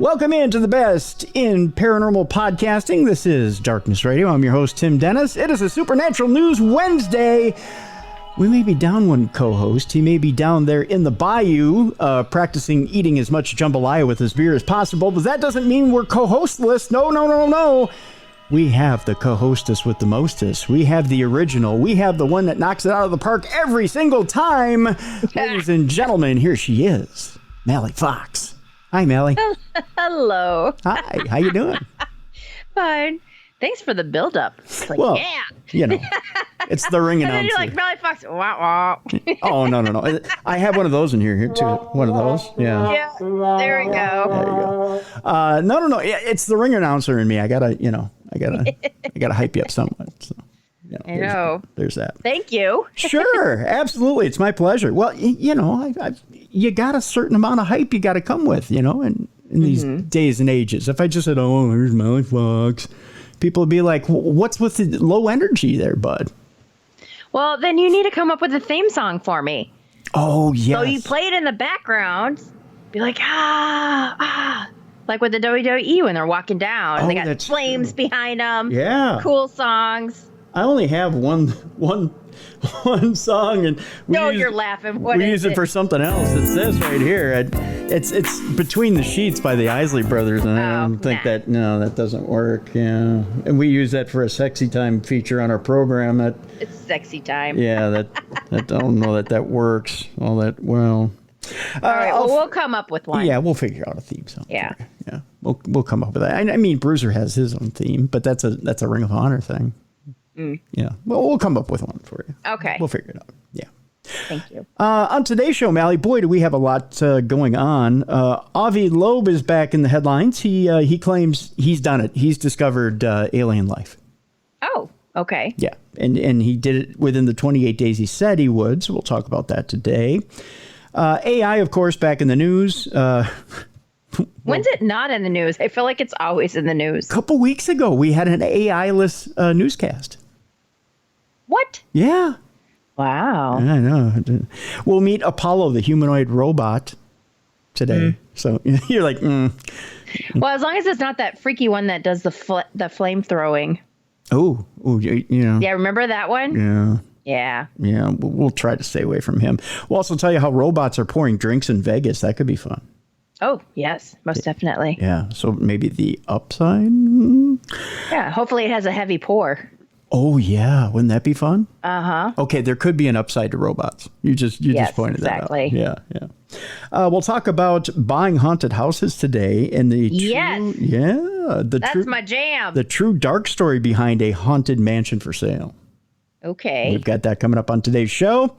Welcome into the best in paranormal podcasting. This is Darkness Radio. I'm your host, Tim Dennis. It is a Supernatural News Wednesday. We may be down one co-host. He may be down there in the bayou practicing eating as much jambalaya with his beer as possible, but that doesn't mean we're co-hostless. No. We have the co-hostess with the mostest. We have the original. We have the one that knocks it out of the park every single time. Ladies and gentlemen, here she is, Mallie Fox. Hi, Mallie. Hello. Hi. How you doing? Fine. Thanks for the build-up. It's like, well, yeah. You know, it's the ring And then announcer. you're like, Mallie Fox. Wah, wah. Oh, no. I have one of those in here too. One of those. Yeah. Yeah. There we go. There you go. No. It's the ring announcer in me. I gotta hype you up somewhat. So, I know. There's that. Thank you. Sure. Absolutely. It's my pleasure. Well, you got a certain amount of hype you got to come with, in these days and ages. If I just said, oh, here's Mallie Fox, people would be like, what's with the low energy there, bud? Well, then you need to come up with a theme song for me. Oh, yes. So you play it in the background. Be like, like with the WWE when they're walking down. And they got flames behind them. Yeah. Cool songs. I only have one song, and you're laughing. What we is use it for something else. It's this right here. It's Between the Sheets by the Isley Brothers, and I don't think that doesn't work. Yeah, and we use that for a sexy time feature on our program. It's sexy time. Yeah, that I don't know that works all that well. All right, we'll come up with one. Yeah, we'll figure out a theme song. Yeah. Yeah, we'll come up with that. I mean, Bruiser has his own theme, but that's a Ring of Honor thing. Yeah, well, we'll come up with one for you. Okay. We'll figure it out. Yeah. Thank you. On today's show, Mallie, boy, do we have a lot going on. Avi Loeb is back in the headlines. He claims he's done it. He's discovered alien life. Oh, okay. Yeah, and he did it within the 28 days he said he would, so we'll talk about that today. AI, of course, back in the news. When's it not in the news? I feel like it's always in the news. A couple weeks ago, we had an AI-less newscast. What? Yeah. Wow. I know. We'll meet Apollo, the humanoid robot, today. So you're like, Well, as long as it's not that freaky one that does the flame throwing. Oh, Yeah, remember that one? Yeah. Yeah, we'll try to stay away from him. We'll also tell you how robots are pouring drinks in Vegas. That could be fun. Oh, yes, most definitely. Yeah, so maybe the upside? Yeah, hopefully it has a heavy pour. Oh, yeah. Wouldn't that be fun? Uh-huh. Okay, there could be an upside to robots. You just pointed that out. Yeah. We'll talk about buying haunted houses today and the That's my jam. The true dark story behind a haunted mansion for sale. Okay. We've got that coming up on today's show.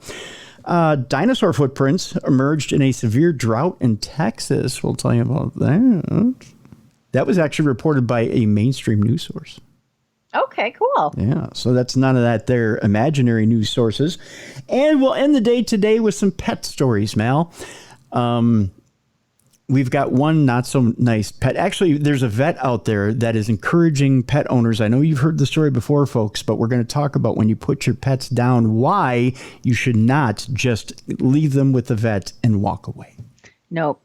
Dinosaur footprints emerged in a severe drought in Texas. We'll tell you about that. That was actually reported by a mainstream news source. Okay, cool. Yeah, so that's none of that. They're imaginary news sources. And we'll end the day today with some pet stories, Mal. We've got one not so nice pet. Actually, there's a vet out there that is encouraging pet owners. I know you've heard the story before, folks, but we're going to talk about when you put your pets down, why you should not just leave them with the vet and walk away. Nope.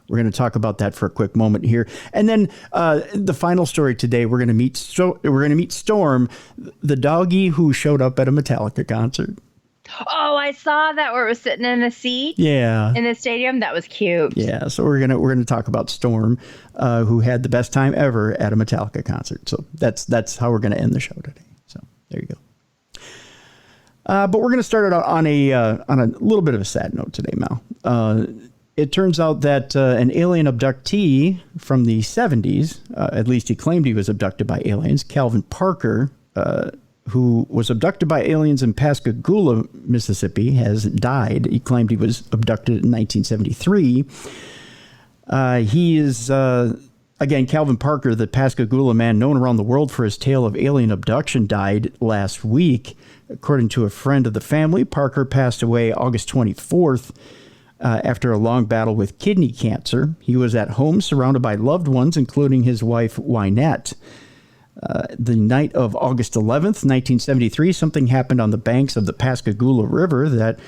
We're going to talk about that for a quick moment here. And then the final story today, we're going to meet Storm, the doggy who showed up at a Metallica concert. Oh, I saw that where it was sitting in a seat. Yeah. In the stadium. That was cute. Yeah. So we're gonna talk about Storm, who had the best time ever at a Metallica concert. So that's how we're gonna end the show today. So there you go. But we're gonna start it out on a little bit of a sad note today, Mal. It turns out that an alien abductee from the 70s, at least he claimed he was abducted by aliens, Calvin Parker, who was abducted by aliens in Pascagoula, Mississippi, has died. He claimed he was abducted in 1973. He is, again, Calvin Parker, the Pascagoula man known around the world for his tale of alien abduction, died last week. According to a friend of the family, Parker passed away August 24th after a long battle with kidney cancer. He was at home surrounded by loved ones, including his wife, Wynette. The night of August 11th, 1973, something happened on the banks of the Pascagoula River that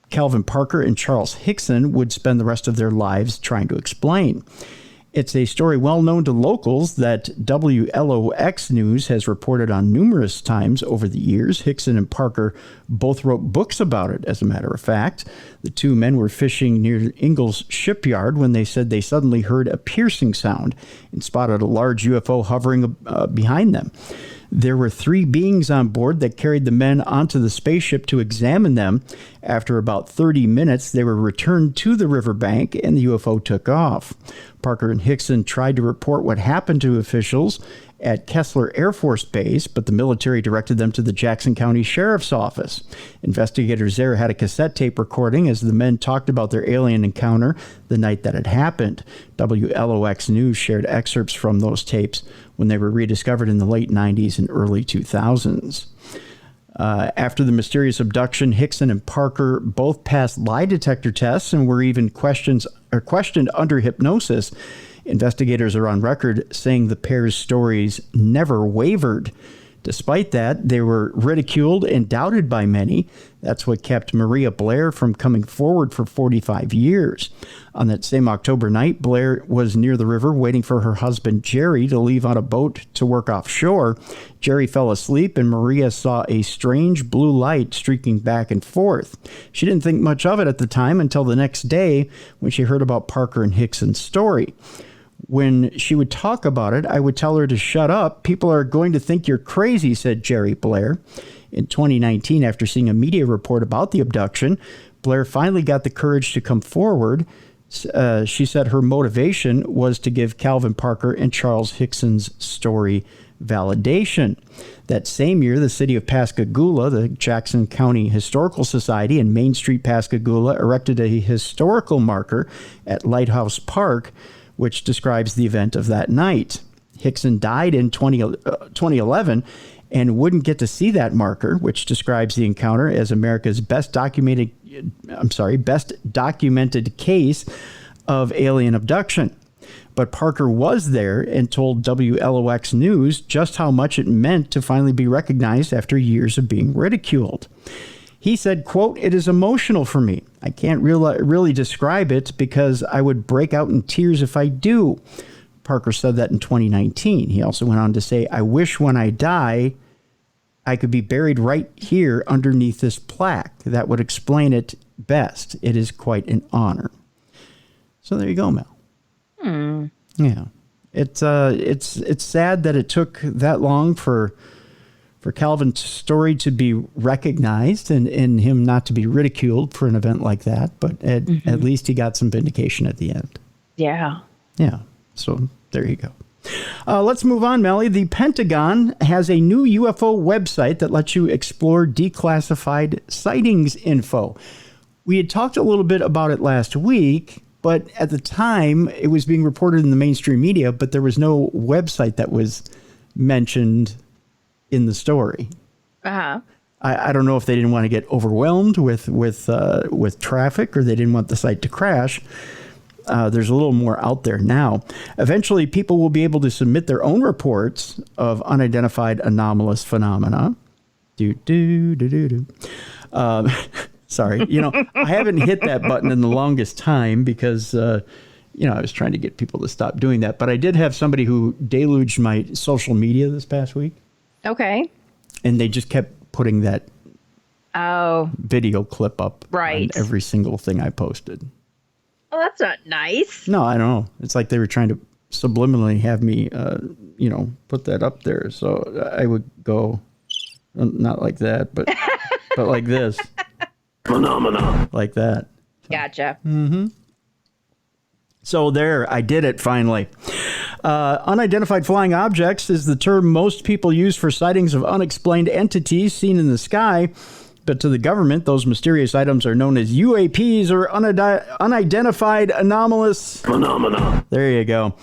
Calvin Parker and Charles Hickson would spend the rest of their lives trying to explain. It's a story well known to locals that WLOX News has reported on numerous times over the years. Hickson and Parker both wrote books about it, as a matter of fact. The two men were fishing near Ingalls shipyard when they said they suddenly heard a piercing sound and spotted a large UFO hovering behind them. There were 3 beings on board that carried the men onto the spaceship to examine them. After about 30 minutes, they were returned to the riverbank and the UFO took off. Parker and Hickson tried to report what happened to officials at Kessler Air Force Base, but the military directed them to the Jackson County Sheriff's Office. Investigators there had a cassette tape recording as the men talked about their alien encounter the night that it happened. WLOX News shared excerpts from those tapes when they were rediscovered in the late 90s and early 2000s. After the mysterious abduction, Hickson and Parker both passed lie detector tests and were even questioned under hypnosis. Investigators are on record saying the pair's stories never wavered. Despite that, they were ridiculed and doubted by many. That's what kept Maria Blair from coming forward for 45 years. On that same October night, Blair was near the river waiting for her husband Jerry to leave on a boat to work offshore. Jerry fell asleep and Maria saw a strange blue light streaking back and forth. She didn't think much of it at the time until the next day when she heard about Parker and Hickson's story. When she would talk about it, I would tell her to shut up. People are going to think you're crazy, said Jerry Blair. In 2019, after seeing a media report about the abduction, Blair finally got the courage to come forward. She said her motivation was to give Calvin Parker and Charles Hickson's story validation. That same year, the city of Pascagoula, the Jackson County Historical Society, and Main Street, Pascagoula, erected a historical marker at Lighthouse Park, which describes the event of that night. Hickson died in 2011 and wouldn't get to see that marker, which describes the encounter as America's best documented case of alien abduction. But Parker was there and told WLOX News just how much it meant to finally be recognized after years of being ridiculed. He said, quote, "It is emotional for me. I can't really describe it because I would break out in tears if I do." Parker said that in 2019. He also went on to say, "I wish when I die, I could be buried right here underneath this plaque. That would explain it best. It is quite an honor." So there you go, Mel. Yeah. It's sad that it took that long for Calvin's story to be recognized and him not to be ridiculed for an event like that. But at least he got some vindication at the end. Yeah. Yeah. So there you go. Let's move on, Mallie. The Pentagon has a new UFO website that lets you explore declassified sightings info. We had talked a little bit about it last week, but at the time it was being reported in the mainstream media, but there was no website that was mentioned in the story. I don't know if they didn't want to get overwhelmed with traffic or they didn't want the site to crash. There's a little more out there now. Eventually, people will be able to submit their own reports of unidentified anomalous phenomena. Sorry. I haven't hit that button in the longest time because, I was trying to get people to stop doing that. But I did have somebody who deluged my social media this past week. Okay. And they just kept putting that video clip up on every single thing I posted. Oh, that's not nice. No, I don't know. It's like they were trying to subliminally have me, put that up there. So I would go, not like that, but like this. Phenomena. Like that. Gotcha. Mm-hmm. So there, I did it finally. Unidentified flying objects is the term most people use for sightings of unexplained entities seen in the sky. But to the government, those mysterious items are known as UAPs or unidentified anomalous phenomena. There you go.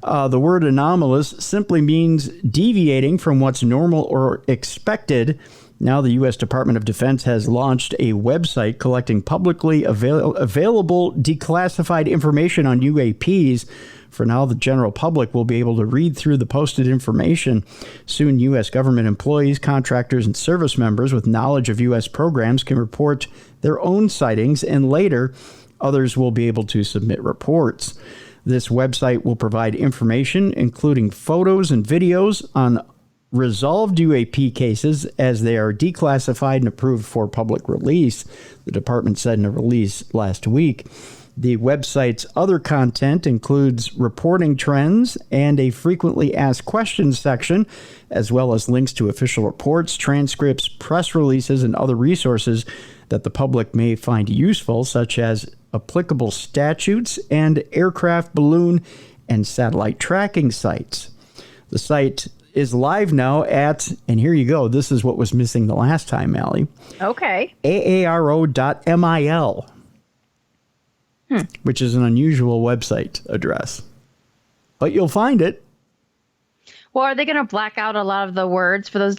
The word anomalous simply means deviating from what's normal or expected. Now the U.S. Department of Defense has launched a website collecting publicly available declassified information on UAPs. For now, the general public will be able to read through the posted information. Soon, U.S. government employees, contractors, and service members with knowledge of U.S. programs can report their own sightings, and later, others will be able to submit reports. This website will provide information, including photos and videos on resolved UAP cases as they are declassified and approved for public release, the department said in a release last week. The website's other content includes reporting trends and a frequently asked questions section, as well as links to official reports, transcripts, press releases, and other resources that the public may find useful, such as applicable statutes and aircraft, balloon, and satellite tracking sites. The site is live now at, and here you go, this is what was missing the last time, Mallie. Okay. aaro.mil, which is an unusual website address. But you'll find it. Well, are they going to black out a lot of the words for those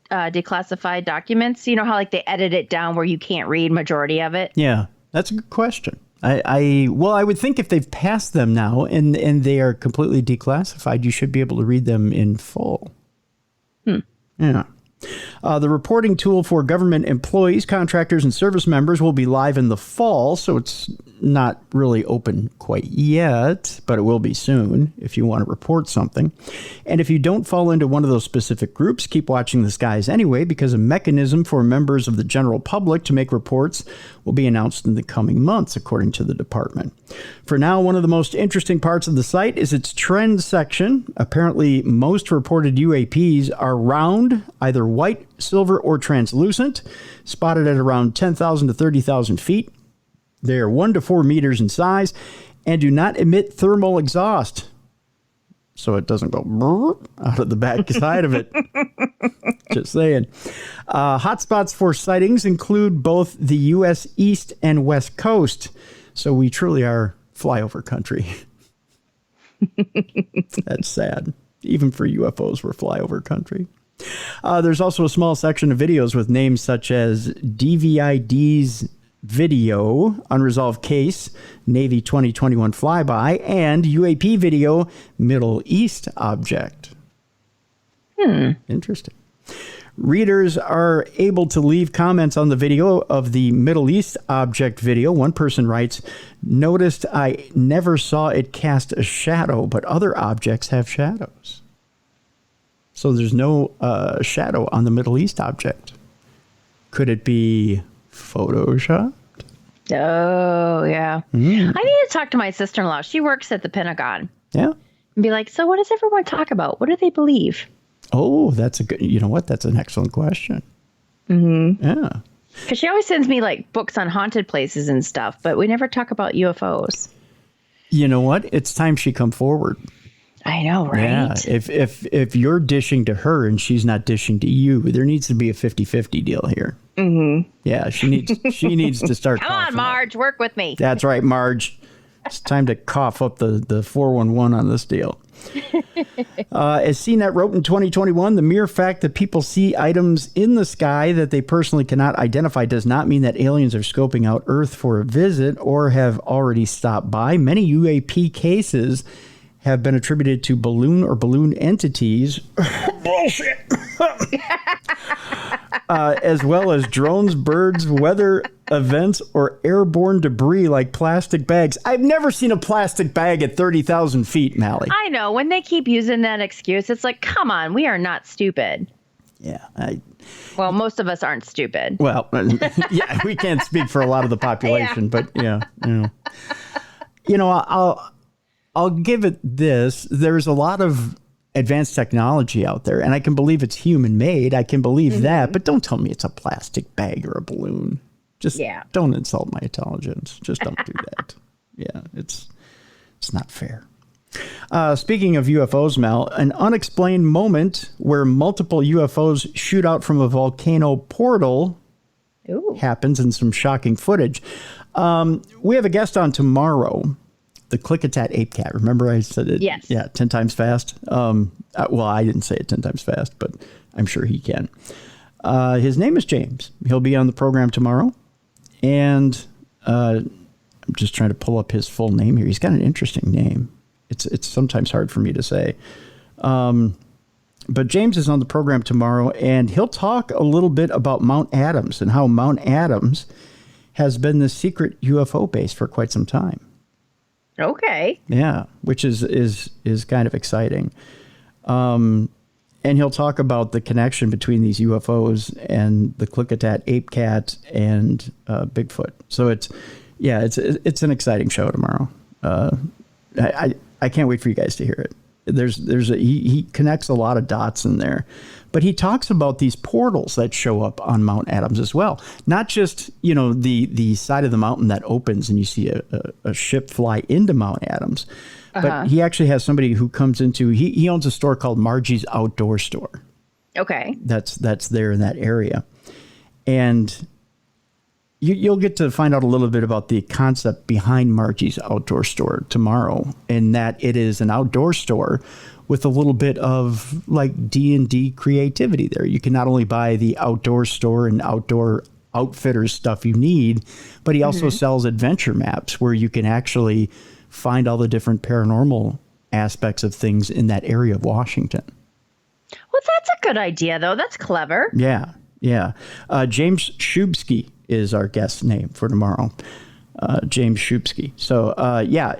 declassified documents? You know how like they edit it down where you can't read majority of it? Yeah, that's a good question. I would think if they've passed them now and they are completely declassified, you should be able to read them in full. Yeah. The reporting tool for government employees, contractors, and service members will be live in the fall, so it's not really open quite yet, but it will be soon if you want to report something. And if you don't fall into one of those specific groups, keep watching the skies anyway, because a mechanism for members of the general public to make reports will be announced in the coming months, according to the department. For now, one of the most interesting parts of the site is its trends section. Apparently, most reported UAPs are round, either white, silver, or translucent, spotted at around 10,000 to 30,000 feet. They are 1 to 4 meters in size and do not emit thermal exhaust, so it doesn't go out of the back side of it. Just saying. Hotspots for sightings include both the U.S. East and West Coast, so we truly are flyover country. That's sad. Even for UFOs, we're flyover country. There's also a small section of videos with names such as DVID's video, Unresolved Case, Navy 2021 Flyby, and UAP video, Middle East Object. Interesting. Readers are able to leave comments on the video of the Middle East Object video. One person writes, "Noticed I never saw it cast a shadow, but other objects have shadows." So there's no shadow on the Middle East Object. Could it be Photoshopped? Oh, yeah. I need to talk to my sister-in-law. She works at the Pentagon. Yeah. And be like, so what does everyone talk about? What do they believe? Oh, that's a good, you know what? That's an excellent question. Yeah. Because she always sends me like books on haunted places and stuff, but we never talk about UFOs. You know what? It's time she come forward. I know, right? Yeah. If you're dishing to her and she's not dishing to you, there needs to be a 50-50 deal here. Yeah, she needs to start. Come on, Marge, work with me. That's right, Marge. It's time to cough up the 411 on this deal. As CNET wrote in 2021, the mere fact that people see items in the sky that they personally cannot identify does not mean that aliens are scoping out Earth for a visit or have already stopped by. Many UAP cases have been attributed to balloon or balloon entities. Bullshit. As well as drones, birds, weather events, or airborne debris like plastic bags. I've never seen a plastic bag at 30,000 feet, Mallie. I know. When they keep using that excuse, it's like, come on, we are not stupid. Yeah. Well, most of us aren't stupid. Well, yeah, we can't speak for a lot of the population, but yeah. You know, I'll give it this. There's a lot of advanced technology out there, and I can believe it's human made. I can believe that, but don't tell me it's a plastic bag or a balloon. Just don't insult my intelligence. Just don't do that. Yeah, it's not fair. Speaking of UFOs, Mel, an unexplained moment where multiple UFOs shoot out from a volcano portal happens in some shocking footage. We have a guest on tomorrow. The Click-a-Tat Ape Cat. Remember I said it? Yes. Yeah, 10 times fast. Well, I didn't say it 10 times fast, but I'm sure he can. His name is James. He'll be on the program tomorrow. And I'm just trying to pull up his full name here. He's got an interesting name. It's sometimes hard for me to say. But James is on the program tomorrow, and he'll talk a little bit about Mount Adams and how Mount Adams has been the secret UFO base for quite some time. Okay. Yeah, which is kind of exciting. And he'll talk about the connection between these UFOs and the Klickitat ape cat and Bigfoot. So it's an exciting show tomorrow. I can't wait for you guys to hear it. He connects a lot of dots in there, but he talks about these portals that show up on Mount Adams as well. Not just, the side of the mountain that opens and you see a ship fly into Mount Adams, but he actually has somebody who comes into, he owns a store called Margie's Outdoor Store. Okay. That's there in that area. And you'll get to find out a little bit about the concept behind Margie's Outdoor Store tomorrow, in that it is an outdoor store with a little bit of like D&D creativity there. You can not only buy the outdoor store and outdoor outfitters stuff you need, but he also sells adventure maps where you can actually find all the different paranormal aspects of things in that area of Washington. Well, that's a good idea, though. That's clever. Yeah. James Shubsky is our guest name for tomorrow. James Shubsky. So,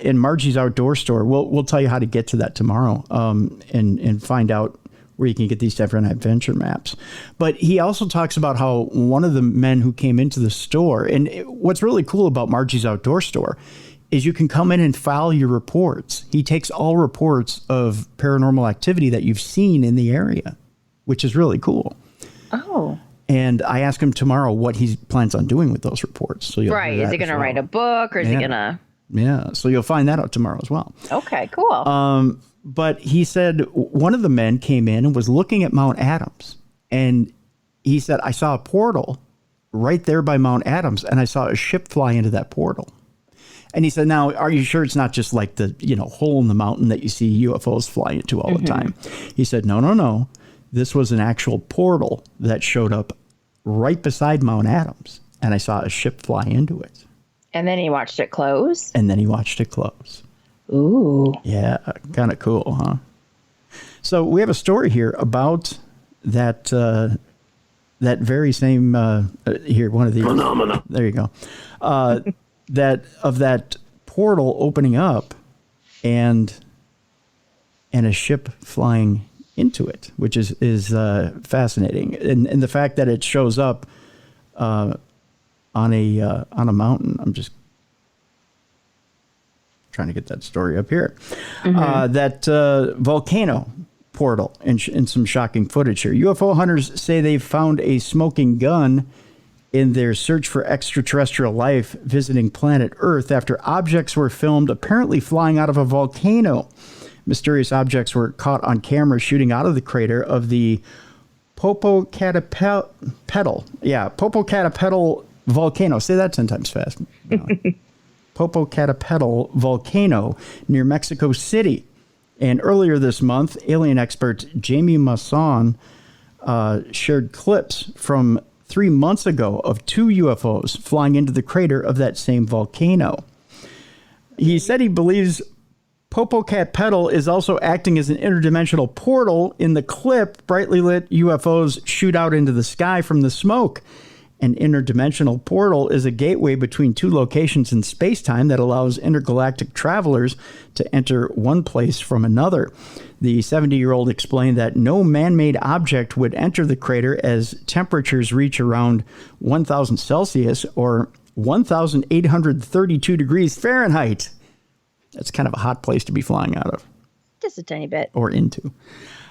in Margie's Outdoor Store, we'll tell you how to get to that tomorrow, and find out where you can get these different adventure maps. But he also talks about how one of the men who came into the store, and what's really cool about Margie's Outdoor Store is you can come in and file your reports. He takes all reports of paranormal activity that you've seen in the area, which is really cool. Oh. And I ask him tomorrow what he plans on doing with those reports. So right. Is he going to write a book, or is he going to? Yeah. So you'll find that out tomorrow as well. Okay, cool. But he said one of the men came in and was looking at Mount Adams. And he said, I saw a portal right there by Mount Adams, and I saw a ship fly into that portal. And he said, now, are you sure it's not just like the, hole in the mountain that you see UFOs fly into all the time? He said, no. This was an actual portal that showed up right beside Mount Adams. And I saw a ship fly into it. And then he watched it close? Ooh. Yeah, kind of cool, huh? So we have a story here about that very same, here, one of these. Phenomena. There you go. That portal opening up and a ship flying into it, which is fascinating. And the fact that it shows up on a mountain. I'm just trying to get that story up here. That volcano portal and some shocking footage here. UFO hunters say they've found a smoking gun in their search for extraterrestrial life visiting planet Earth after objects were filmed apparently flying out of a volcano. Mysterious objects were caught on camera shooting out of the crater of the Popocatépetl volcano. Say that 10 times fast. Popocatépetl volcano near Mexico City. And earlier this month, alien expert Jamie Masson shared clips from 3 months ago of 2 UFOs flying into the crater of that same volcano. He said he believes Popocatépetl is also acting as an interdimensional portal. In the clip, brightly lit UFOs shoot out into the sky from the smoke. An interdimensional portal is a gateway between 2 locations in space-time that allows intergalactic travelers to enter one place from another. The 70-year-old explained that no man-made object would enter the crater as temperatures reach around 1,000 Celsius or 1,832 degrees Fahrenheit. That's kind of a hot place to be flying out of. Just a tiny bit. Or into.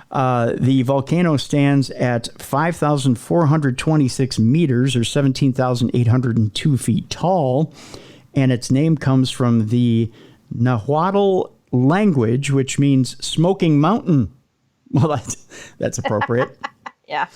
The volcano stands at 5,426 meters or 17,802 feet tall, and its name comes from the Nahuatl language, which means smoking mountain. Well, that's appropriate. Yeah.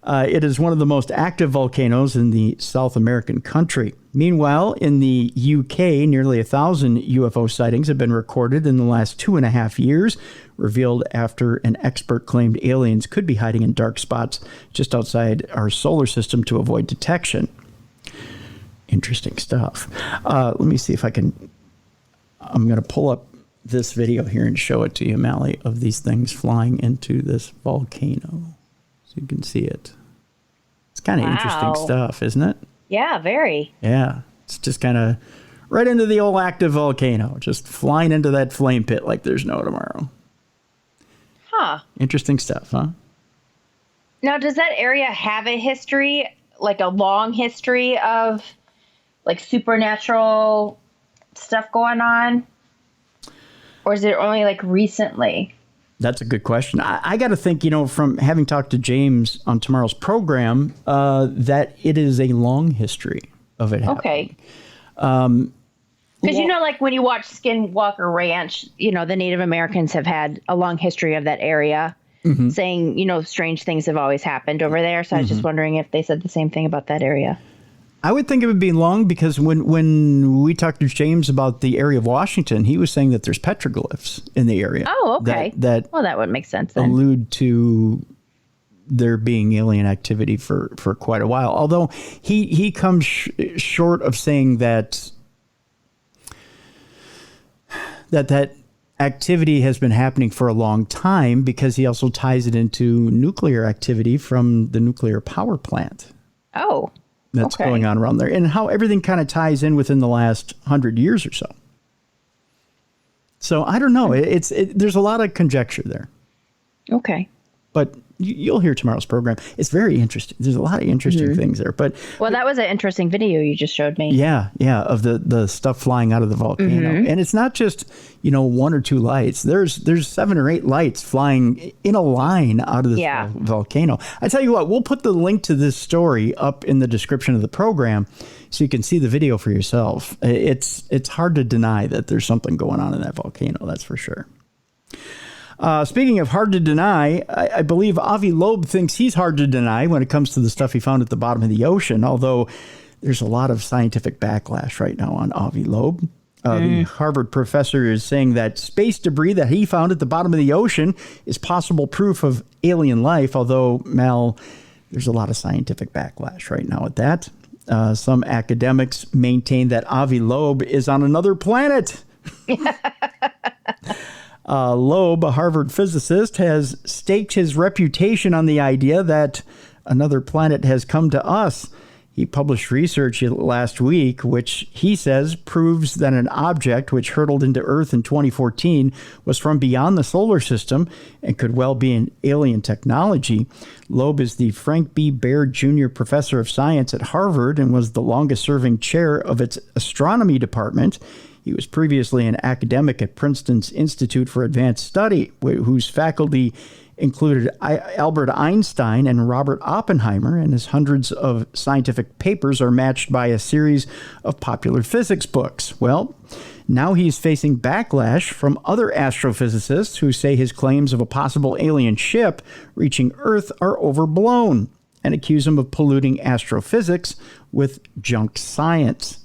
It is one of the most active volcanoes in the South American country. Meanwhile, in the UK, nearly 1,000 UFO sightings have been recorded in the last 2.5 years, revealed after an expert claimed aliens could be hiding in dark spots just outside our solar system to avoid detection. Interesting stuff. Let me see if I can... I'm going to pull up this video here and show it to you, Mallie, of these things flying into this volcano. So you can see it. It's kind of interesting stuff, isn't it? Yeah, very. Yeah. It's just kind of right into the old active volcano, just flying into that flame pit like there's no tomorrow. Huh. Interesting stuff, huh? Now, does that area have a history, like a long history of like supernatural stuff going on? Or is it only like recently? That's a good question. I got to think, from having talked to James on tomorrow's program, that it is a long history of it happening. Okay. Because, like when you watch Skinwalker Ranch, the Native Americans have had a long history of that area, saying, strange things have always happened over there. So I was just wondering if they said the same thing about that area. I would think it would be long because when we talked to James about the area of Washington, he was saying that there's petroglyphs in the area. Oh, okay. That would make sense then. Allude to there being alien activity for quite a while. Although he comes short of saying that activity has been happening for a long time, because he also ties it into nuclear activity from the nuclear power plant. Oh. That's going on around there, and how everything kind of ties in within the last 100 years or so. So I don't know. There's a lot of conjecture there. Okay. But you'll hear tomorrow's program. It's very interesting. There's a lot of interesting things there. But that was an interesting video you just showed me. Yeah, of the stuff flying out of the volcano, and it's not just one or two lights. There's 7 or 8 lights flying in a line out of the volcano. I tell you what, we'll put the link to this story up in the description of the program, so you can see the video for yourself. It's hard to deny that there's something going on in that volcano. That's for sure. Speaking of hard to deny, I believe Avi Loeb thinks he's hard to deny when it comes to the stuff he found at the bottom of the ocean, although there's a lot of scientific backlash right now on Avi Loeb. The Harvard professor is saying that space debris that he found at the bottom of the ocean is possible proof of alien life, although, Mal, there's a lot of scientific backlash right now at that. Some academics maintain that Avi Loeb is on another planet. Loeb, a Harvard physicist, has staked his reputation on the idea that another planet has come to us. He published research last week, which he says proves that an object which hurtled into Earth in 2014 was from beyond the solar system and could well be an alien technology. Loeb is the Frank B. Baird Jr. Professor of Science at Harvard and was the longest-serving chair of its astronomy department. He was previously an academic at Princeton's Institute for Advanced Study, whose faculty included Albert Einstein and Robert Oppenheimer, and his hundreds of scientific papers are matched by a series of popular physics books. Well, now he's facing backlash from other astrophysicists who say his claims of a possible alien ship reaching Earth are overblown and accuse him of polluting astrophysics with junk science.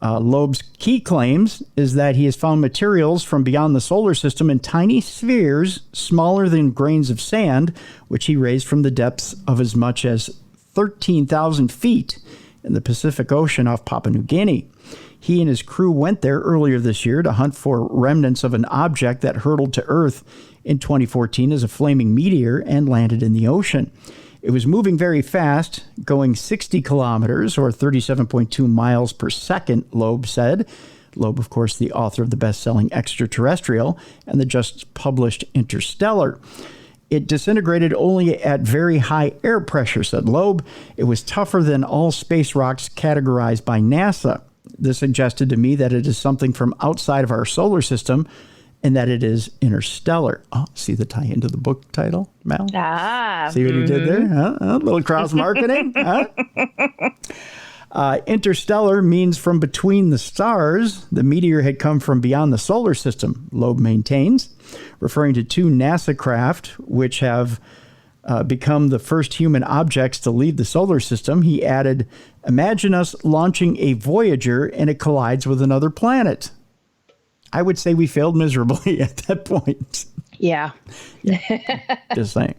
Loeb's key claims is that he has found materials from beyond the solar system in tiny spheres smaller than grains of sand, which he raised from the depths of as much as 13,000 feet in the Pacific Ocean off Papua New Guinea. He and his crew went there earlier this year to hunt for remnants of an object that hurtled to Earth in 2014 as a flaming meteor and landed in the ocean. It was moving very fast, going 60 kilometers or 37.2 miles per second, Loeb said. Loeb, of course, the author of the best-selling Extraterrestrial and the just-published Interstellar. It disintegrated only at very high air pressure, said Loeb. It was tougher than all space rocks categorized by NASA. This suggested to me that it is something from outside of our solar system, and that it is interstellar. Oh, see the tie into the book title, Mal? See what he did there? Huh? A little cross-marketing? Huh? Interstellar means from between the stars. The meteor had come from beyond the solar system, Loeb maintains, referring to 2 NASA craft, which have become the first human objects to leave the solar system. He added, imagine us launching a Voyager and it collides with another planet. I would say we failed miserably at that point. Yeah. Just saying.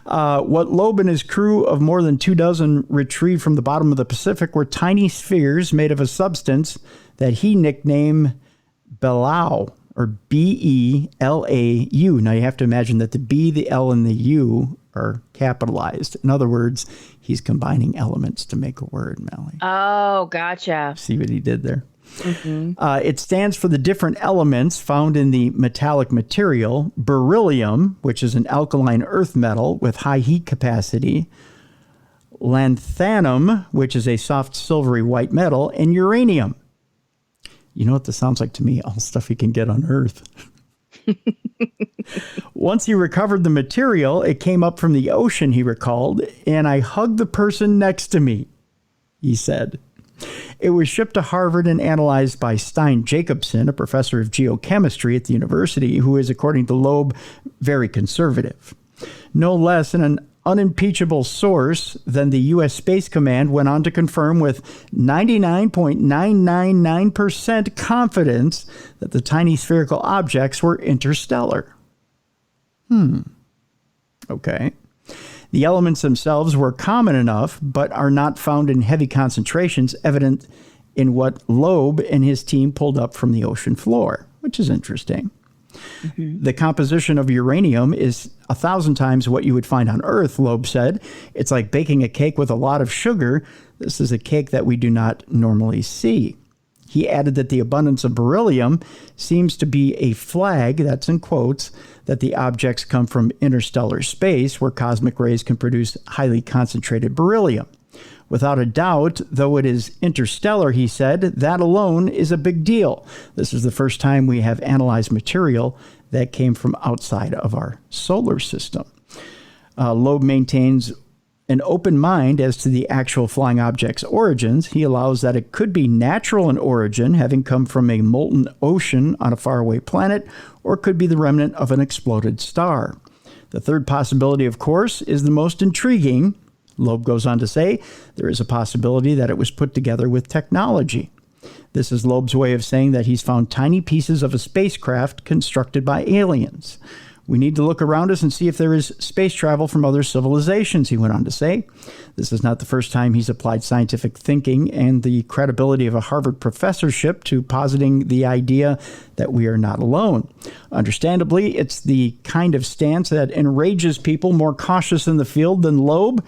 What Loeb and his crew of more than 24 retrieved from the bottom of the Pacific were tiny spheres made of a substance that he nicknamed Belau, or B-E-L-A-U. Now you have to imagine that the B, the L, and the U are capitalized. In other words, he's combining elements to make a word, Mallie. Oh, gotcha. See what he did there? It stands for the different elements found in the metallic material: beryllium, which is an alkaline earth metal with high heat capacity; lanthanum, which is a soft silvery white metal; and uranium. You know what this sounds like to me? All stuff you can get on Earth. Once he recovered the material, it came up from the ocean, he recalled, and I hugged the person next to me, he said. It was shipped to Harvard and analyzed by Stein Jacobson, a professor of geochemistry at the university, who is, according to Loeb, very conservative. No less an unimpeachable source than the U.S. Space Command went on to confirm with 99.999% confidence that the tiny spherical objects were interstellar. Okay. The elements themselves were common enough, but are not found in heavy concentrations, evident in what Loeb and his team pulled up from the ocean floor, which is interesting. The composition of uranium is 1,000 times what you would find on Earth, Loeb said. It's like baking a cake with a lot of sugar. This is a cake that we do not normally see. He added that the abundance of beryllium seems to be a flag, that's in quotes, that the objects come from interstellar space, where cosmic rays can produce highly concentrated beryllium. Without a doubt, though it is interstellar, he said, that alone is a big deal. This is the first time we have analyzed material that came from outside of our solar system. Loeb maintains an open mind as to the actual flying object's origins. He allows that it could be natural in origin, having come from a molten ocean on a faraway planet, or could be the remnant of an exploded star. The third possibility, of course, is the most intriguing. Loeb goes on to say, there is a possibility that it was put together with technology. This is Loeb's way of saying that he's found tiny pieces of a spacecraft constructed by aliens. We need to look around us and see if there is space travel from other civilizations, he went on to say. This is not the first time he's applied scientific thinking and the credibility of a Harvard professorship to positing the idea that we are not alone. Understandably, it's the kind of stance that enrages people more cautious in the field than Loeb.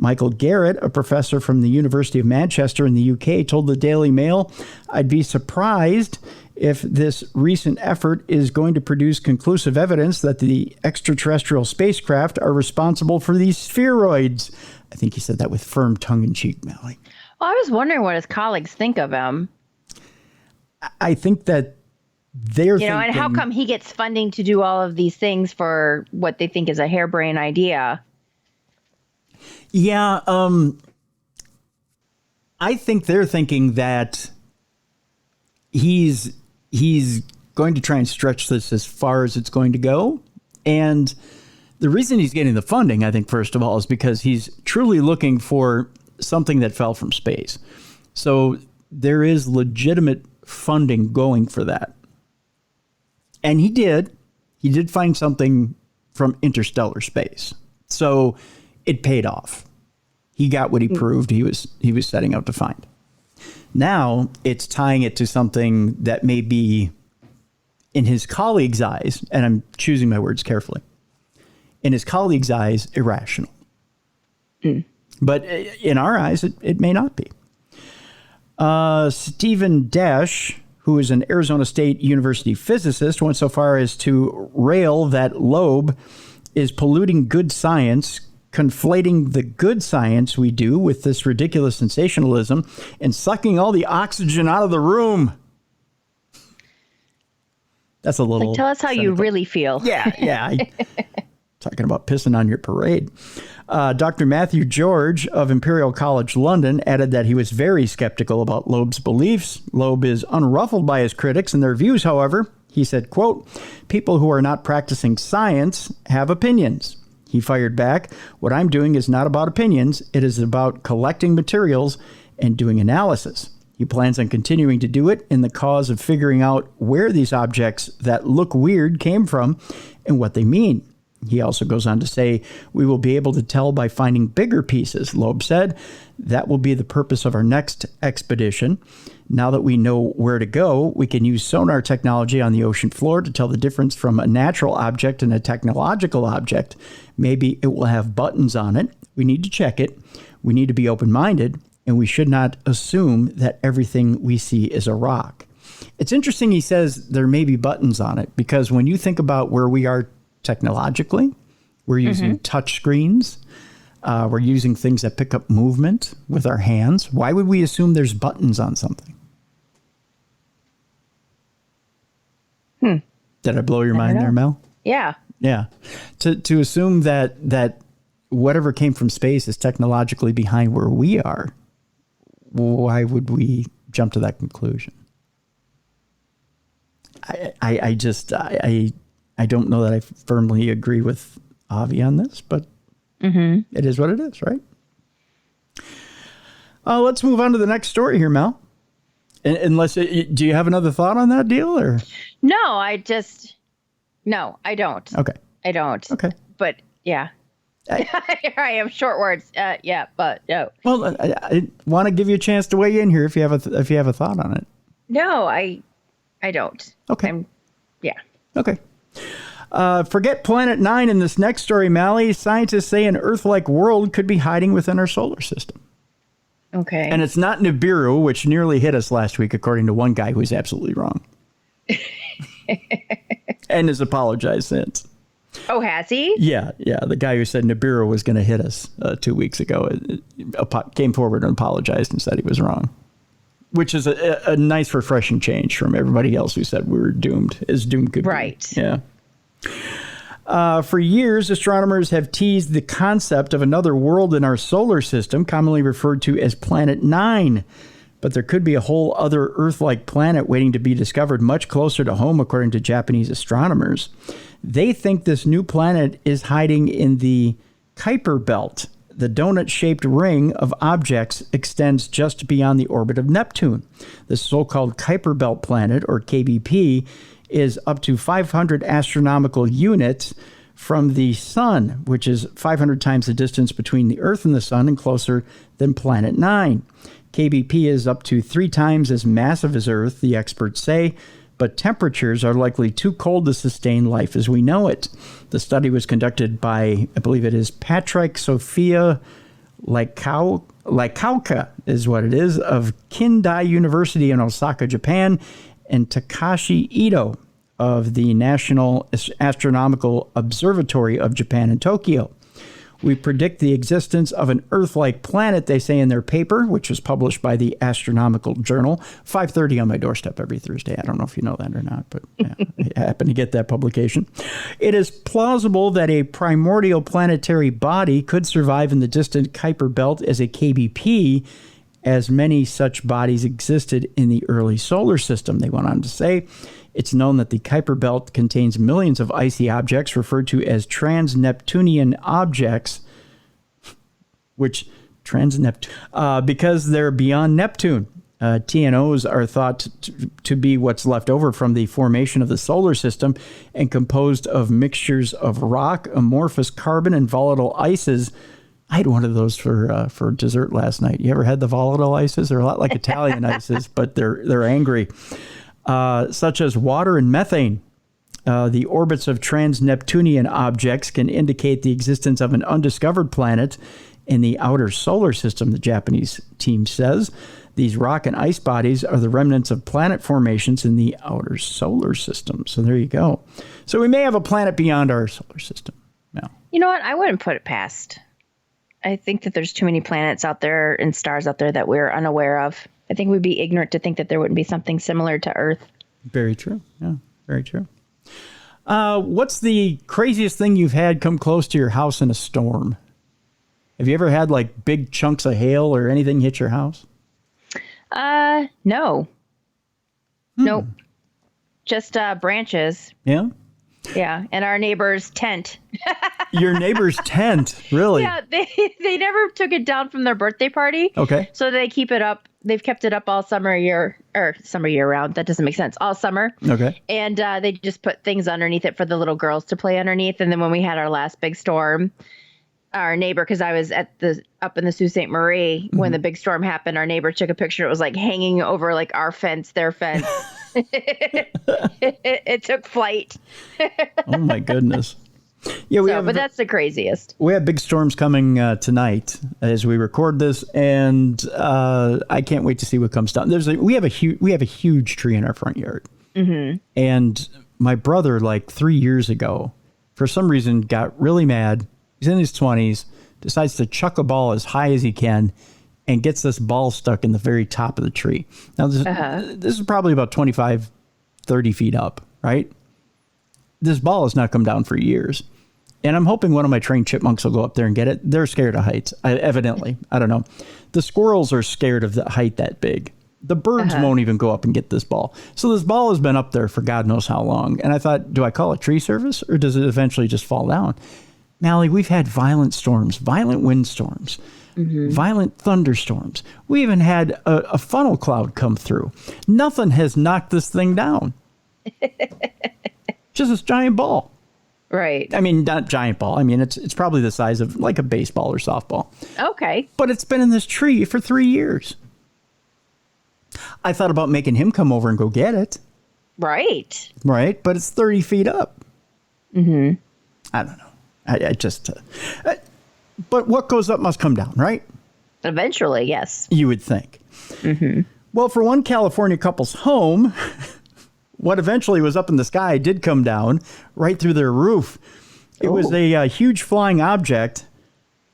Michael Garrett, a professor from the University of Manchester in the UK, told the Daily Mail, I'd be surprised if this recent effort is going to produce conclusive evidence that the extraterrestrial spacecraft are responsible for these spheroids. I think he said that with firm tongue-in-cheek, Mallie. Well, I was wondering what his colleagues think of him. I think that they're thinking, and how come he gets funding to do all of these things for what they think is a harebrained idea? Yeah, I think they're thinking that he's going to try and stretch this as far as it's going to go. And the reason he's getting the funding, I think, first of all, is because he's truly looking for something that fell from space. So there is legitimate funding going for that. And he did find something from interstellar space. So it paid off. He got what he proved he was setting out to find. Now it's tying it to something that may be, in his colleagues' eyes, and I'm choosing my words carefully, in his colleagues' eyes, irrational. But in our eyes, it may not be. Stephen Dash, who is an Arizona State University physicist, went so far as to rail that Loeb is polluting good science, conflating the good science we do with this ridiculous sensationalism and sucking all the oxygen out of the room. That's a little... tell us how cynical. You really feel. Yeah. Talking about pissing on your parade. Dr. Matthew George of Imperial College London added that he was very skeptical about Loeb's beliefs. Loeb is unruffled by his critics and their views, however. He said, quote, people who are not practicing science have opinions. He fired back, what I'm doing is not about opinions. It is about collecting materials and doing analysis. He plans on continuing to do it in the cause of figuring out where these objects that look weird came from and what they mean. He also goes on to say, we will be able to tell by finding bigger pieces, Loeb said. That will be the purpose of our next expedition. Now that we know where to go, we can use sonar technology on the ocean floor to tell the difference from a natural object and a technological object. Maybe it will have buttons on it. We need to check it. We need to be open-minded, and we should not assume that everything we see is a rock. It's interesting he says there may be buttons on it, because when you think about where we are technologically, we're using touch screens. We're using things that pick up movement with our hands. Why would we assume there's buttons on something? Did I blow your mind there, Mel? Yeah. Yeah. To assume that whatever came from space is technologically behind where we are, why would we jump to that conclusion? I don't know that I firmly agree with Avi on this, but it is what it is, right? Let's move on to the next story here, Mel. Unless, do you have another thought on that deal, or? No, I don't. Okay. I don't. Okay. But yeah. Here I am, short words. Yeah, but no. Well, I want to give you a chance to weigh in here if you have a thought on it. No, I don't. Okay. Yeah. Okay. Forget Planet 9 in this next story, Mallie. Scientists say an Earth-like world could be hiding within our solar system. Okay. And it's not Nibiru, which nearly hit us last week, according to one guy who was absolutely wrong. And has apologized since. Oh, has he? Yeah. The guy who said Nibiru was going to hit us 2 weeks ago came forward and apologized and said he was wrong. Which is a nice, refreshing change from everybody else who said we were doomed, as doomed could be. Right. Yeah. For years, astronomers have teased the concept of another world in our solar system, commonly referred to as Planet 9. But there could be a whole other Earth-like planet waiting to be discovered much closer to home, according to Japanese astronomers. They think this new planet is hiding in the Kuiper Belt. The donut-shaped ring of objects extends just beyond the orbit of Neptune. The so-called Kuiper Belt planet, or KBP, is up to 500 astronomical units from the sun, which is 500 times the distance between the Earth and the sun and closer than Planet 9. KBP is up to 3 times as massive as Earth, the experts say, but temperatures are likely too cold to sustain life as we know it. The study was conducted by, I believe it is Patrick Sophia Laikauka is what it is, of Kindai University in Osaka, Japan, and Takashi Ito of the National Astronomical Observatory of Japan in Tokyo. We predict the existence of an Earth-like planet, they say in their paper, which was published by the Astronomical Journal, 5:30 on my doorstep every Thursday. I don't know if you know that or not, but yeah, I happen to get that publication. It is plausible that a primordial planetary body could survive in the distant Kuiper Belt as a KBP, as many such bodies existed in the early solar system, they went on to say. It's known that the Kuiper Belt contains millions of icy objects referred to as trans-Neptunian objects, because they're beyond Neptune. TNOs are thought to be what's left over from the formation of the solar system and composed of mixtures of rock, amorphous carbon, and volatile ices. I had one of those for dessert last night. You ever had the volatile ices? They're a lot like Italian ices, but they're angry. Such as water and methane. The orbits of trans-Neptunian objects can indicate the existence of an undiscovered planet in the outer solar system, the Japanese team says. These rock and ice bodies are the remnants of planet formations in the outer solar system. So there you go. So we may have a planet beyond our solar system. Now, you know what? I wouldn't put it past. I think that there's too many planets out there and stars out there that we're unaware of. I think we'd be ignorant to think that there wouldn't be something similar to Earth. Very true. Yeah, very true. What's the craziest thing you've had come close to your house in a storm? Have you ever had like big chunks of hail or anything hit your house? No. Nope. Just branches. Yeah? Yeah, and our neighbor's tent. Your neighbor's tent, really? Yeah, they never took it down from their birthday party. Okay. So they keep it up. They've kept it up all summer year round. That doesn't make sense. All summer. Okay. And they just put things underneath it for the little girls to play underneath. And then when we had our last big storm, our neighbor, because I was up in the Sault Ste. Marie when the big storm happened, our neighbor took a picture. It was like hanging over like our fence, their fence. it took flight. Oh my goodness. Yeah, but that's the craziest. We have big storms coming tonight as we record this, and I can't wait to see what comes down. We have a huge tree in our front yard, and my brother, like 3 years ago, for some reason, got really mad. He's in his 20s, decides to chuck a ball as high as he can, and gets this ball stuck in the very top of the tree. Now, this is probably about 25, 30 feet up, right? This ball has not come down for years. And I'm hoping one of my trained chipmunks will go up there and get it. They're scared of heights, evidently. I don't know. The squirrels are scared of the height that big. The birds won't even go up and get this ball. So this ball has been up there for God knows how long. And I thought, do I call a tree service or does it eventually just fall down? Mallie, we've had violent storms, violent windstorms, violent thunderstorms. We even had a funnel cloud come through. Nothing has knocked this thing down. Just this giant ball. Right. I mean, not giant ball. I mean, it's probably the size of like a baseball or softball. Okay. But it's been in this tree for 3 years. I thought about making him come over and go get it. Right. Right. But it's 30 feet up. I don't know. I just... but what goes up must come down, right? Eventually, yes. You would think. Well, for one California couple's home... what eventually was up in the sky did come down right through their roof. It was a huge flying object,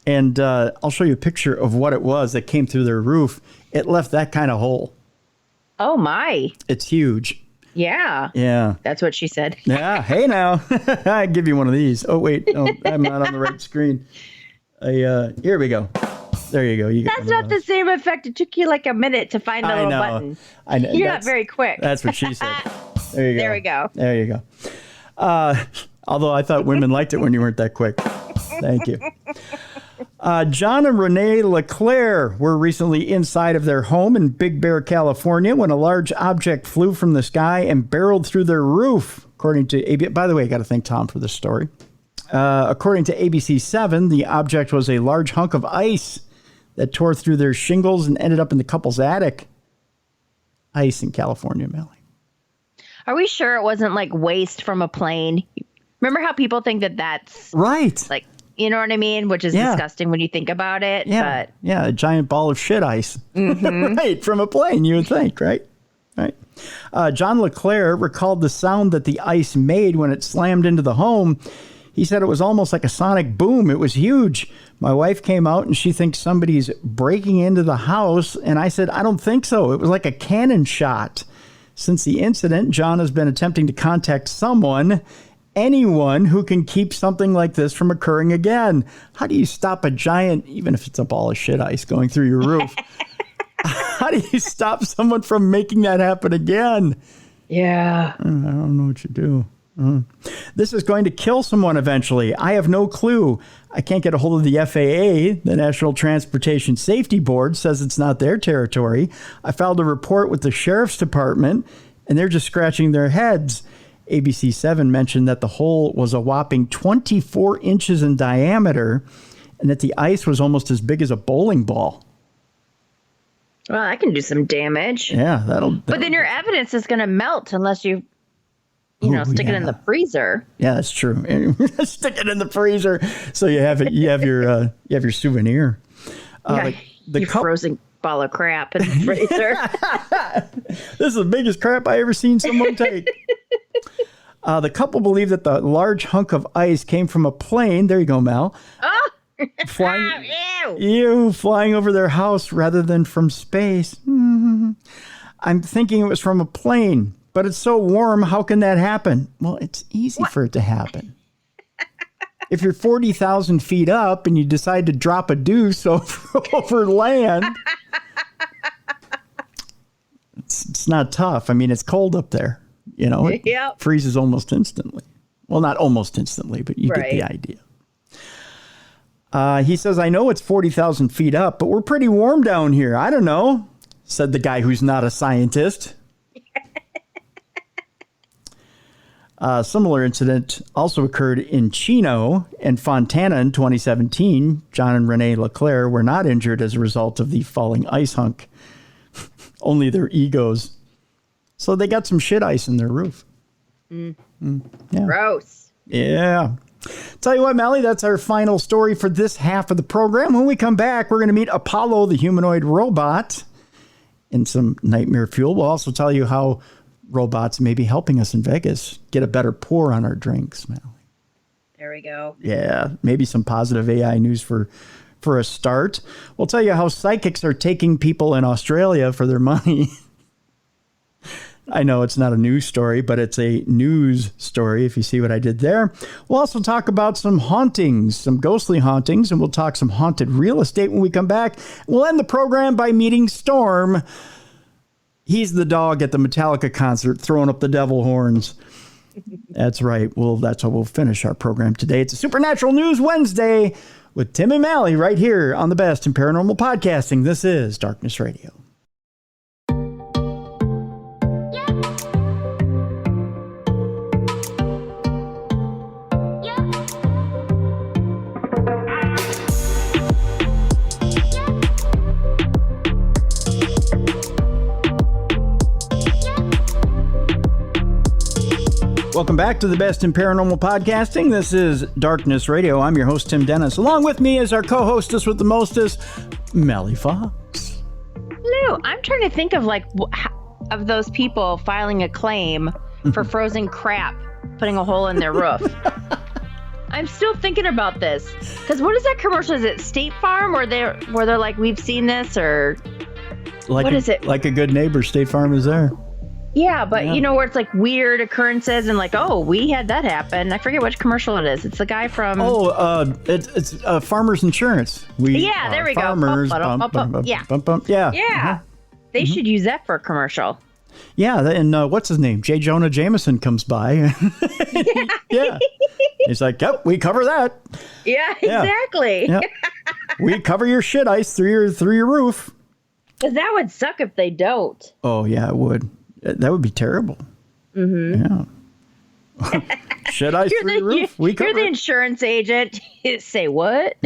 and I'll show you a picture of what it was that came through their roof. It left that kind of hole. Oh, my. It's huge. Yeah. Yeah. That's what she said. Yeah. Hey, now. I give you one of these. Oh, wait. Oh, I'm not on the right screen. Here we go. There you go. That's not the same effect. It took you like a minute to find the little button. I know. You're not very quick. That's what she said. There you go. There we go. There you go. Although I thought women liked it when you weren't that quick. Thank you. John and Renee LeClaire were recently inside of their home in Big Bear, California, when a large object flew from the sky and barreled through their roof, according to ABC. By the way, I got to thank Tom for this story. According to ABC 7, the object was a large hunk of ice that tore through their shingles and ended up in the couple's attic. Ice in California, Mallie. Are we sure it wasn't like waste from a plane? Remember how people think that that's right? Like, you know what I mean? Which is disgusting when you think about it. Yeah, but... yeah, a giant ball of shit ice. Right, from a plane, you would think, right? Right. John LeClaire recalled the sound that the ice made when it slammed into the home. He said it was almost like a sonic boom. It was huge. My wife came out and she thinks somebody's breaking into the house. And I said, I don't think so. It was like a cannon shot. Since the incident, John has been attempting to contact anyone who can keep something like this from occurring again. How do you stop a giant, even if it's a ball of shit ice going through your roof? How do you stop someone from making that happen again? Yeah. I don't know what you do. This is going to kill someone eventually. I have no clue. I can't get a hold of the FAA. The National Transportation Safety Board says it's not their territory. I filed a report with the Sheriff's Department, and they're just scratching their heads. ABC 7 mentioned that the hole was a whopping 24 inches in diameter and that the ice was almost as big as a bowling ball. Well, that can do some damage. Yeah, that'll but then your evidence is going to melt unless you stick it in the freezer. Yeah, that's true. Stick it in the freezer so you have it. You have your souvenir. The frozen ball of crap in the freezer. This is the biggest crap I ever seen someone take. The couple believe that the large hunk of ice came from a plane. There you go, Mal. Oh, flying over their house rather than from space. I'm thinking it was from a plane. But it's so warm, how can that happen? Well, it's easy for it to happen. If you're 40,000 feet up and you decide to drop a deuce over land, it's not tough. I mean, it's cold up there. It freezes almost instantly. Well, not almost instantly, but you get the idea. He says, I know it's 40,000 feet up, but we're pretty warm down here. I don't know, said the guy who's not a scientist. A similar incident also occurred in Chino and Fontana in 2017. John and Renee LeClaire were not injured as a result of the falling ice hunk, only their egos. So they got some shit ice in their roof. Yeah. Gross. Yeah. Tell you what, Mallie, that's our final story for this half of the program. When we come back, we're going to meet Apollo, the humanoid robot, in some nightmare fuel. We'll also tell you how robots may be helping us in Vegas get a better pour on our drinks, Mallie. There we go. Yeah, maybe some positive AI news for a start. We'll tell you how psychics are taking people in Australia for their money. I know it's not a news story, but it's a news story if you see what I did there. We'll also talk about some hauntings, some ghostly hauntings, and we'll talk some haunted real estate when we come back. We'll end the program by meeting Storm. He's the dog at the Metallica concert throwing up the devil horns. That's right. Well, that's how we'll finish our program today. It's a Supernatural News Wednesday with Tim and Mallie right here on the best in paranormal podcasting. This is Darkness Radio. Welcome back to the best in paranormal podcasting. This is Darkness Radio. I'm your host, Tim Dennis. Along with me is our co-hostess with the mostest, Mallie Fox. Hello. I'm trying to think of of those people filing a claim for frozen crap, putting a hole in their roof. I'm still thinking about this. Because what is that commercial? Is it State Farm where they're like, we've seen this, or what is it? Like a good neighbor, State Farm is there. Yeah, but you know where it's like weird occurrences and like, oh, we had that happen. I forget which commercial it is. It's the guy from... it's Farmers Insurance. There we farmers, go. Yeah. Yeah. They should use that for a commercial. Yeah, and what's his name? J. Jonah Jameson comes by. Yeah. He's like, yep, we cover that. Yeah, exactly. Yeah. We cover your shit ice through your roof. Because that would suck if they don't. Oh, yeah, it would. That would be terrible. Mm-hmm. Yeah. Shit ice through your roof? You're the insurance agent. You say what?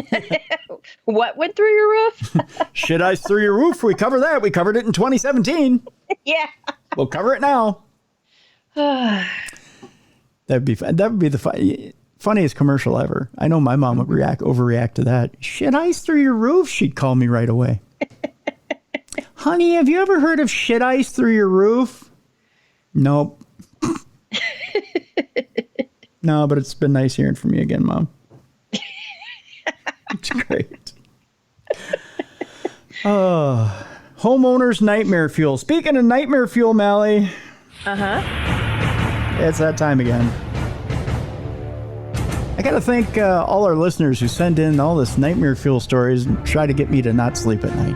What went through your roof? Shit ice through your roof. We cover that. We covered it in 2017. Yeah. We'll cover it now. That'd be fun. That would be the funniest commercial ever. I know my mom would overreact to that. Shit ice through your roof. She'd call me right away. Honey, have you ever heard of shit ice through your roof? Nope. No, but it's been nice hearing from you again, Mom. It's great. Homeowners nightmare fuel. Speaking of nightmare fuel, Mallie. It's that time again. I got to thank all our listeners who send in all this nightmare fuel stories and try to get me to not sleep at night.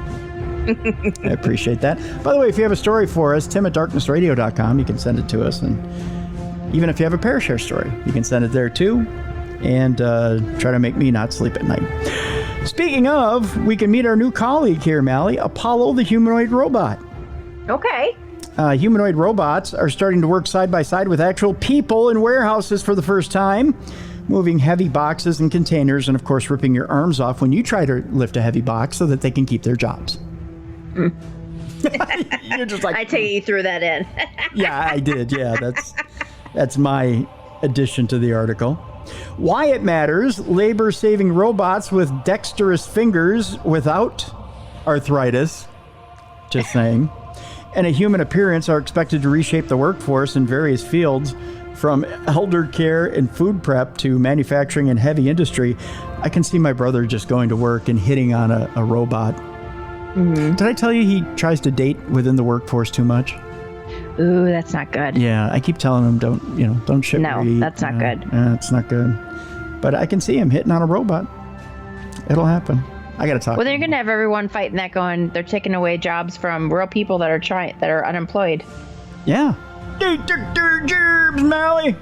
I appreciate that. By the way, if you have a story for us, tim@darknessradio.com, you can send it to us. And even if you have a Parashare story, you can send it there too. And try to make me not sleep at night. Speaking of, we can meet our new colleague here, Mallie, Apollo, the humanoid robot. Okay. Humanoid robots are starting to work side by side with actual people in warehouses for the first time, moving heavy boxes and containers, and of course ripping your arms off when you try to lift a heavy box so that they can keep their jobs. You're just like, I take you threw that in. Yeah, I did. Yeah, that's my addition to the article. Why it matters: labor-saving robots with dexterous fingers without arthritis. Just saying. And a human appearance are expected to reshape the workforce in various fields, from elder care and food prep to manufacturing and heavy industry. I can see my brother just going to work and hitting on a robot. Mm-hmm. Did I tell you he tries to date within the workforce too much? Ooh, that's not good. Yeah, I keep telling him don't ship. No, that's not good. It's not good. But I can see him hitting on a robot. It'll happen. I got to talk. Well, they're going to have everyone fighting that, going, they're taking away jobs from real people that are unemployed. Yeah. Gerbs, Mallie.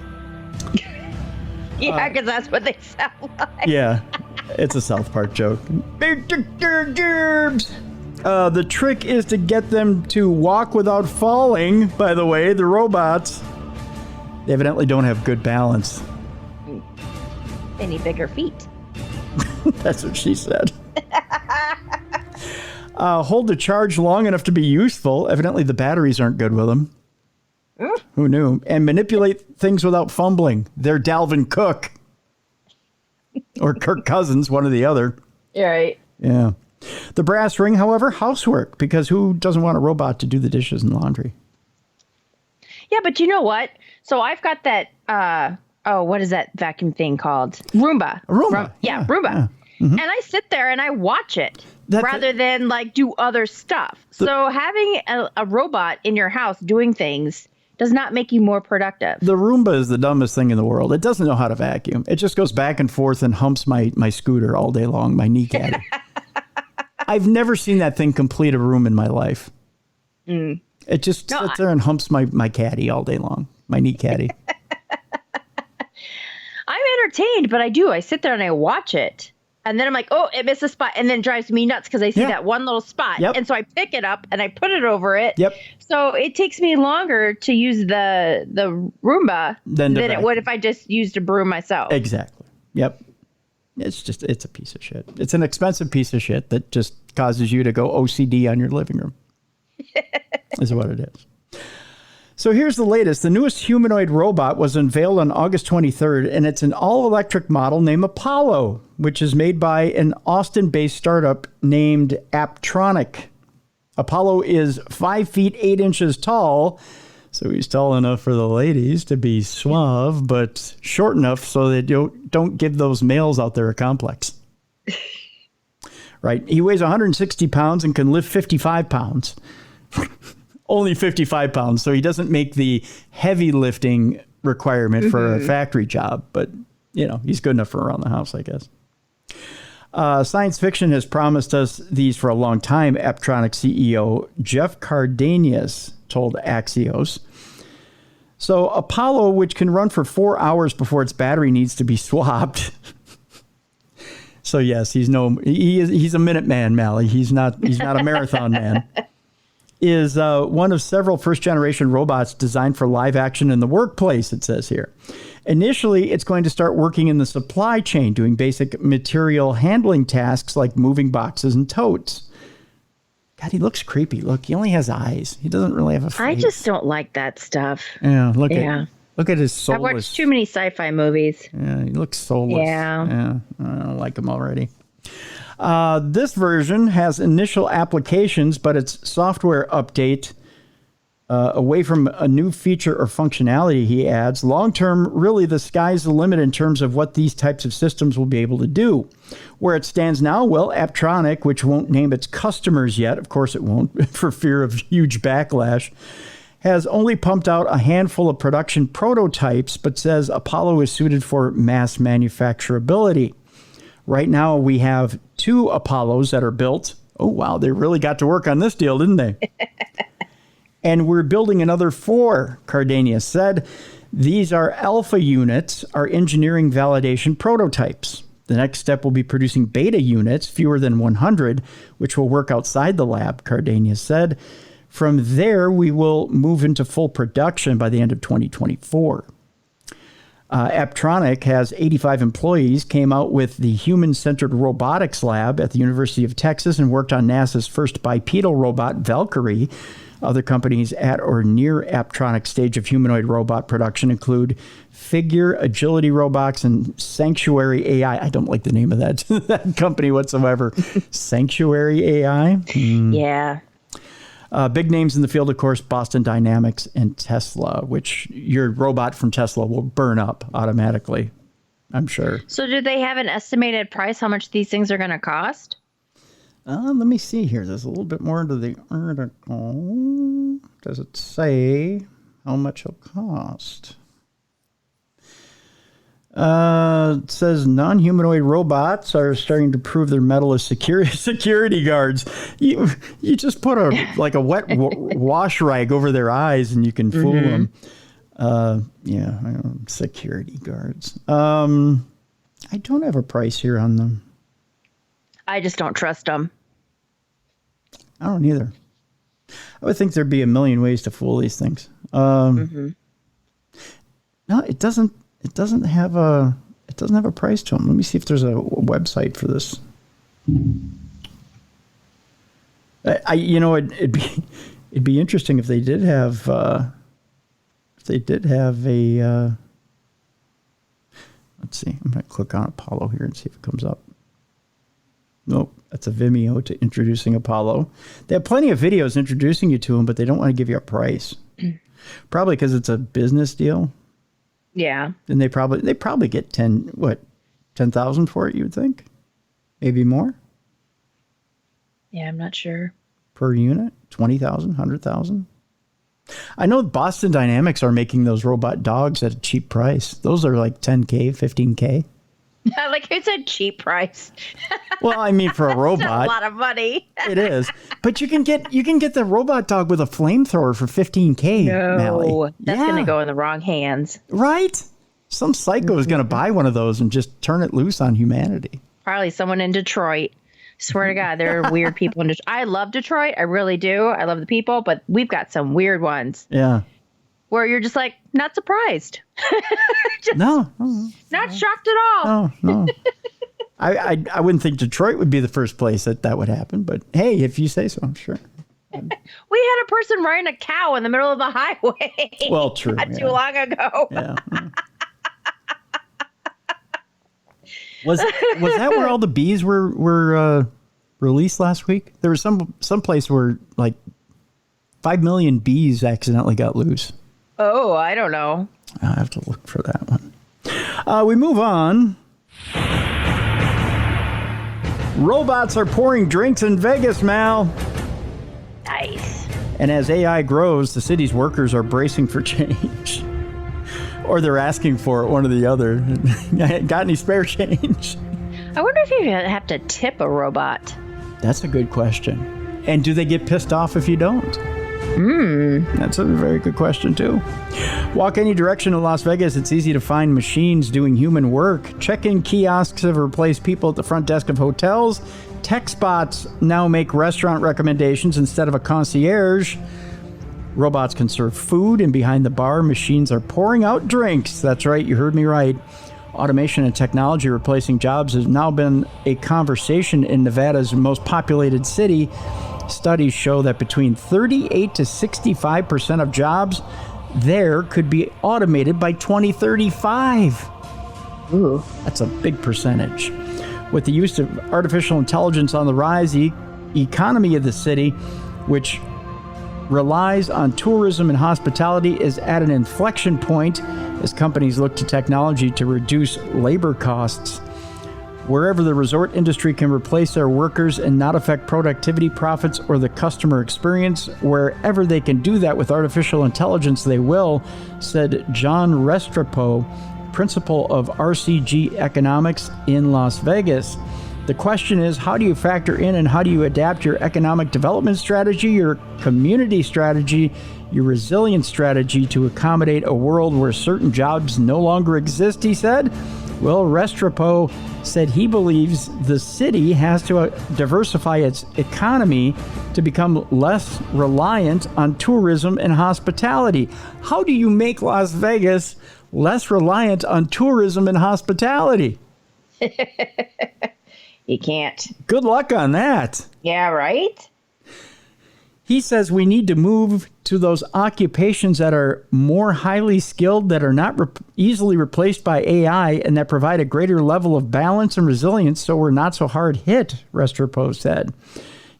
Yeah, because that's what they sound like. Yeah, it's a South Park joke. Gerbs. The trick is to get them to walk without falling. By the way, the robots, they evidently don't have good balance. They need bigger feet. That's what she said. Hold the charge long enough to be useful. Evidently, the batteries aren't good with them. Who knew? And manipulate things without fumbling. They're Dalvin Cook. or Kirk Cousins, one or the other. Yeah, right. Yeah. The brass ring, however, housework, because who doesn't want a robot to do the dishes and laundry? Yeah, but you know what? So I've got that, what is that vacuum thing called? Roomba. A Roomba. Yeah, Roomba. Yeah. Mm-hmm. And I sit there and I watch it rather than like do other stuff. So having a robot in your house doing things does not make you more productive. The Roomba is the dumbest thing in the world. It doesn't know how to vacuum. It just goes back and forth and humps my scooter all day long, my knee caddy. I've never seen that thing complete a room in my life. It just sits there and humps my caddy all day long, my knee caddy. I'm entertained, but I sit there and I watch it. And then I'm like, oh, it missed a spot. And then it drives me nuts because I see that one little spot. Yep. And so I pick it up and I put it over it. Yep. So it takes me longer to use the Roomba than it would if I just used a broom myself. Exactly. Yep. It's a piece of shit. It's an expensive piece of shit that just causes you to go OCD on your living room. Is what it is. So here's the latest. The newest humanoid robot was unveiled on August 23rd, and it's an all-electric model named Apollo, which is made by an Austin-based startup named Aptronic. Apollo is 5 feet 8 inches tall, so he's tall enough for the ladies to be suave, but short enough so that you don't give those males out there a complex. Right? He weighs 160 pounds and can lift 55 pounds. Only 55 pounds, so he doesn't make the heavy lifting requirement for a factory job, but, he's good enough for around the house, I guess. Science fiction has promised us these for a long time, Aptronic CEO Jeff Cardenas told Axios. So Apollo, which can run for 4 hours before its battery needs to be swapped. So yes, he's a Minuteman, Mallie. He's not a marathon man. Is one of several first-generation robots designed for live action in the workplace, it says here. Initially, it's going to start working in the supply chain, doing basic material handling tasks like moving boxes and totes. God, he looks creepy. Look, he only has eyes. He doesn't really have a face. I just don't like that stuff. Yeah, look at his soulless. I've watched too many sci-fi movies. Yeah, he looks soulless. Yeah. I don't like him already. This version has initial applications, but its software update away from a new feature or functionality, he adds. Long-term, really, the sky's the limit in terms of what these types of systems will be able to do. Where it stands now, well, Aptronic, which won't name its customers yet, of course it won't, for fear of huge backlash, has only pumped out a handful of production prototypes, but says Apollo is suited for mass manufacturability. Right now, we have 2 Apollos that are built. Oh, wow. They really got to work on this deal, didn't they? And we're building another 4, Cardenas said. These are alpha units, our engineering validation prototypes. The next step will be producing beta units, fewer than 100, which will work outside the lab, Cardenas said. From there, we will move into full production by the end of 2024. Aptronic has 85 employees, came out with the Human-Centered Robotics Lab at the University of Texas, and worked on NASA's first bipedal robot, Valkyrie. Other companies at or near Aptronic's stage of humanoid robot production include Figure, Agility Robots, and Sanctuary AI. I don't like the name of that company whatsoever. Sanctuary AI? Yeah. Big names in the field, of course, Boston Dynamics and Tesla, which your robot from Tesla will burn up automatically, I'm sure. So do they have an estimated price how much these things are going to cost? Let me see here. There's a little bit more into the article. Does it say how much it'll cost? It says non-humanoid robots are starting to prove their mettle as security guards. You just put a wet wash rag over their eyes and you can fool them. Security guards. I don't have a price here on them. I just don't trust them. I don't either. I would think there'd be a million ways to fool these things. No, it doesn't. It doesn't have a price to them. Let me see if there's a website for this. It'd be interesting if they did have a Let's see. I'm going to click on Apollo here and see if it comes up. Nope. That's a Vimeo to introducing Apollo. They have plenty of videos introducing you to them, but they don't want to give you a price. Probably because it's a business deal. Yeah. And they probably get 10,000 for it, you would think? Maybe more? Yeah, I'm not sure. Per unit? 20,000, 100,000? I know Boston Dynamics are making those robot dogs at a cheap price. Those are like 10K, 15K. Like it's a cheap price. Well, I mean, for a robot, a lot of money. It is, but you can get the robot dog with a flamethrower for 15K. No, Mallie. that's gonna go in the wrong hands. Right? Some psycho is gonna buy one of those and just turn it loose on humanity. Probably someone in Detroit. Swear to God, there are weird people in Detroit. I love Detroit. I really do. I love the people, but we've got some weird ones. Yeah. Where you're just like, not surprised. No. Not shocked at all. No. I wouldn't think Detroit would be the first place that would happen, but hey, if you say so, I'm sure. We had a person riding a cow in the middle of the highway. Well, true. Not too long ago. Yeah. Was that where all the bees were released last week? There was some place where like 5 million bees accidentally got loose. Oh, I don't know. I'll have to look for that one. We move on. Robots are pouring drinks in Vegas, Mal. Nice. And as AI grows, the city's workers are bracing for change. Or they're asking for it, one or the other. Got any spare change? I wonder if you have to tip a robot. That's a good question. And do they get pissed off if you don't? That's a very good question, too. Walk any direction in Las Vegas, it's easy to find machines doing human work. Check-in kiosks have replaced people at the front desk of hotels. Tech spots now make restaurant recommendations instead of a concierge. Robots can serve food, and behind the bar, machines are pouring out drinks. That's right, you heard me right. Automation and technology replacing jobs has now been a conversation in Nevada's most populated city. Studies show that between 38 to 65% of jobs there could be automated by 2035. Ooh. That's a big percentage. With the use of artificial intelligence on the rise, the economy of the city, which relies on tourism and hospitality, is at an inflection point as companies look to technology to reduce labor costs. Wherever the resort industry can replace their workers and not affect productivity, profits, or the customer experience, wherever they can do that with artificial intelligence, they will, said John Restrepo, principal of RCG Economics in Las Vegas. The question is, how do you factor in and how do you adapt your economic development strategy, your community strategy, your resilience strategy to accommodate a world where certain jobs no longer exist, he said? Well, Restrepo said he believes the city has to diversify its economy to become less reliant on tourism and hospitality. How do you make Las Vegas less reliant on tourism and hospitality? You can't. Good luck on that. Yeah, right? He says we need to move to those occupations that are more highly skilled, that are not easily replaced by AI, and that provide a greater level of balance and resilience so we're not so hard hit, Restrepo said.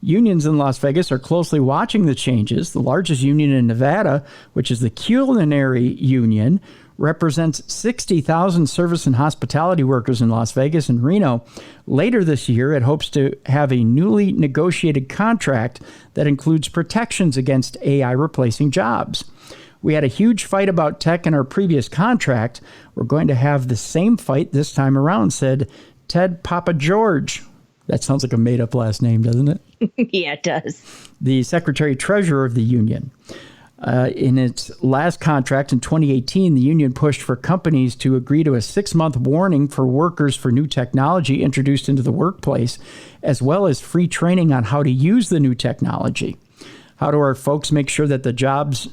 Unions in Las Vegas are closely watching the changes. The largest union in Nevada, which is the Culinary Union, represents 60,000 service and hospitality workers in Las Vegas and Reno. Later this year, it hopes to have a newly negotiated contract that includes protections against AI replacing jobs. We had a huge fight about tech in our previous contract. We're going to have the same fight this time around, said Ted Papageorge. That sounds like a made-up last name, doesn't it? Yeah, it does. The secretary-treasurer of the union. In its last contract in 2018, the union pushed for companies to agree to a 6-month warning for workers for new technology introduced into the workplace, as well as free training on how to use the new technology. How do our folks make sure that the jobs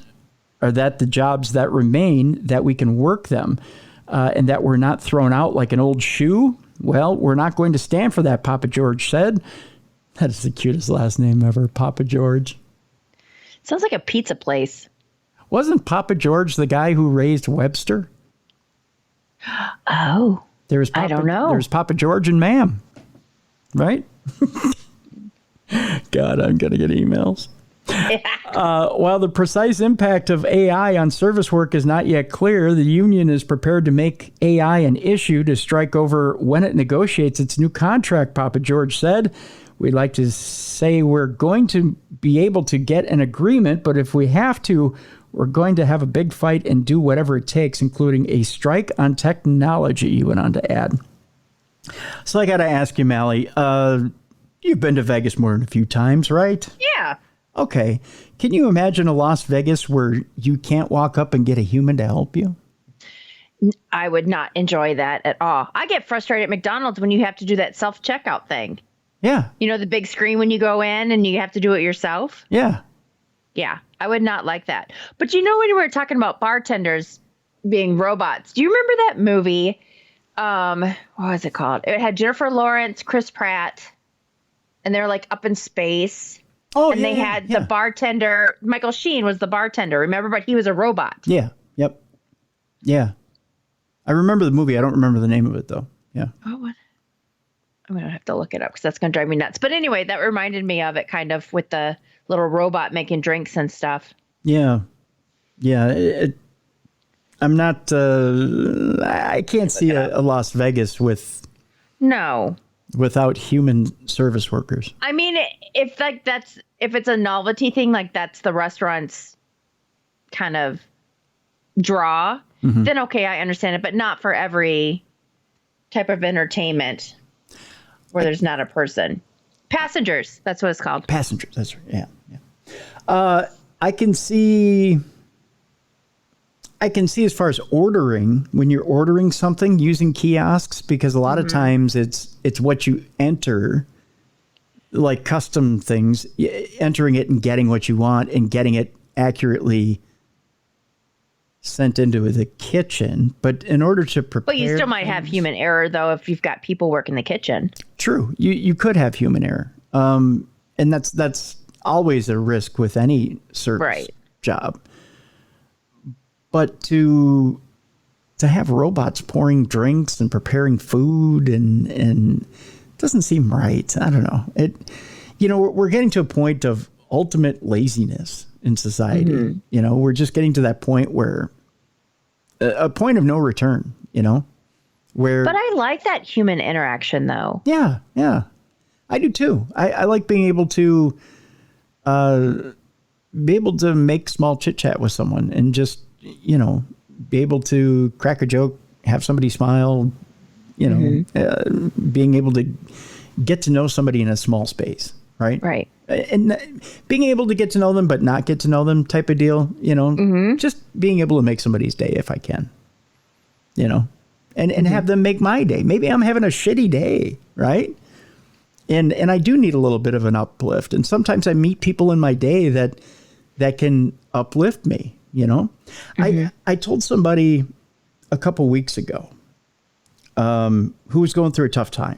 that remain, that we can work them, and that we're not thrown out like an old shoe? Well, we're not going to stand for that, Papa George said. That is the cutest last name ever, Papa George. Sounds like a pizza place. Wasn't Papa George the guy who raised Webster? Oh. There's I don't know. There's Papa George and Ma'am, right? God, I'm going to get emails. While the precise impact of AI on service work is not yet clear, the union is prepared to make AI an issue to strike over when it negotiates its new contract, Papa George said. We'd like to say we're going to be able to get an agreement, but if we have to, we're going to have a big fight and do whatever it takes, including a strike on technology, he went on to add. So I got to ask you, Mallie, you've been to Vegas more than a few times, right? Yeah. Okay. Can you imagine a Las Vegas where you can't walk up and get a human to help you? I would not enjoy that at all. I get frustrated at McDonald's when you have to do that self-checkout thing. Yeah. You know, the big screen when you go in and you have to do it yourself? Yeah. Yeah, I would not like that. But you know, when we were talking about bartenders being robots, do you remember that movie? What was it called? It had Jennifer Lawrence, Chris Pratt, and they're like up in space. Oh, and they had the bartender. Michael Sheen was the bartender, remember? But he was a robot. Yeah. Yep. Yeah. I remember the movie. I don't remember the name of it, though. Yeah. Oh, what? I'm going to have to look it up because that's going to drive me nuts. But anyway, that reminded me of it kind of with the little robot making drinks and stuff. Yeah. Yeah. I'm not, I can't see a Las Vegas without human service workers. I mean, if it's a novelty thing, like that's the restaurant's kind of draw, then okay, I understand it, but not for every type of entertainment where there's not a person. Passengers, that's what it's called. Passengers, that's right. Yeah. I can see as far as ordering, when you're ordering something using kiosks, because a lot of times it's what you enter, like custom things, entering it and getting what you want and getting it accurately sent into the kitchen. But in order to prepare, but you still might have human error though if you've got people working the kitchen. True, you could have human error, and that's always a risk with any service job. But to have robots pouring drinks and preparing food and it doesn't seem right. I don't know. We're getting to a point of ultimate laziness in society. We're just getting to that point where a point of no return, where. But I like that human interaction though. Yeah. Yeah. I do too. I like being able to make small chit chat with someone and just, be able to crack a joke, have somebody smile, being able to get to know somebody in a small space. Right. Right. And being able to get to know them, but not get to know them type of deal, just being able to make somebody's day if I can, and have them make my day. Maybe I'm having a shitty day. Right. And I do need a little bit of an uplift. And sometimes I meet people in my day that can uplift me, I told somebody a couple weeks ago who was going through a tough time.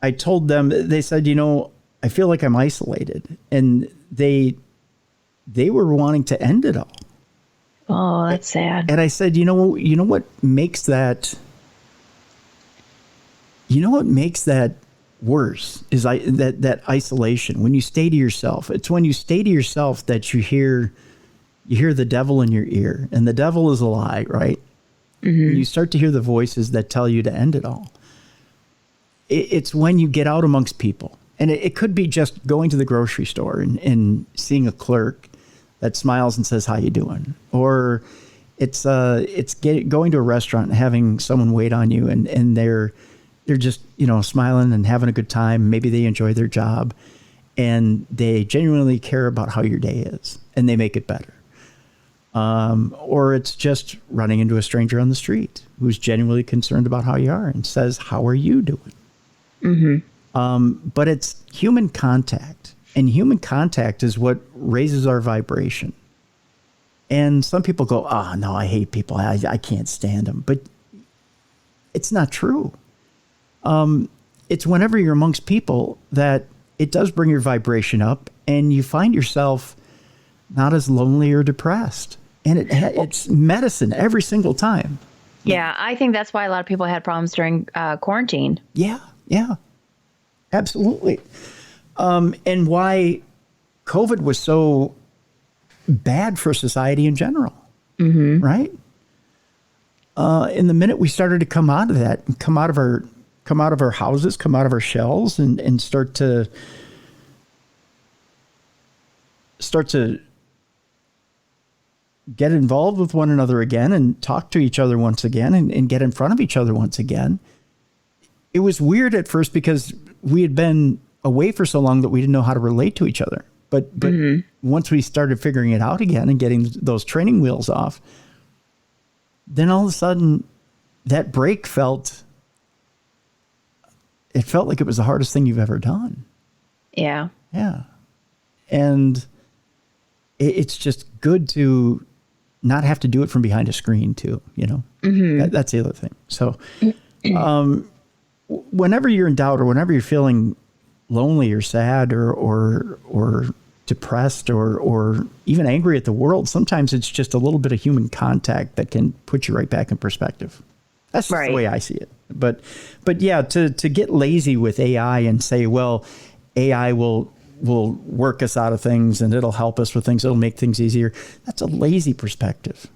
I told them, they said, I feel like I'm isolated. And they were wanting to end it all. Oh, that's sad. And I said, you know what makes that worse is that isolation. When you stay to yourself, it's when you stay to yourself that you hear the devil in your ear, and the devil is a lie, right? You start to hear the voices that tell you to end it all. It's when you get out amongst people, and it could be just going to the grocery store and seeing a clerk that smiles and says, "How you doing?" Or it's going to a restaurant and having someone wait on you, and they're just, smiling and having a good time. Maybe they enjoy their job and they genuinely care about how your day is and they make it better. Or it's just running into a stranger on the street who's genuinely concerned about how you are and says, "How are you doing?" But it's human contact, and human contact is what raises our vibration. And some people go, "Oh no, I hate people. I can't stand them." But it's not true. It's whenever you're amongst people that it does bring your vibration up and you find yourself not as lonely or depressed. And it's medicine every single time. Yeah, I think that's why a lot of people had problems during quarantine. Yeah, absolutely. And why COVID was so bad for society in general, right? In the minute we started to come out of that, and come out of our houses, come out of our shells, and start to get involved with one another again and talk to each other once again and get in front of each other once again. It was weird at first because we had been away for so long that we didn't know how to relate to each other. But once we started figuring it out again and getting those training wheels off, then all of a sudden that break felt like it was the hardest thing you've ever done. Yeah. Yeah. And it's just good to not have to do it from behind a screen too, that's the other thing. So, whenever you're in doubt or whenever you're feeling lonely or sad or depressed or even angry at the world, sometimes it's just a little bit of human contact that can put you right back in perspective. That's just the way I see it. But yeah, to get lazy with AI and say, well, AI will work us out of things and it'll help us with things. It'll make things easier. That's a lazy perspective.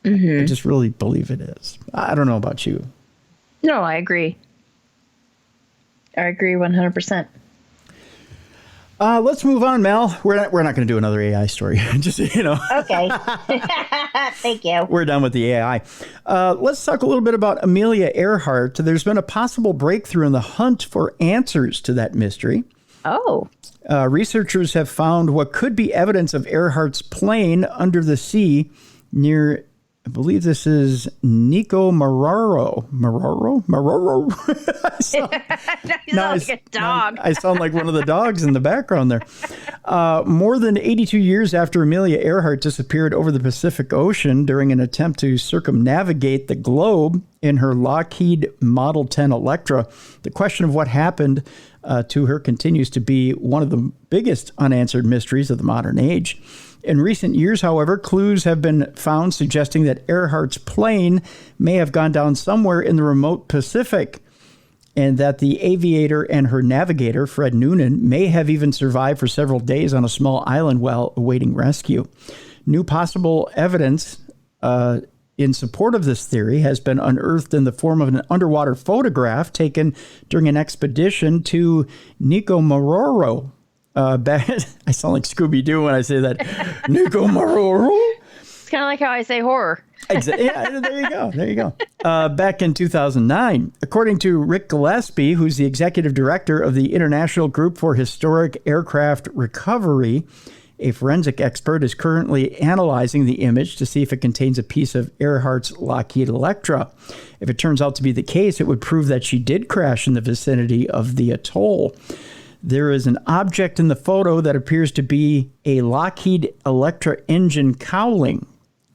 I just really believe it is. I don't know about you. No, I agree. I agree 100%. Let's move on, Mel. We're not going to do another AI story. Just, Okay. Thank you. We're done with the AI. Let's talk a little bit about Amelia Earhart. There's been a possible breakthrough in the hunt for answers to that mystery. Oh. Researchers have found what could be evidence of Earhart's plane under the sea near, I believe this is Nico Maroro. I sound like a dog. I sound like one of the dogs in the background there. More than 82 years after Amelia Earhart disappeared over the Pacific Ocean during an attempt to circumnavigate the globe in her Lockheed Model 10 Electra, the question of what happened to her continues to be one of the biggest unanswered mysteries of the modern age. In recent years, however, clues have been found suggesting that Earhart's plane may have gone down somewhere in the remote Pacific, and that the aviator and her navigator, Fred Noonan, may have even survived for several days on a small island while awaiting rescue. New possible evidence in support of this theory has been unearthed in the form of an underwater photograph taken during an expedition to Nico Maroro. I sound like Scooby-Doo when I say that. Nico Maroro. It's kind of like how I say horror. Exactly. Yeah, there you go. Back in 2009, according to Rick Gillespie, who's the executive director of the International Group for Historic Aircraft Recovery, a forensic expert is currently analyzing the image to see if it contains a piece of Earhart's Lockheed Electra. If it turns out to be the case, it would prove that she did crash in the vicinity of the atoll. There is an object in the photo that appears to be a Lockheed Electra engine cowling,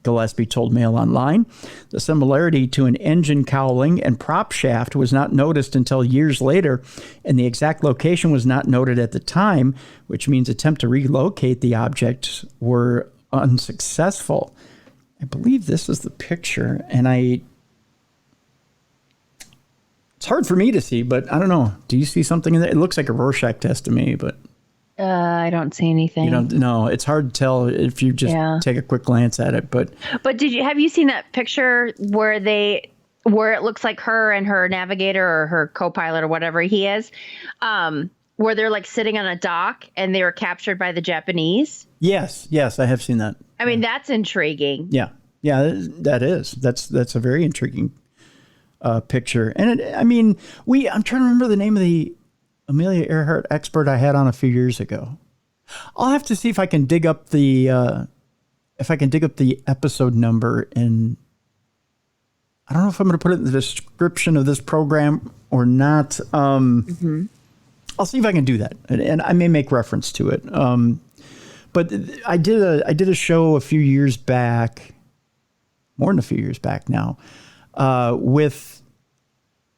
Gillespie told Mail Online. The similarity to an engine cowling and prop shaft was not noticed until years later, and the exact location was not noted at the time, which means attempts to relocate the objects were unsuccessful. I believe this is the picture, and it's hard for me to see, but I don't know. Do you see something in there? It looks like a Rorschach test to me, but I don't see anything. You don't know. It's hard to tell if you just take a quick glance at it. But have you seen that picture where it looks like her and her navigator or her co-pilot or whatever he is, where they're like sitting on a dock and they were captured by the Japanese? Yes, I have seen that. I mean, that's intriguing. Yeah, that is. That's a very intriguing picture. And I'm trying to remember the name of the Amelia Earhart expert I had on a few years ago. I'll have to see if I can dig up the episode number, and I don't know if I'm going to put it in the description of this program or not. I'll see if I can do that, and I may make reference to it. But I did a show a few years back, more than a few years back now, with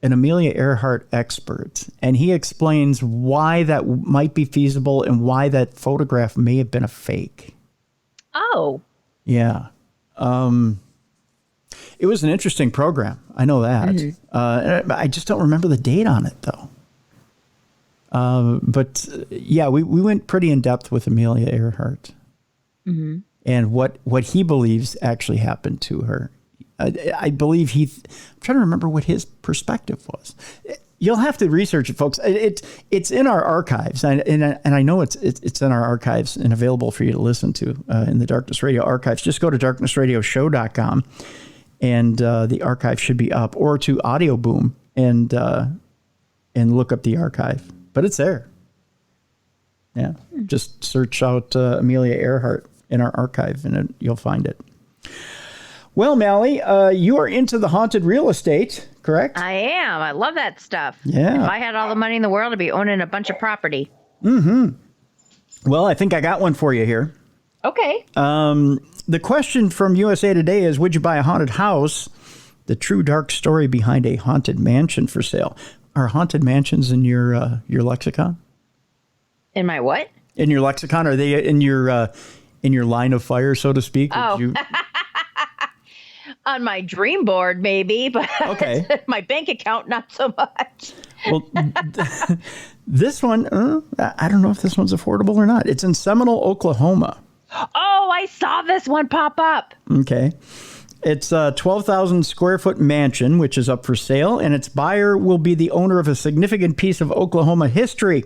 an Amelia Earhart expert, and he explains why that might be feasible and why that photograph may have been a fake. Oh. Yeah. It was an interesting program. I know that. I just don't remember the date on it, though. But yeah, we went pretty in depth with Amelia Earhart and what he believes actually happened to her. I believe I'm trying to remember what his perspective was. You'll have to research it, folks. It's in our archives, and I know it's in our archives and available for you to listen to in the Darkness Radio archives. Just go to darknessradioshow.com, and the archive should be up, or to Audio Boom and look up the archive. But it's there. Yeah, just search out Amelia Earhart in our archive, and you'll find it. Well, Mallie, you are into the haunted real estate, correct? I am. I love that stuff. Yeah. If I had all the money in the world, I'd be owning a bunch of property. Well, I think I got one for you here. Okay. The question from USA Today is, would you buy a haunted house? The true dark story behind a haunted mansion for sale. Are haunted mansions in your lexicon? In my what? In your lexicon? Are they in your line of fire, so to speak? Oh. On my dream board, maybe, but okay. My bank account, not so much. Well, this one, I don't know if this one's affordable or not. It's in Seminole, Oklahoma. Oh, I saw this one pop up. Okay. It's a 12,000 square foot mansion, which is up for sale, and its buyer will be the owner of a significant piece of Oklahoma history.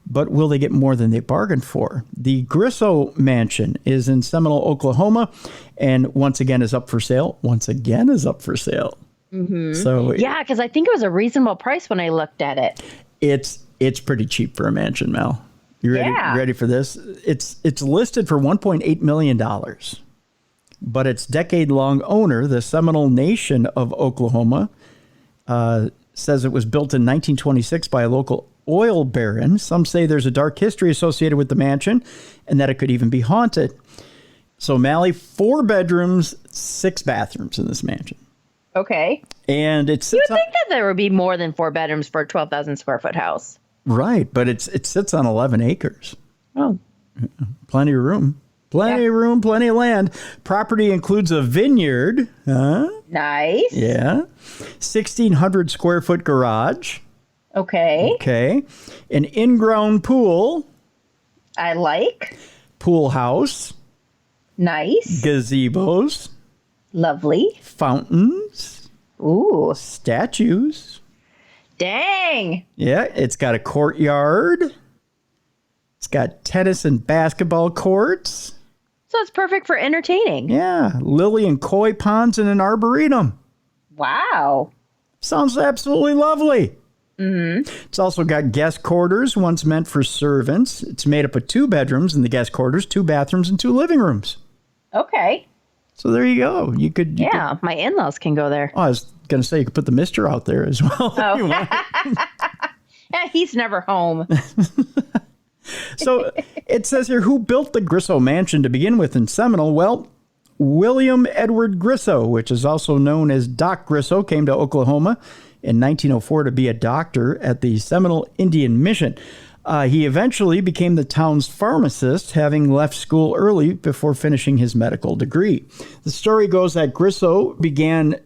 But will they get more than they bargained for? The Grisso Mansion is in Seminole, Oklahoma, and once again is up for sale. Once again is up for sale. So yeah, because I think it was a reasonable price when I looked at it. It's pretty cheap for a mansion, Mel. You ready? Yeah. You ready for this? It's listed for $1.8 million. But its decade-long owner, the Seminole Nation of Oklahoma, says it was built in 1926 by a local oil baron. Some say there's a dark history associated with the mansion and that it could even be haunted. So, Mallie, 4 bedrooms, 6 bathrooms in this mansion. Okay. And it's... You would think that there would be more than 4 bedrooms for a 12,000 square foot house. Right, but it sits on 11 acres. Oh. Plenty of room. Plenty of room, plenty of land. Property includes a vineyard. Nice. Yeah. 1,600 square foot garage. Okay. Okay. An in-ground pool. I like. Pool house. Nice. Gazebos. Lovely. Fountains. Ooh. Statues. Dang. Yeah, it's got a courtyard. It's got tennis and basketball courts. So it's perfect for entertaining. Yeah, lily and koi ponds and an arboretum. Wow. Sounds absolutely lovely. It's also got guest quarters, once meant for servants. It's made up of 2 bedrooms in the guest quarters, 2 bathrooms, and 2 living rooms. Okay. So there you go. You could. My in-laws can go there. Oh, I was going to say you could put the mister out there as well. If you want. Yeah, he's never home. So it says here, who built the Grisso Mansion to begin with in Seminole? Well, William Edward Grisso, which is also known as Doc Grisso, came to Oklahoma in 1904 to be a doctor at the Seminole Indian Mission. He eventually became the town's pharmacist, having left school early before finishing his medical degree. The story goes that Grisso began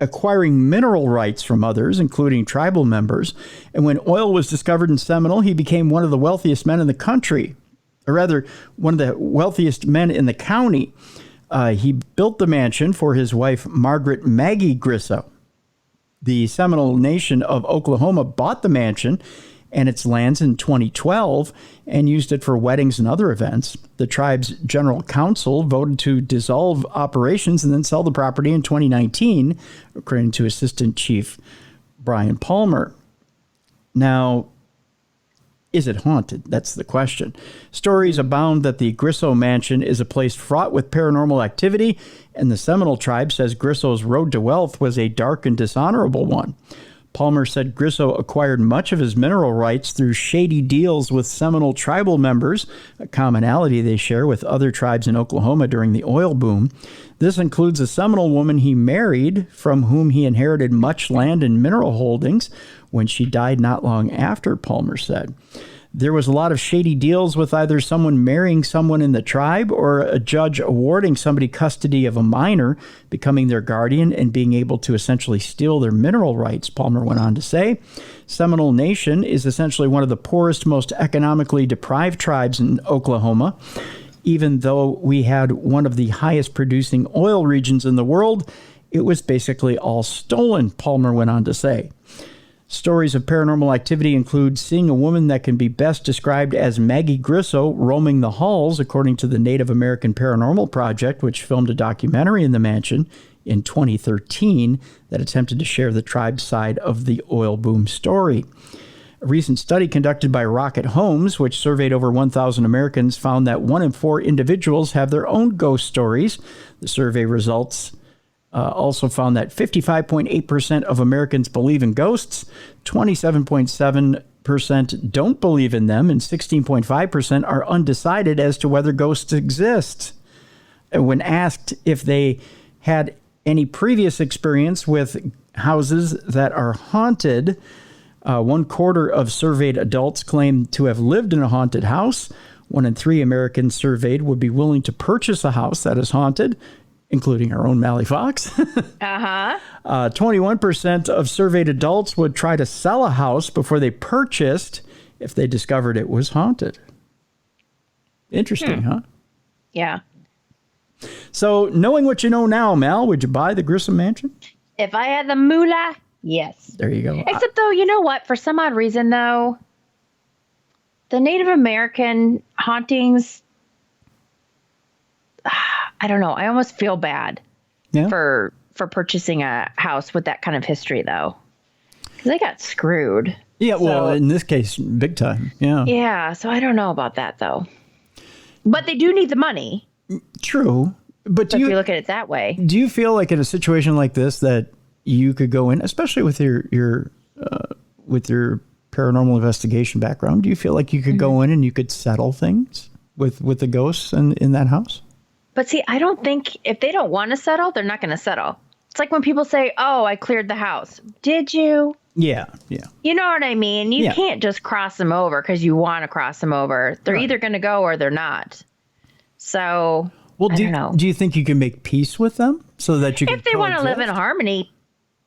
acquiring mineral rights from others, including tribal members. And when oil was discovered in Seminole, he became one of the wealthiest men in the country, or rather, one of the wealthiest men in the county. He built the mansion for his wife, Margaret Maggie Grisso. The Seminole Nation of Oklahoma bought the mansion and its lands in 2012 and used it for weddings and other events. The tribe's general council voted to dissolve operations and then sell the property in 2019, according to Assistant Chief Brian Palmer. Now, is it haunted? That's the question. Stories abound that the Grisso Mansion is a place fraught with paranormal activity, and the Seminole tribe says Grisso's road to wealth was a dark and dishonorable one. Palmer said Grisso acquired much of his mineral rights through shady deals with Seminole tribal members, a commonality they share with other tribes in Oklahoma during the oil boom. This includes a Seminole woman he married, from whom he inherited much land and mineral holdings when she died not long after, Palmer said. There was a lot of shady deals with either someone marrying someone in the tribe or a judge awarding somebody custody of a minor, becoming their guardian and being able to essentially steal their mineral rights, Palmer went on to say. Seminole Nation is essentially one of the poorest, most economically deprived tribes in Oklahoma. Even though we had one of the highest producing oil regions in the world, it was basically all stolen, Palmer went on to say. Stories of paranormal activity include seeing a woman that can be best described as Maggie Grisso roaming the halls, according to the Native American Paranormal Project, which filmed a documentary in the mansion in 2013 that attempted to share the tribe's side of the oil boom story. A recent study conducted by Rocket Homes, which surveyed over 1,000 Americans, found that 1 in 4 individuals have their own ghost stories. The survey results also found that 55.8% of Americans believe in ghosts, 27.7% don't believe in them, and 16.5% are undecided as to whether ghosts exist. And when asked if they had any previous experience with houses that are haunted, 1/4 of surveyed adults claim to have lived in a haunted house. 1 in 3 Americans surveyed would be willing to purchase a house that is haunted, including our own Mallie Fox. 21% of surveyed adults would try to sell a house before they purchased if they discovered it was haunted. Interesting, huh? Yeah. So, knowing what you know now, Mal, would you buy the Grissom Mansion? If I had the moolah, yes. There you go. Except though, you know what? For some odd reason, though, the Native American hauntings, I don't know. I almost feel bad for purchasing a house with that kind of history, though, because they got screwed. Yeah, well, in this case, big time. Yeah. Yeah. So I don't know about that, though. But they do need the money. True. But if you look at it that way, do you feel like in a situation like this that you could go in, especially with your paranormal investigation background, do you feel like you could go in and you could settle things with the ghosts in that house? But see, I don't think if they don't want to settle, they're not going to settle. It's like when people say, "Oh, I cleared the house." Did you? Yeah, yeah. You know what I mean? You can't just cross them over because you want to cross them over. They're either going to go or they're not. So, well, I don't know. Do you think you can make peace with them so that you can if they want to live in harmony,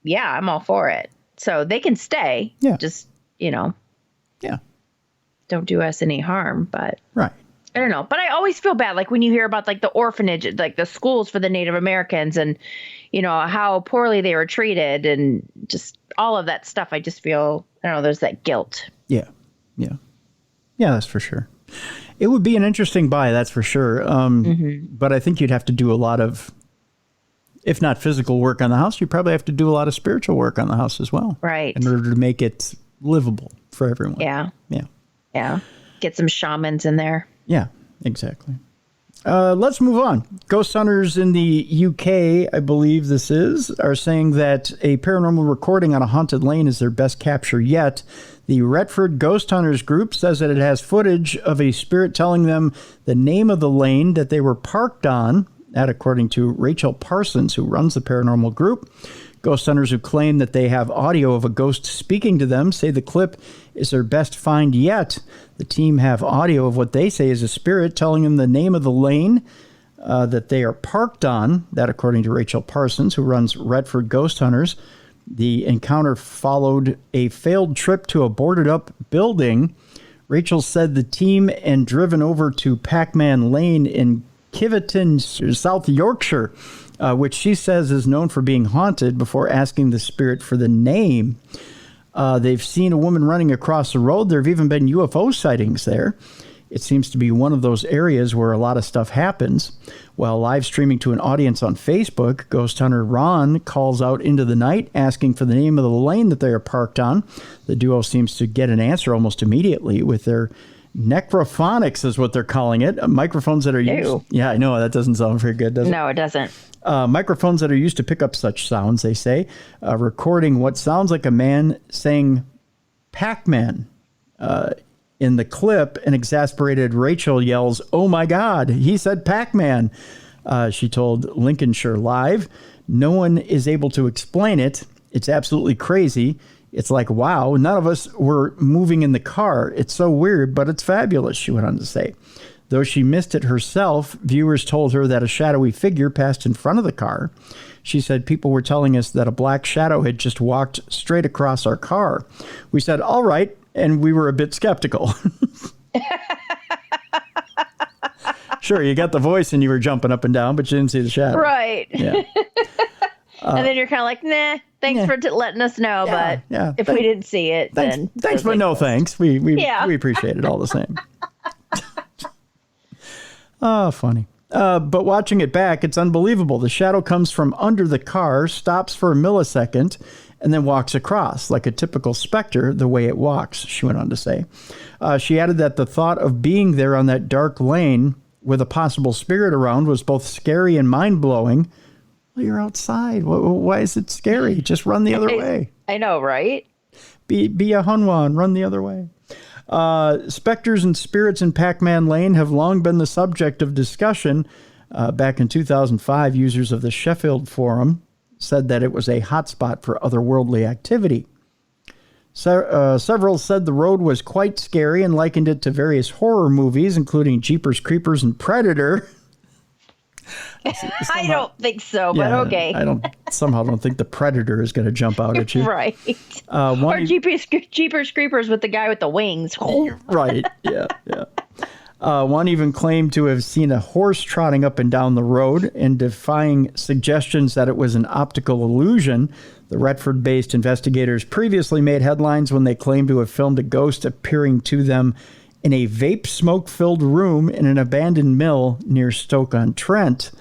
yeah, I'm all for it. So they can stay. Yeah. Just, yeah. Don't do us any harm, but. Right. I don't know, but I always feel bad, like when you hear about like the orphanage, like the schools for the Native Americans, and how poorly they were treated, and just all of that stuff. I just feel, I don't know, there's that guilt. Yeah, that's for sure. It would be an interesting buy, that's for sure. But I think you'd have to do a lot of, if not physical work on the house, you probably have to do a lot of spiritual work on the house as well, right? In order to make it livable for everyone. Yeah. Get some shamans in there. Yeah, exactly. Let's move on. Ghost hunters in the UK, I believe this is, are saying that a paranormal recording on a haunted lane is their best capture yet. The Retford Ghost Hunters group says that it has footage of a spirit telling them the name of the lane that they were parked on. That, according to Rachel Parsons, who runs the paranormal group. Ghost hunters who claim that they have audio of a ghost speaking to them say the clip is their best find yet. The team have audio of what they say is a spirit telling them the name of the lane that they are parked on. That, according to Rachel Parsons, who runs Retford Ghost Hunters. The encounter followed a failed trip to a boarded-up building. Rachel said the team and driven over to Pac-Man Lane in Kiveton, South Yorkshire, which she says is known for being haunted, before asking the spirit for the name. They've seen a woman running across the road. There have even been UFO sightings there. It seems to be one of those areas where a lot of stuff happens. While live streaming to an audience on Facebook, ghost hunter Ron calls out into the night asking for the name of the lane that they are parked on. The duo seems to get an answer almost immediately with their necrophonics, is what they're calling it. Microphones that are used. Yeah, I know. That doesn't sound very good, does it? No, it doesn't. Microphones that are used to pick up such sounds, they say, recording what sounds like a man saying Pac-Man. In the clip, an exasperated Rachel yells, "Oh my God, he said Pac-Man." She told Lincolnshire Live. No one is able to explain it. It's absolutely crazy. It's like, wow, none of us were moving in the car. It's so weird, but it's fabulous, she went on to say. Though she missed it herself, viewers told her that a shadowy figure passed in front of the car. She said people were telling us that a black shadow had just walked straight across our car. We said, all right, and we were a bit skeptical. Sure, you got the voice and you were jumping up and down, but you didn't see the shadow. Right. Yeah. And then you're kind of like, nah, thanks for letting us know, but if we didn't see it, then... Thanks, but no thanks. We appreciate it all the same. Oh, funny. But watching it back, it's unbelievable. The shadow comes from under the car, stops for a millisecond, and then walks across like a typical specter the way it walks, she went on to say. She added that the thought of being there on that dark lane with a possible spirit around was both scary and mind-blowing. Well, you're outside. Why is it scary? Just run the other way. I know, right? Be a Hunwan. Run the other way. Specters and spirits in Pac-Man Lane have long been the subject of discussion. Back in 2005, users of the Sheffield Forum said that it was a hotspot for otherworldly activity. Several said the road was quite scary and likened it to various horror movies, including Jeepers Creepers and Predator. I don't think so, but okay. I somehow don't think the Predator is going to jump out at you. Right. Or Jeepers Creepers with the guy with the wings. Right. Yeah. One even claimed to have seen a horse trotting up and down the road, and defying suggestions that it was an optical illusion. The Retford-based investigators previously made headlines when they claimed to have filmed a ghost appearing to them in a vape smoke-filled room in an abandoned mill near Stoke-on-Trent.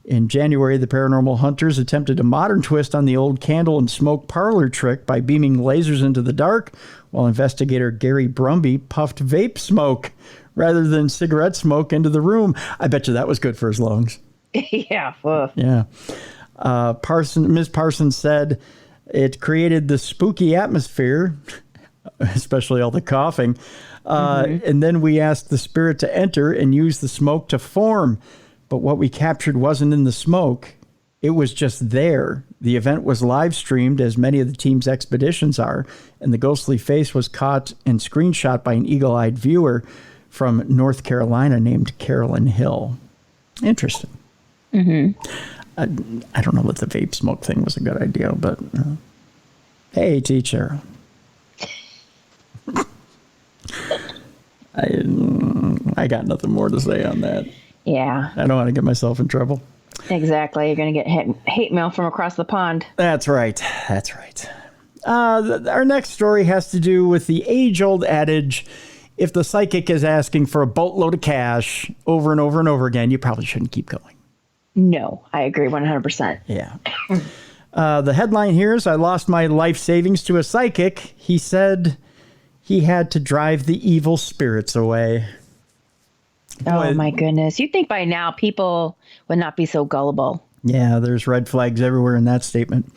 In January, the paranormal hunters attempted a modern twist on the old candle and smoke parlor trick by beaming lasers into the dark, while investigator Gary Brumby puffed vape smoke rather than cigarette smoke into the room. I bet you that was good for his lungs. Yeah. Woof. Yeah. Ms. Parsons said it created the spooky atmosphere, especially all the coughing. And then we asked the spirit to enter and use the smoke to form. But what we captured wasn't in the smoke. It was just there. The event was live streamed, as many of the team's expeditions are, and the ghostly face was caught and screenshot by an eagle-eyed viewer from North Carolina named Carolyn Hill. Interesting. I don't know that the vape smoke thing was a good idea, but hey, teacher. I got nothing more to say on that. Yeah. I don't want to get myself in trouble. Exactly. You're going to get hate mail from across the pond. That's right. Our next story has to do with the age-old adage, if the psychic is asking for a boatload of cash over and over and over again, you probably shouldn't keep going. No, I agree 100%. Yeah. The headline here is, I lost my life savings to a psychic. He said he had to drive the evil spirits away. Oh, my goodness. You'd think by now people would not be so gullible. Yeah, there's red flags everywhere in that statement.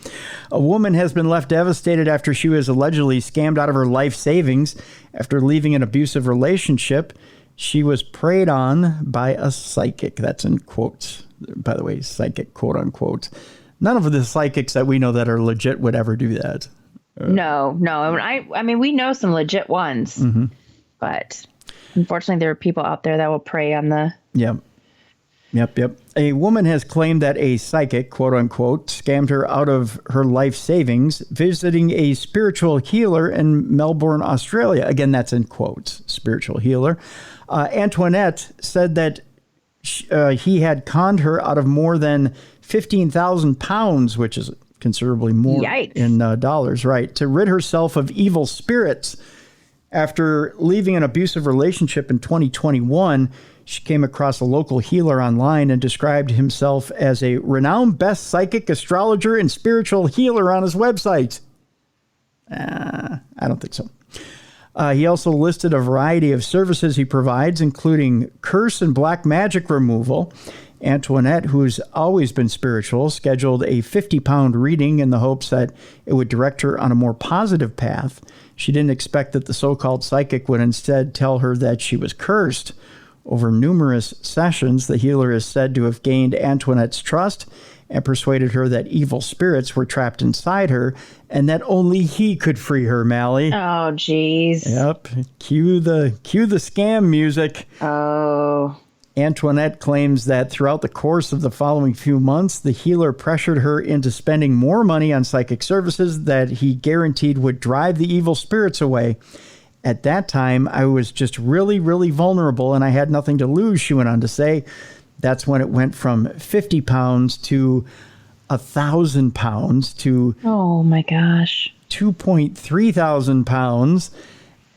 A woman has been left devastated after she was allegedly scammed out of her life savings after leaving an abusive relationship. She was preyed on by a psychic. That's in quotes. By the way, psychic, quote unquote. None of the psychics that we know that are legit would ever do that. No. I mean, we know some legit ones, but unfortunately, there are people out there that will prey on the... Yep. A woman has claimed that a psychic, quote unquote, scammed her out of her life savings visiting a spiritual healer in Melbourne, Australia. Again, that's in quotes, spiritual healer. Antoinette said that he had conned her out of more than 15,000 pounds, which is considerably more in dollars, right, to rid herself of evil spirits. After leaving an abusive relationship in 2021, she came across a local healer online and described himself as a renowned best psychic, astrologer, and spiritual healer on his website. I don't think so. He also listed a variety of services he provides, including curse and black magic removal. Antoinette, who's always been spiritual, scheduled a 50-pound reading in the hopes that it would direct her on a more positive path. She didn't expect that the so-called psychic would instead tell her that she was cursed. Over numerous sessions, the healer is said to have gained Antoinette's trust and persuaded her that evil spirits were trapped inside her and that only he could free her, Mallie. Oh, jeez. Yep. Cue the scam music. Oh. Antoinette claims that throughout the course of the following few months, the healer pressured her into spending more money on psychic services that he guaranteed would drive the evil spirits away. At that time, I was just really, really vulnerable and I had nothing to lose, she went on to say. That's when it went from £50 to £1,000 to oh my gosh, £2,300,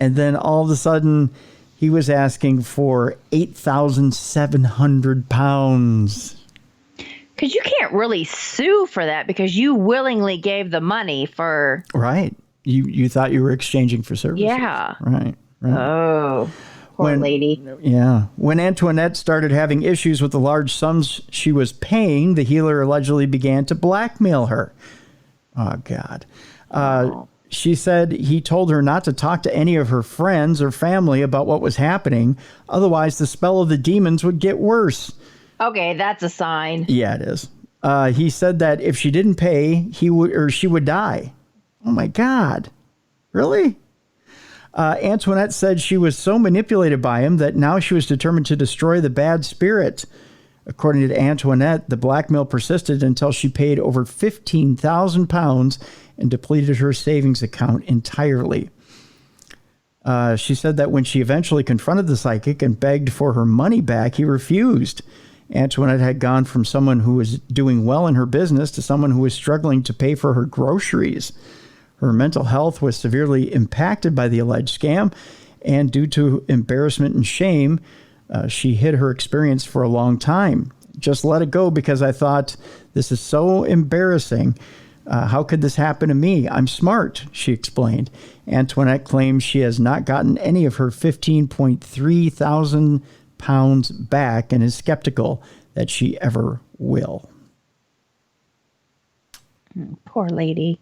and then all of a sudden he was asking for £8,700. Because you can't really sue for that because you willingly gave the money for. Right. You thought you were exchanging for services. Yeah. Right. Oh, poor lady. Yeah. When Antoinette started having issues with the large sums she was paying, the healer allegedly began to blackmail her. Oh, God. She said he told her not to talk to any of her friends or family about what was happening. Otherwise, the spell of the demons would get worse. Okay, that's a sign. Yeah, it is. He said that if she didn't pay, she would die. Oh, my God. Really? Antoinette said she was so manipulated by him that now she was determined to destroy the bad spirit. According to Antoinette, the blackmail persisted until she paid over £15,000 and depleted her savings account entirely. She said that when she eventually confronted the psychic and begged for her money back, he refused. Antoinette had gone from someone who was doing well in her business to someone who was struggling to pay for her groceries. Her mental health was severely impacted by the alleged scam, and due to embarrassment and shame, she hid her experience for a long time. Just let it go because I thought, this is so embarrassing. How could this happen to me? I'm smart, she explained. Antoinette claims she has not gotten any of her £15.3 thousand back and is skeptical that she ever will. Poor lady.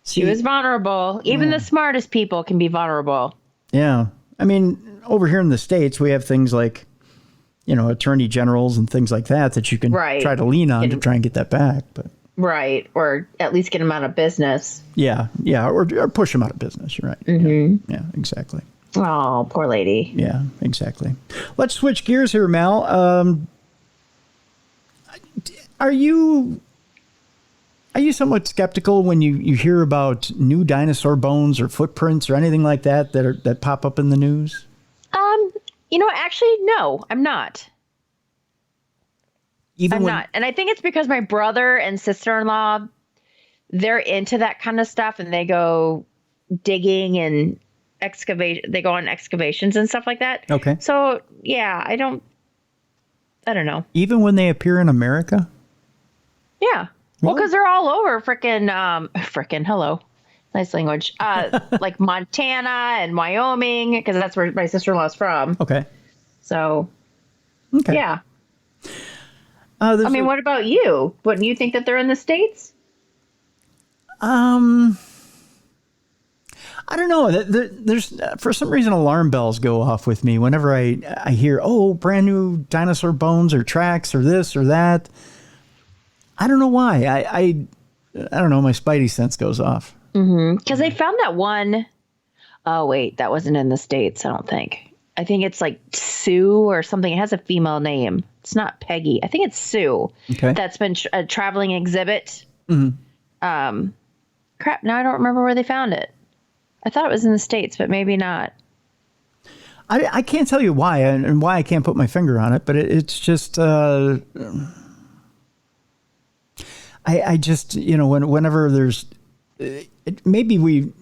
She was vulnerable. Even the smartest people can be vulnerable. Yeah. I mean, over here in the States, we have things like, attorney generals and things like that you can try to lean on to try and get that back. But right. Or at least get them out of business. Yeah. Yeah. Or push them out of business. You're right. Mm-hmm. Yeah, exactly. Oh, poor lady. Yeah, exactly. Let's switch gears here, Mal. Are you somewhat skeptical when you hear about new dinosaur bones or footprints or anything like that pop up in the news? Actually, no, I'm not. I'm not. And I think it's because my brother and sister-in-law, they're into that kind of stuff and they go digging and they go on excavations and stuff like that. Okay. So, yeah, I don't know. Even when they appear in America? Yeah. Well, because they're all over frickin' hello. Nice language. Like Montana and Wyoming, because that's where my sister-in-law's from. Okay. So, okay. Yeah. What about you? Wouldn't you think that they're in the States? I don't know. There's for some reason alarm bells go off with me whenever I hear, brand new dinosaur bones or tracks or this or that. I don't know why. I don't know. My spidey sense goes off. Because they found that one. Oh wait, that wasn't in the States. I don't think. I think it's like Sue or something. It has a female name. It's not Peggy. I think it's Sue. Okay. That's been a traveling exhibit. Mm-hmm. Crap. Now I don't remember where they found it. I thought it was in the States, but maybe not. I can't tell you why and why I can't put my finger on it, but it's just, I just, whenever there's, maybe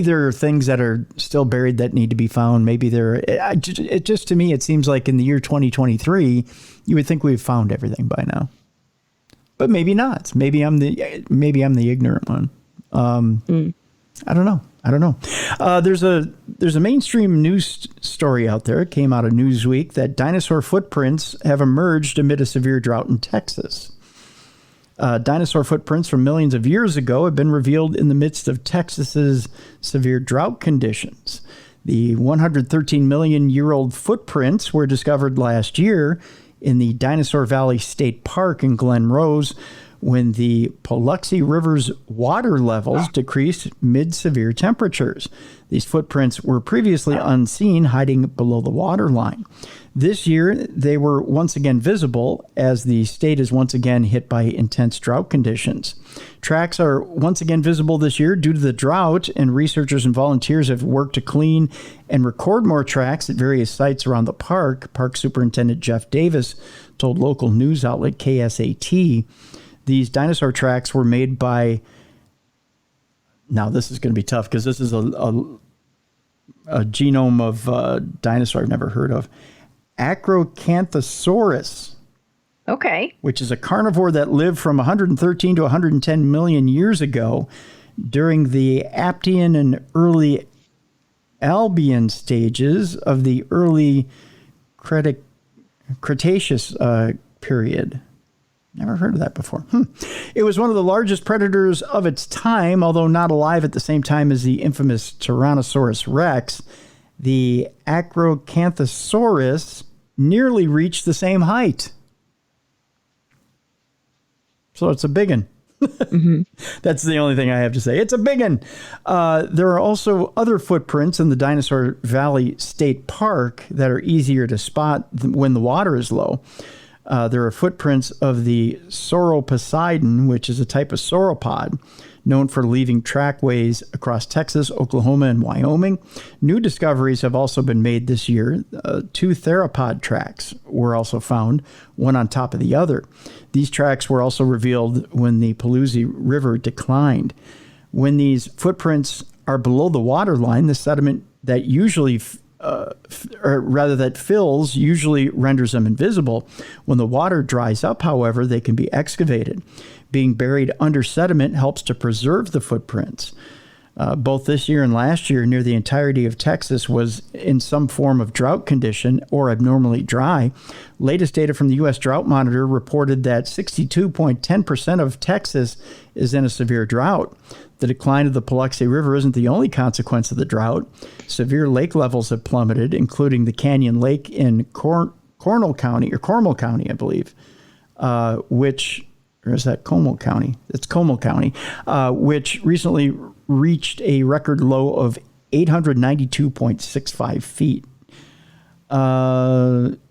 there are things that are still buried that need to be found. Maybe it just, to me, it seems like in the year 2023, you would think we've found everything by now, but maybe not. Maybe I'm the ignorant one. I don't know. There's a mainstream news story out there. It came out of Newsweek that dinosaur footprints have emerged amid a severe drought in Texas. Dinosaur footprints from millions of years ago have been revealed in the midst of Texas's severe drought conditions. The 113 million year old footprints were discovered last year in the Dinosaur Valley State Park in Glen Rose when the Paluxy River's water levels decreased mid-severe temperatures. These footprints were previously unseen, hiding below the water line. This year, they were once again visible as the state is once again hit by intense drought conditions. Tracks are once again visible this year due to the drought, and researchers and volunteers have worked to clean and record more tracks at various sites around the park. Park Superintendent Jeff Davis told local news outlet KSAT these dinosaur tracks were made by, now this is going to be tough because this is a genome of dinosaur I've never heard of, Acrocanthosaurus. Okay. Which is a carnivore that lived from 113 to 110 million years ago during the Aptian and early Albian stages of the early Cretaceous period. Never heard of that before. It was one of the largest predators of its time, although not alive at the same time as the infamous Tyrannosaurus rex. The Acrocanthosaurus nearly reached the same height. So it's a big one. Mm-hmm. That's the only thing I have to say. It's a big one. There are also other footprints in the Dinosaur Valley State Park that are easier to spot when the water is low. There are footprints of the Sauroposeidon, which is a type of sauropod known for leaving trackways across Texas, Oklahoma, and Wyoming. New discoveries have also been made this year. 2 theropod tracks were also found, one on top of the other. These tracks were also revealed when the Paluxy River declined. When these footprints are below the water line, the sediment that usually that fills usually renders them invisible. When the water dries up, however, they can be excavated. Being buried under sediment helps to preserve the footprints. Both this year and last year, near the entirety of Texas was in some form of drought condition or abnormally dry. Latest data from the U.S. Drought Monitor reported that 62.10% of Texas is in a severe drought. The decline of the Paluxy River isn't the only consequence of the drought. Severe lake levels have plummeted, including the Canyon Lake in Cornwall County, I believe, which, or is that Como County? It's Como County, which recently reached a record low of 892.65 feet.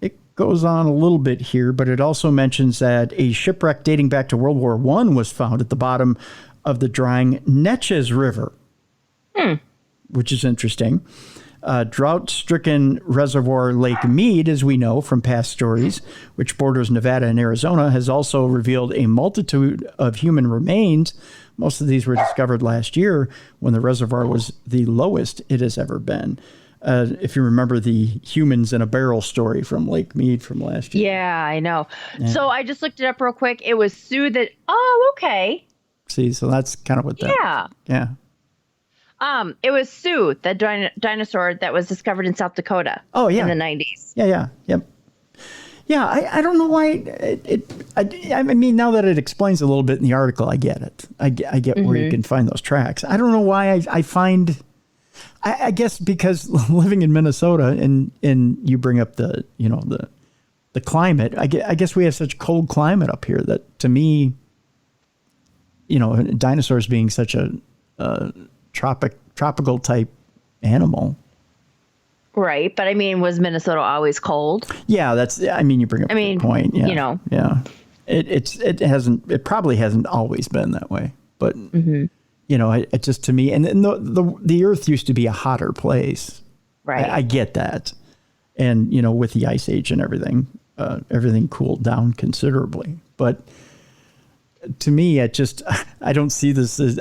It goes on a little bit here, but it also mentions that a shipwreck dating back to World War I was found at the bottom of the drying Neches River, which is interesting. Drought-stricken reservoir Lake Mead, as we know from past stories, which borders Nevada and Arizona, has also revealed a multitude of human remains. Most of these were discovered last year when the reservoir was the lowest it has ever been. If you remember the humans in a barrel story from Lake Mead from last year. Yeah, I know. Yeah. So I just looked it up real quick. It was Sue that, oh, okay. See, so that's kind of what that. Yeah. Yeah. It was Sue, the dinosaur that was discovered in South Dakota. Oh, yeah. In the 90s. Yeah. Yep. Yeah, I don't know why I mean, now that it explains a little bit in the article, I get it. I get where you can find those tracks. I don't know why I find, I guess because living in Minnesota and you bring up the climate, I guess we have such cold climate up here that to me, dinosaurs being such a tropical type animal. Right. But I mean, was Minnesota always cold? Yeah, you bring up a good point. Yeah. Yeah. It probably hasn't always been that way, but it just, to me, and the earth used to be a hotter place. Right. I get that. And, with the ice age and everything, everything cooled down considerably, but to me, I don't see this as,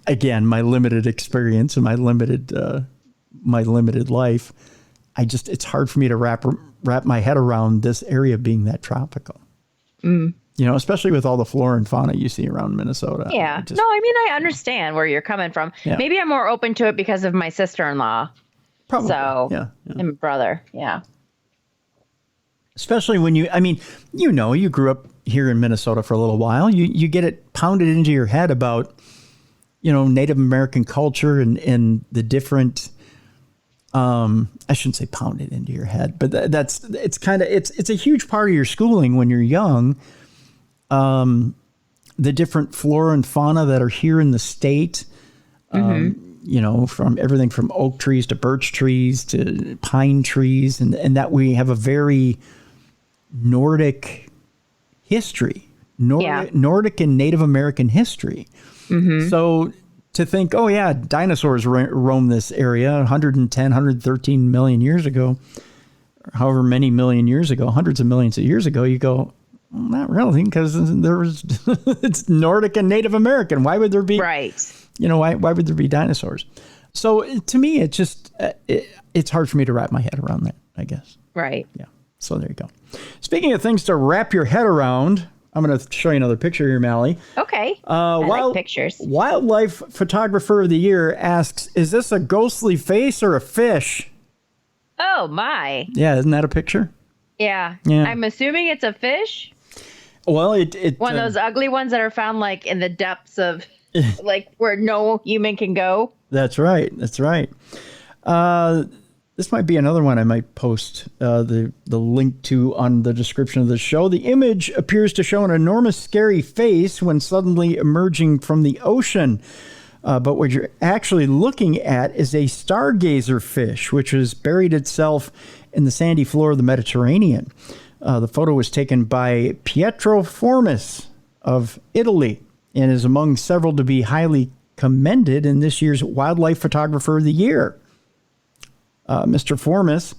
again, my limited experience and my limited life. It's hard for me to wrap my head around this area being that tropical. Especially with all the flora and fauna you see around Minnesota. Yeah. I understand where you're coming from. Yeah. Maybe I'm more open to it because of my sister-in-law. Probably. So, and my brother. Yeah. Especially when you grew up here in Minnesota for a little while. You get it pounded into your head about, Native American culture and the different I shouldn't say pound it into your head, but it's a huge part of your schooling when you're young. The different flora and fauna that are here in the state, from everything from oak trees to birch trees to pine trees, and that we have a very Nordic history, Nordic and Native American history. So to think, oh yeah, dinosaurs roamed this area 110, 113 million years ago, or however many million years ago, hundreds of millions of years ago, you go, well, not really, because it's Nordic and Native American. Why would there be, why would there be dinosaurs? So to me, it just, it's hard for me to wrap my head around that, I guess. Right. Yeah. So there you go. Speaking of things to wrap your head around, I'm going to show you another picture here, Mallie. Okay. I like pictures. Wildlife Photographer of the Year asks, is this a ghostly face or a fish? Oh, my. Yeah, isn't that a picture? Yeah. I'm assuming it's a fish. Well, one of those ugly ones that are found like in the depths of like where no human can go. That's right. That's right. This might be another one I might post the link to on the description of the show. The image appears to show an enormous scary face when suddenly emerging from the ocean. But what you're actually looking at is a stargazer fish, which has buried itself in the sandy floor of the Mediterranean. The photo was taken by Pietro Formis of Italy and is among several to be highly commended in this year's Wildlife Photographer of the Year. Mr. Formis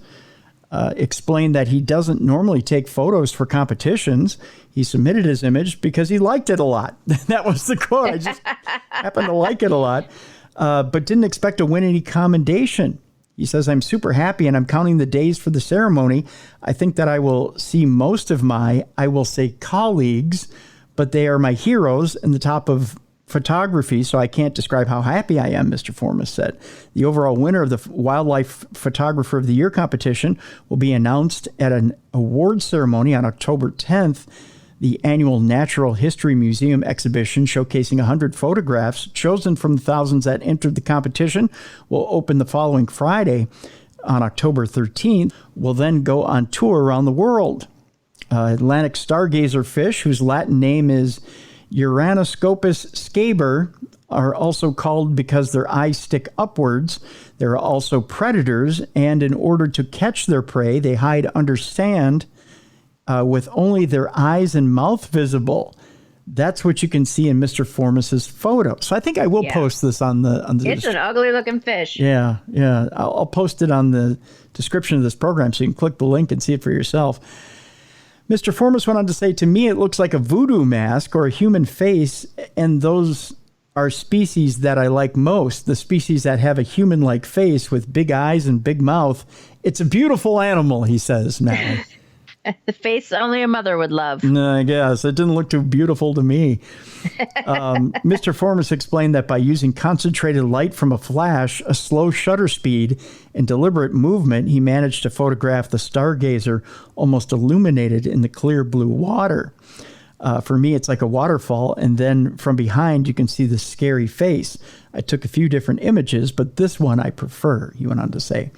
explained that he doesn't normally take photos for competitions. He submitted his image because he liked it a lot. That was the quote. I just happened to like it a lot, but didn't expect to win any commendation. He says, I'm super happy and I'm counting the days for the ceremony. I think that I will see most of my, I will say colleagues, but they are my heroes in the top of photography, so I can't describe how happy I am, Mr. Formis said. The overall winner of the Wildlife Photographer of the Year competition will be announced at an award ceremony on October 10th. The annual Natural History Museum exhibition showcasing 100 photographs chosen from the thousands that entered the competition will open the following Friday on October 13th. Will then go on tour around the world. Atlantic stargazer fish, whose Latin name is Uranoscopus scaber, are also called because their eyes stick upwards. There are also predators, and in order to catch their prey, they hide under sand with only their eyes and mouth visible. That's what you can see in Mr. Formis's photo. So I think I will post this on the. It's an ugly looking fish. Yeah. I'll post it on the description of this program so you can click the link and see it for yourself. Mr. Formis went on to say, to me, it looks like a voodoo mask or a human face, and those are species that I like most, the species that have a human-like face with big eyes and big mouth. It's a beautiful animal, he says, Mallie. The face only a mother would love. No, I guess. It didn't look too beautiful to me. Mr. Formis explained that by using concentrated light from a flash, a slow shutter speed, and deliberate movement, he managed to photograph the stargazer almost illuminated in the clear blue water. For me, it's like a waterfall, and then from behind, you can see the scary face. I took a few different images, but this one I prefer, he went on to say.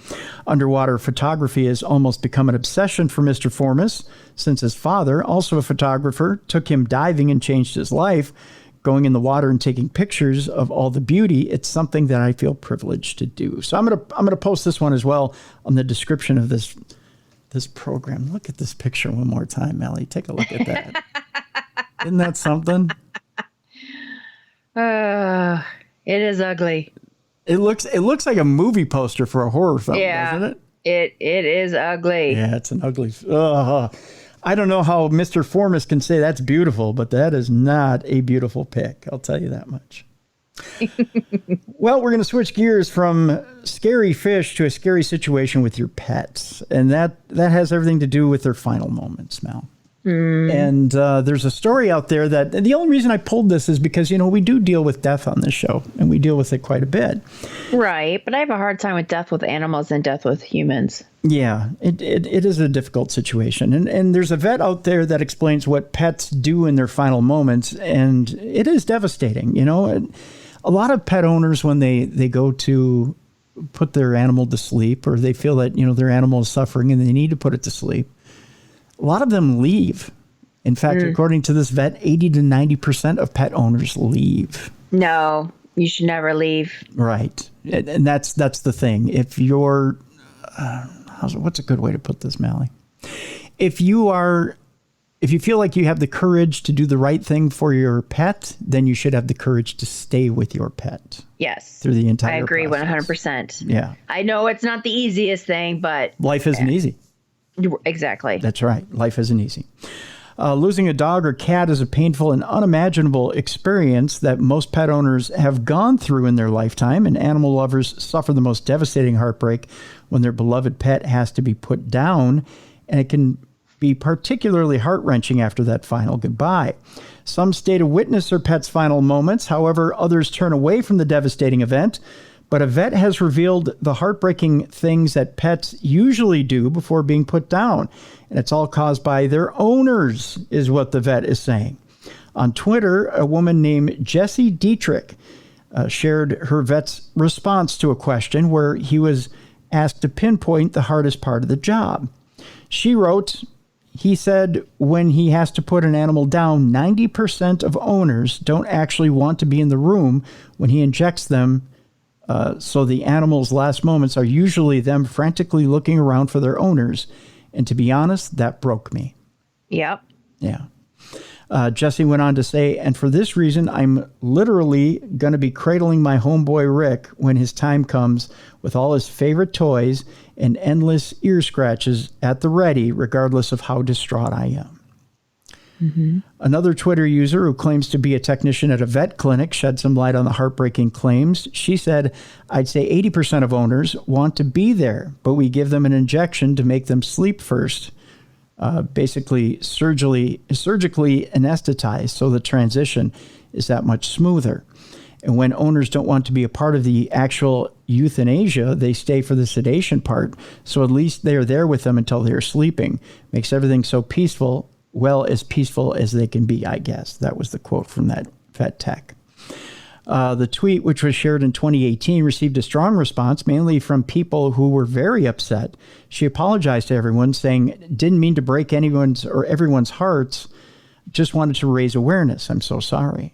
Underwater photography has almost become an obsession for Mr. Formis, since his father, also a photographer, took him diving and changed his life. Going in the water and taking pictures of all the beauty, it's something that I feel privileged to do. So I'm gonna post this one as well on the description of this program. Look at this picture one more time, Mallie. Take a look at that. Isn't that something? It is ugly. It looks like a movie poster for a horror film, doesn't it? It is ugly. Yeah, it's an ugly. I don't know how Mr. Formis can say that's beautiful, but that is not a beautiful pic. I'll tell you that much. Well, we're going to switch gears from scary fish to a scary situation with your pets. And that has everything to do with their final moments, Mel. And there's a story out there that the only reason I pulled this is because, we do deal with death on this show, and we deal with it quite a bit. Right. But I have a hard time with death with animals than death with humans. Yeah, it is a difficult situation. And there's a vet out there that explains what pets do in their final moments, and it is devastating. A lot of pet owners, when they go to put their animal to sleep, or they feel that, their animal is suffering and they need to put it to sleep, a lot of them leave. In fact, according to this vet, 80 to 90% of pet owners leave. No, you should never leave. Right. And that's the thing. If you're, what's a good way to put this, Mallie? If you feel like you have the courage to do the right thing for your pet, then you should have the courage to stay with your pet. Yes. Through the entire I agree process. 100%. Yeah. I know it's not the easiest thing, but life isn't easy. Exactly. That's right. Life isn't easy. Losing a dog or cat is a painful and unimaginable experience that most pet owners have gone through in their lifetime, and animal lovers suffer the most devastating heartbreak when their beloved pet has to be put down, and it can be particularly heart-wrenching after that final goodbye. Some stay to witness their pet's final moments. However, others turn away from the devastating event. But a vet has revealed the heartbreaking things that pets usually do before being put down. And it's all caused by their owners, is what the vet is saying. On Twitter, a woman named Jessie Dietrich shared her vet's response to a question where he was asked to pinpoint the hardest part of the job. She wrote, he said when he has to put an animal down, 90% of owners don't actually want to be in the room when he injects them. So the animal's last moments are usually them frantically looking around for their owners. And to be honest, that broke me. Yep. Yeah. Jesse went on to say, and for this reason, I'm literally going to be cradling my homeboy Rick when his time comes with all his favorite toys and endless ear scratches at the ready, regardless of how distraught I am. Mm-hmm. Another Twitter user who claims to be a technician at a vet clinic shed some light on the heartbreaking claims. She said, I'd say 80% of owners want to be there, but we give them an injection to make them sleep first, basically surgically anesthetized, so the transition is that much smoother. And when owners don't want to be a part of the actual euthanasia, they stay for the sedation part, so at least they're there with them until they're sleeping. Makes everything so peaceful. Well, as peaceful as they can be, I guess. That was the quote from that vet tech. The tweet, which was shared in 2018, received a strong response, mainly from people who were very upset. She apologized to everyone, saying, didn't mean to break anyone's or everyone's hearts, just wanted to raise awareness. I'm so sorry.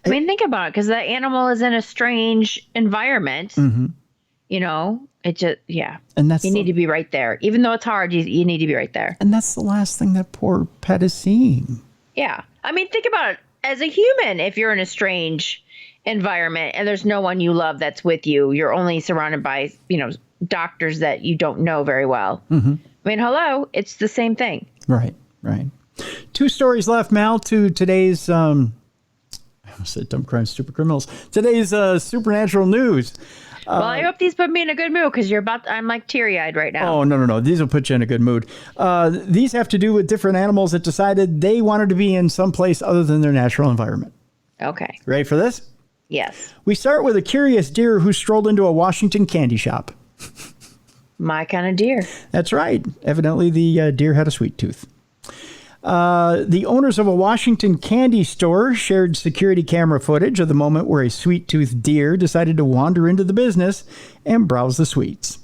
I mean, think about it, because that animal is in a strange environment. Mm-hmm. It just, yeah. And you need to be right there. Even though it's hard, you need to be right there. And that's the last thing that poor pet is seeing. Yeah. I mean, think about it. As a human, if you're in a strange environment and there's no one you love that's with you, you're only surrounded by, doctors that you don't know very well. Mm-hmm. I mean, hello, it's the same thing. Right. 2 stories left, Mal, to today's, I said dumb crimes, stupid criminals. Today's supernatural news. Well, I hope these put me in a good mood, because I'm like teary-eyed right now. Oh, no. These will put you in a good mood. These have to do with different animals that decided they wanted to be in some place other than their natural environment. Okay. Ready for this? Yes. We start with a curious deer who strolled into a Washington candy shop. My kind of deer. That's right. Evidently, the deer had a sweet tooth. The owners of a Washington candy store shared security camera footage of the moment where a sweet-toothed deer decided to wander into the business and browse the sweets.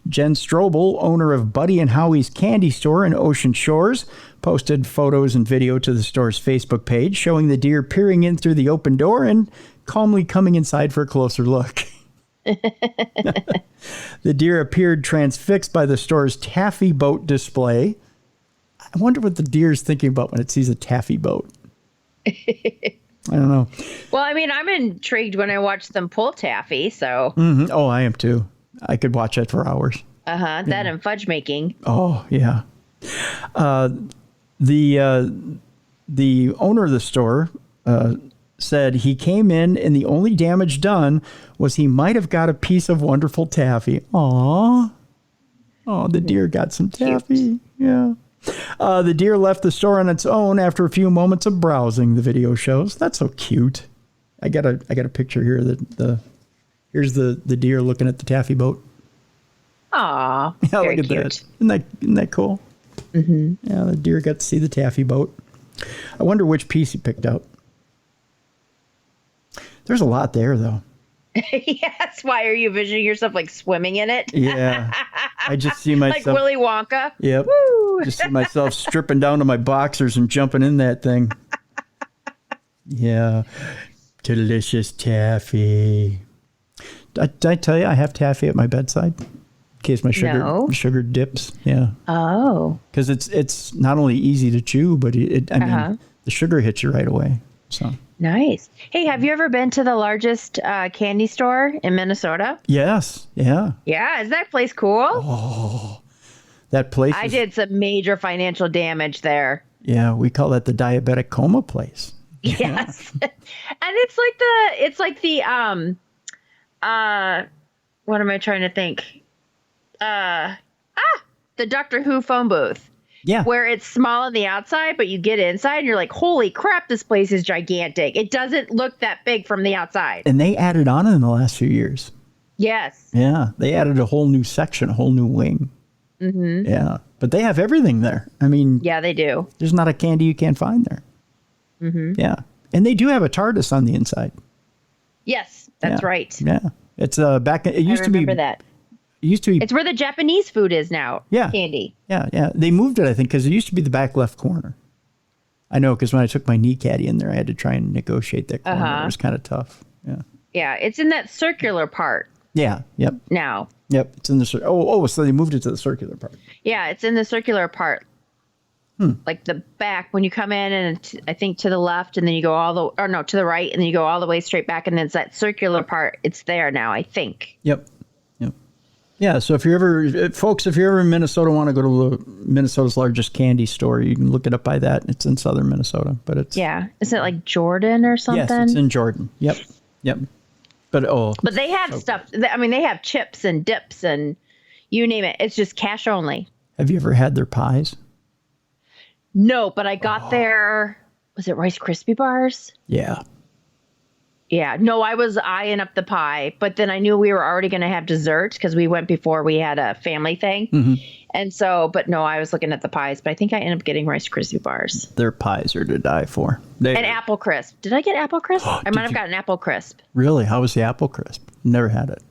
Jen Strobel, owner of Buddy and Howie's candy store in Ocean Shores, posted photos and video to the store's Facebook page showing the deer peering in through the open door and calmly coming inside for a closer look. The deer appeared transfixed by the store's taffy boat display. I wonder what the deer is thinking about when it sees a taffy boat. I don't know. Well, I mean, I'm intrigued when I watch them pull taffy, so. Mm-hmm. Oh, I am too. I could watch that for hours. Uh-huh. That and fudge making. Oh, yeah. The owner of the store said he came in and the only damage done was he might have got a piece of wonderful taffy. Aw. Oh, the deer got some taffy. Cute. Yeah. The deer left the store on its own after a few moments of browsing, the video shows. That's so cute. I got a picture here that here's the deer looking at the taffy boat. Aw, yeah, look at cute. That. Isn't that cool? Mm-hmm. Yeah, the deer got to see the taffy boat. I wonder which piece he picked out. There's a lot there, though. Yes. Why are you envisioning yourself like swimming in it? Yeah. I just see myself. Like Willy Wonka. Yep. Woo. Just see myself stripping down to my boxers and jumping in that thing. Yeah. Delicious taffy. Did I tell you I have taffy at my bedside? In case my sugar dips. Yeah. Oh. Because it's not only easy to chew, but I mean, the sugar hits you right away. So nice. Hey, have you ever been to the largest candy store in Minnesota? Yes. Yeah. Yeah. Is that place cool? Oh, that place. I did some major financial damage there. Yeah. We call that the diabetic coma place. Yes. And it's like the what am I trying to think? The Doctor Who phone booth. Yeah. Where it's small on the outside, but you get inside and you're like, holy crap, this place is gigantic. It doesn't look that big from the outside. And they added on in the last few years. Yes. Yeah. They added a whole new section, a whole new wing. Mm-hmm. Yeah. But they have everything there. I mean, yeah, they do. There's not a candy you can't find there. Mm-hmm. Yeah. And they do have a TARDIS on the inside. Yes, that's right. Yeah. It's back. It used to be. That. It used to be. It's where the Japanese food is now. Yeah. Candy. Yeah. Yeah. They moved it, I think, because it used to be the back left corner. I know, because when I took my knee caddy in there, I had to try and negotiate that corner. It was kind of tough. Yeah. Yeah. It's in that circular part. Yeah. Yep. Now. Yep. It's in the. So they moved it to the circular part. Yeah. It's in the circular part. Like the back when you come in, and I think to the left, and then you go to the right, and then you go all the way straight back, and then it's that circular part. It's there now, I think. Yep. Yep. Yeah. So if you're ever in Minnesota, want to go to Minnesota's largest candy store, you can look it up by that. It's in southern Minnesota, but it's Isn't it like Jordan or something? Yes, it's in Jordan. Yep. Yep. But they have stuff. I mean, they have chips and dips and you name it. It's just cash only. Have you ever had their pies? No, but I got their, was it Rice Krispie bars? Yeah. Yeah. No, I was eyeing up the pie, but then I knew we were already going to have dessert because we went before we had a family thing. Mm-hmm. And so, but no, I was looking at the pies, but I think I ended up getting Rice Krispie bars. Their pies are to die for. And Apple Crisp. Did I get Apple Crisp? I might have gotten Apple Crisp. Really? How was the Apple Crisp? Never had it.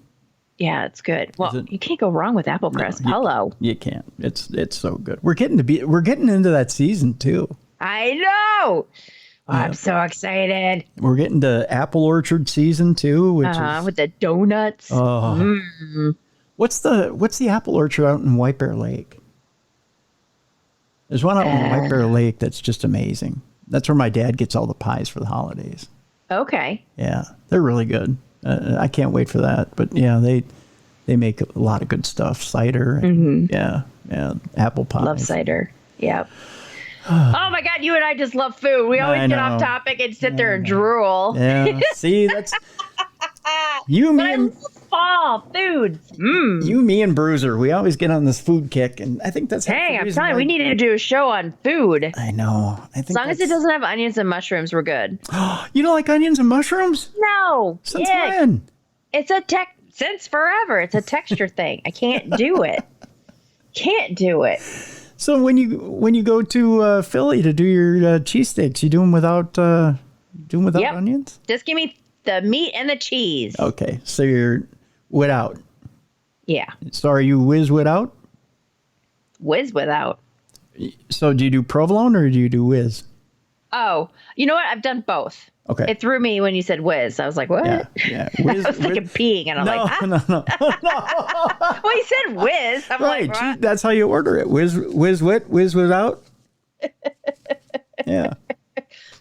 Yeah, it's good. Well, you can't go wrong with Apple Crisp. Hello. You can't. It's so good. We're getting into that season too. I know. Oh, I'm so excited. We're getting to apple orchard season too, which is with the donuts. Oh. What's the apple orchard out in White Bear Lake? There's one out in White Bear Lake that's just amazing. That's where my dad gets all the pies for the holidays. Okay. Yeah, they're really good. I can't wait for that. But yeah, they make a lot of good stuff. Cider. And, yeah, apple pie. Love cider. Yep. Oh my God, you and I just love food. We always get off topic and sit there and drool. Yeah. See, that's you, me, and fall foods. You, me, and Bruiser. We always get on this food kick, and I think that's. Hey, I'm telling you, we need to do a show on food. I know. I think as long as it doesn't have onions and mushrooms, we're good. You don't like onions and mushrooms? No. Since when? It's since forever. It's a texture thing. I can't do it. Can't do it. So when you go to Philly to do your cheesesteaks, you do them without onions? Just give me the meat and the cheese. Okay, so you're without. Yeah. So are you whiz without? Whiz without. So do you do provolone or do you do whiz? Oh, you know what? I've done both. Okay. It threw me when you said whiz. I was like, what? Yeah. Whiz, I was thinking peeing, and I'm like, ah. No. Well, you said whiz. I'm right. like, what? That's how you order it. Whiz without. Yeah.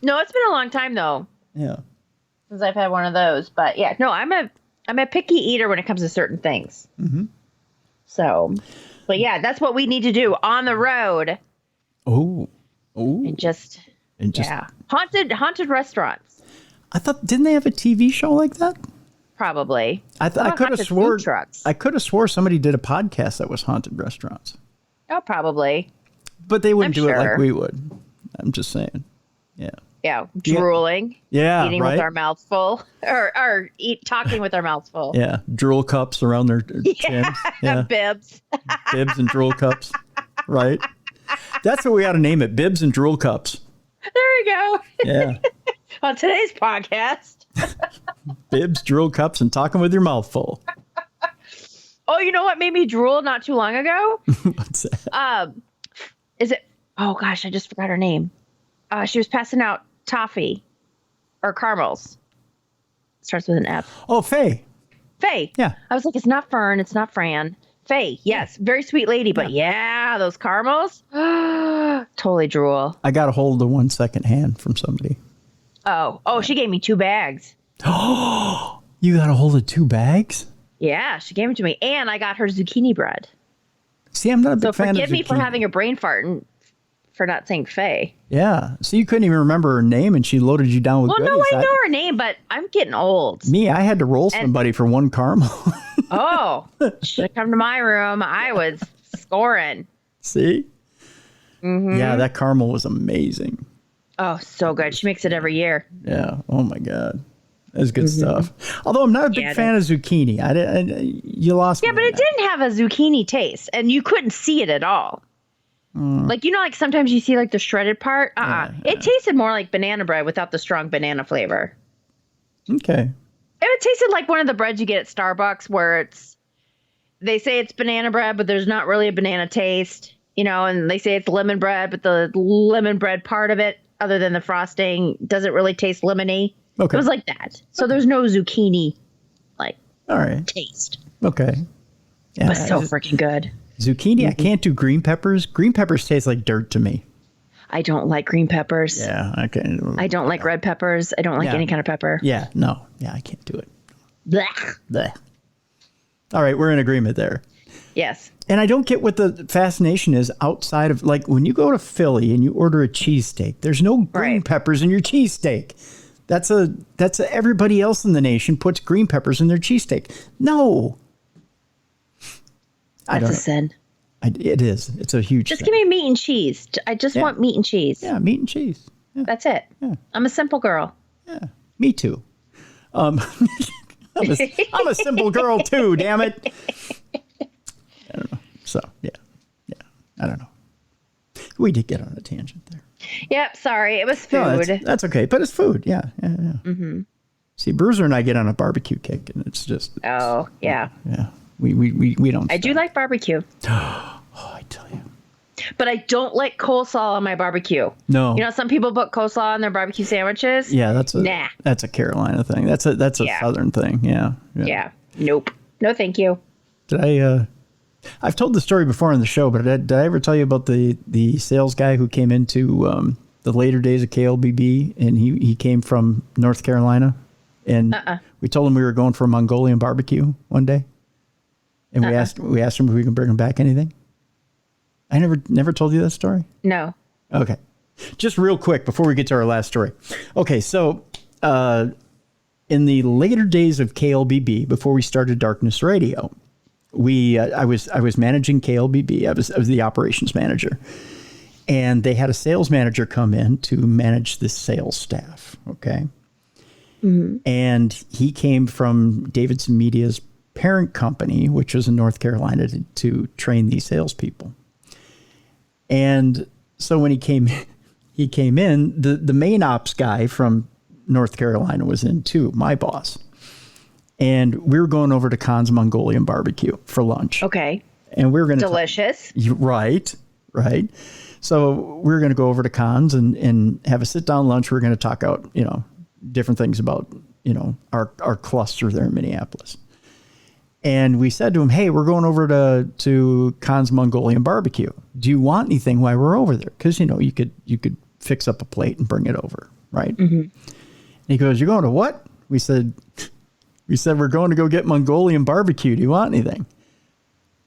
No, it's been a long time though. Yeah. Since I've had one of those, but yeah, no, I'm a picky eater when it comes to certain things. Mm-hmm. So, but yeah, that's what we need to do on the road. Oh. And just haunted restaurants. I thought, didn't they have a TV show like that? Probably. I could have swore somebody did a podcast that was haunted restaurants. Oh, probably. But they wouldn't do it like we would. I'm just saying. Yeah. Yeah, drooling. Yeah, eating with our mouths full, or talking with our mouths full. Yeah, drool cups around their chins. Yeah, bibs. Bibs and drool cups. Right. That's what we ought to name it: bibs and drool cups. There we go. Yeah. On today's podcast. Bibs, drool cups, and talking with your mouth full. Oh, you know what made me drool not too long ago? What's that? Is it? Oh gosh, I just forgot her name. She was passing out toffee or caramels. Starts with an F. Oh, Faye. Faye. Yeah. I was like, it's not Fern. It's not Fran. Faye. Yes. Very sweet lady. But yeah, those caramels. Totally drool. I got a hold of the 1 second hand from somebody. Oh, she gave me 2 bags. Oh, you got a hold of 2 bags? Yeah, she gave them to me. And I got her zucchini bread. See, I'm not a big So fan of forgive me for zucchini. having a brain fart and for not saying Faye. Yeah. So you couldn't even remember her name and she loaded you down with Well, goodies. no, I know her name, but I'm getting old. I had to roll somebody for 1 caramel. Oh, should have come to my room. I was scoring. See? Mm-hmm. Yeah, that caramel was amazing. Oh, so good. She makes it every year. Yeah. Oh, my God. That's good stuff. Although I'm not a big fan of zucchini. You lost me. Yeah, but it didn't have a zucchini taste, and you couldn't see it at all. Like, like sometimes you see like the shredded part. It tasted more like banana bread without the strong banana flavor. Okay. It tasted like one of the breads you get at Starbucks where they say it's banana bread, but there's not really a banana taste, and they say it's lemon bread, but the lemon bread part of it, other than the frosting, doesn't really taste lemony. Okay. It was like that. So there's no zucchini, all right, taste. Okay. Yeah, But so freaking good. Zucchini, I can't do green peppers. Green peppers taste like dirt to me. I don't like green peppers. Yeah, I can't. I don't like red peppers. I don't like any kind of pepper. Yeah, no. Yeah, I can't do it. Blech. Blech. All right, we're in agreement there. Yes. And I don't get what the fascination is outside of, like, when you go to Philly and you order a cheesesteak, there's no green peppers in your cheesesteak. That's everybody else in the nation puts green peppers in their cheesesteak. No. That's a sin. It is. It's a huge Just sin. give me meat and cheese. I just want meat and cheese. Yeah, meat and cheese. Yeah. That's it. Yeah. I'm a simple girl. Yeah, me too. I'm a simple girl too, damn it. I don't know. So, yeah. I don't know. We did get on a tangent there. Yep, sorry. It was food. No, that's okay, but it's food. Yeah. Mm-hmm. See, Bruiser and I get on a barbecue kick, and it's just... Oh, yeah. Yeah. We don't... I do like barbecue. Oh, I tell you. But I don't like coleslaw on my barbecue. No. Some people put coleslaw on their barbecue sandwiches. Yeah, that's a Carolina thing. That's a Southern thing. Yeah. Nope. No, thank you. Did I've told the story before on the show, but did I ever tell you about the sales guy who came into the later days of KLBB, and he came from North Carolina, and we told him we were going for a Mongolian barbecue one day, and we asked him if we could bring him back anything. I never told you that story? No. Okay. Just real quick before we get to our last story. Okay, so in the later days of KLBB, before we started Darkness Radio, I was managing KLBB. I was the operations manager, and they had a sales manager come in to manage the sales staff. Okay, and he came from Davidson Media's parent company, which was in North Carolina, to train these salespeople. And so when he came in, the main ops guy from North Carolina was in too, my boss. And we were going over to Khan's Mongolian barbecue for lunch. Okay. And we were going to... Delicious. Right. So we were going to go over to Khan's and have a sit-down lunch. We were going to talk out, different things about, our cluster there in Minneapolis. And we said to him, hey, we're going over to Khan's Mongolian barbecue. Do you want anything while we're over there? Because, you could fix up a plate and bring it over, right? Mm-hmm. And he goes, you're going to what? We said, we're going to go get Mongolian barbecue. Do you want anything?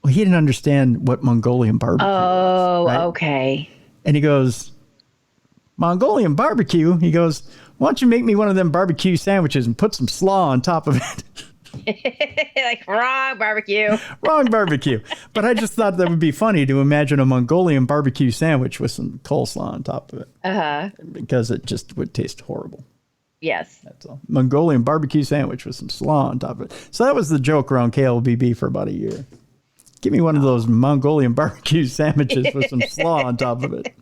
Well, he didn't understand what Mongolian barbecue was. Right? Okay. And he goes, Mongolian barbecue? He goes, why don't you make me one of them barbecue sandwiches and put some slaw on top of it? Like, wrong barbecue. Wrong barbecue. But I just thought that would be funny to imagine a Mongolian barbecue sandwich with some coleslaw on top of it. Uh-huh. Because it just would taste horrible. Yes. That's all. Mongolian barbecue sandwich with some slaw on top of it. So that was the joke around KLBB for about a year. Give me one of those Mongolian barbecue sandwiches with some slaw on top of it.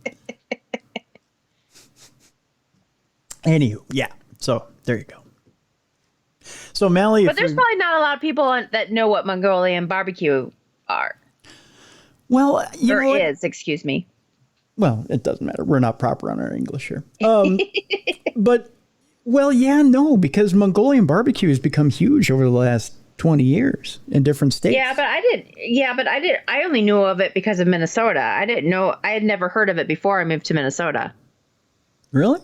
Anywho, yeah. So there you go. So Mallie, but there's probably not a lot of people that know what Mongolian barbecue are. Well, Excuse me. Well, it doesn't matter. We're not proper on our English here. But, because Mongolian barbecue has become huge over the last 20 years in different states. I only knew of it because of Minnesota. I had never heard of it before I moved to Minnesota. Really?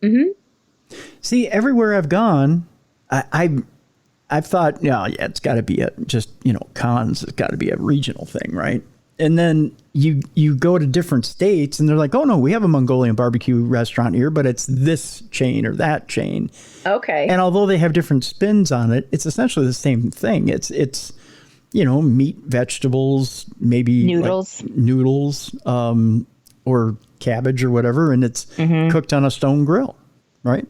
Mm-hmm. See, everywhere I've gone, I've thought, it's got to be cons. It's got to be a regional thing, right? And then you go to different states and they're like, oh no, we have a Mongolian barbecue restaurant here, but it's this chain or that chain. Okay. And although they have different spins on it, it's essentially the same thing. It's meat, vegetables, maybe noodles, or cabbage or whatever, and it's cooked on a stone grill, right?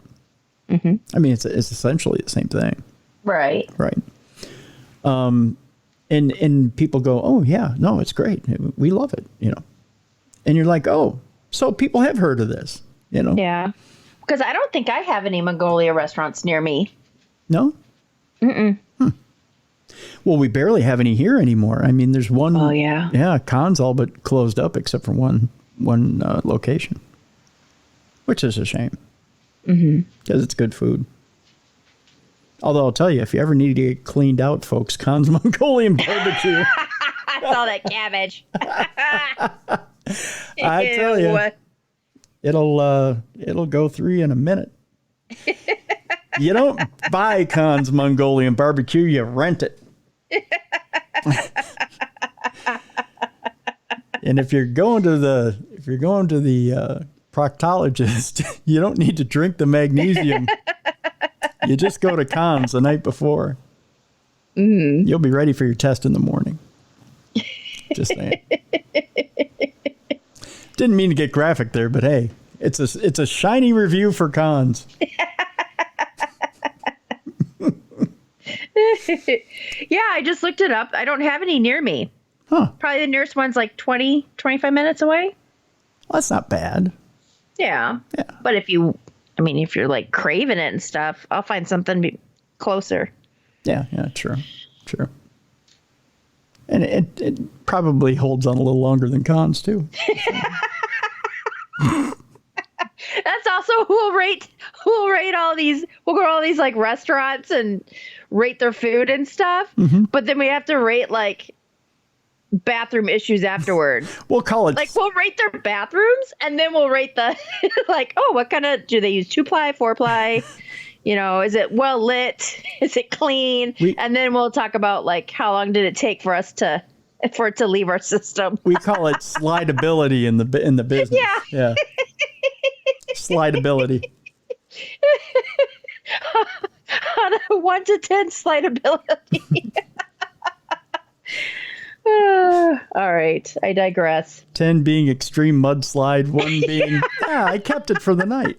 Mm-hmm. I mean, it's essentially the same thing. Right. Right. And people go, oh yeah, no, it's great. We love it, And you're like, oh, so people have heard of this, Yeah. Because I don't think I have any Mongolia restaurants near me. No? Mm-mm. Well, we barely have any here anymore. I mean, there's one. Oh, yeah. Yeah, Con's all but closed up except for one location, which is a shame. Because it's good food. Although I'll tell you, if you ever need to get cleaned out, folks, Con's Mongolian barbecue. I saw that cabbage. I tell you, it'll go through in a minute. You don't buy Con's Mongolian barbecue; you rent it. And if you're going to the proctologist, you don't need to drink the magnesium. You just go to Con's the night before. You'll be ready for your test in the morning. Just saying. Didn't mean to get graphic there, but hey, it's a shiny review for Con's. Yeah, I just looked it up. I don't have any near me. Huh. Probably the nearest one's like 20, 25 minutes away. Well, that's not bad. Yeah. But if you're like craving it and stuff, I'll find something closer. Yeah, true. And it probably holds on a little longer than Con's too. That's also we'll rate all these. We'll go to all these like restaurants and rate their food and stuff. But then we have to rate like bathroom issues afterwards. We'll call it like we'll rate their bathrooms and then we'll rate the like, oh, what kind of do they use? 2-ply, 4-ply? Is it well lit? Is it clean? And then we'll talk about like how long did it take for it to leave our system. We call it slidability in the business. Yeah. Slidability. On a 1 to 10 slidability. All right, I digress. 10 being extreme mudslide, 1 being I kept it for the night.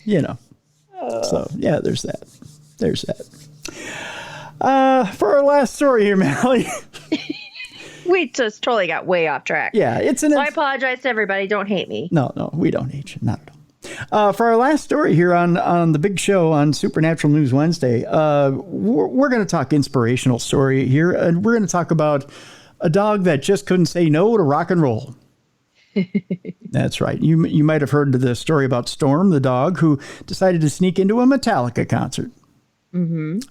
So yeah, there's that. For our last story here, Mallie. We just totally got way off track. Yeah, so I apologize to everybody. Don't hate me. No, we don't hate you. Not at all. For our last story here on the big show on Supernatural News Wednesday, we're going to talk inspirational story here, and we're going to talk about a dog that just couldn't say no to rock and roll. That's right. You might have heard the story about Storm, the dog who decided to sneak into a Metallica concert. And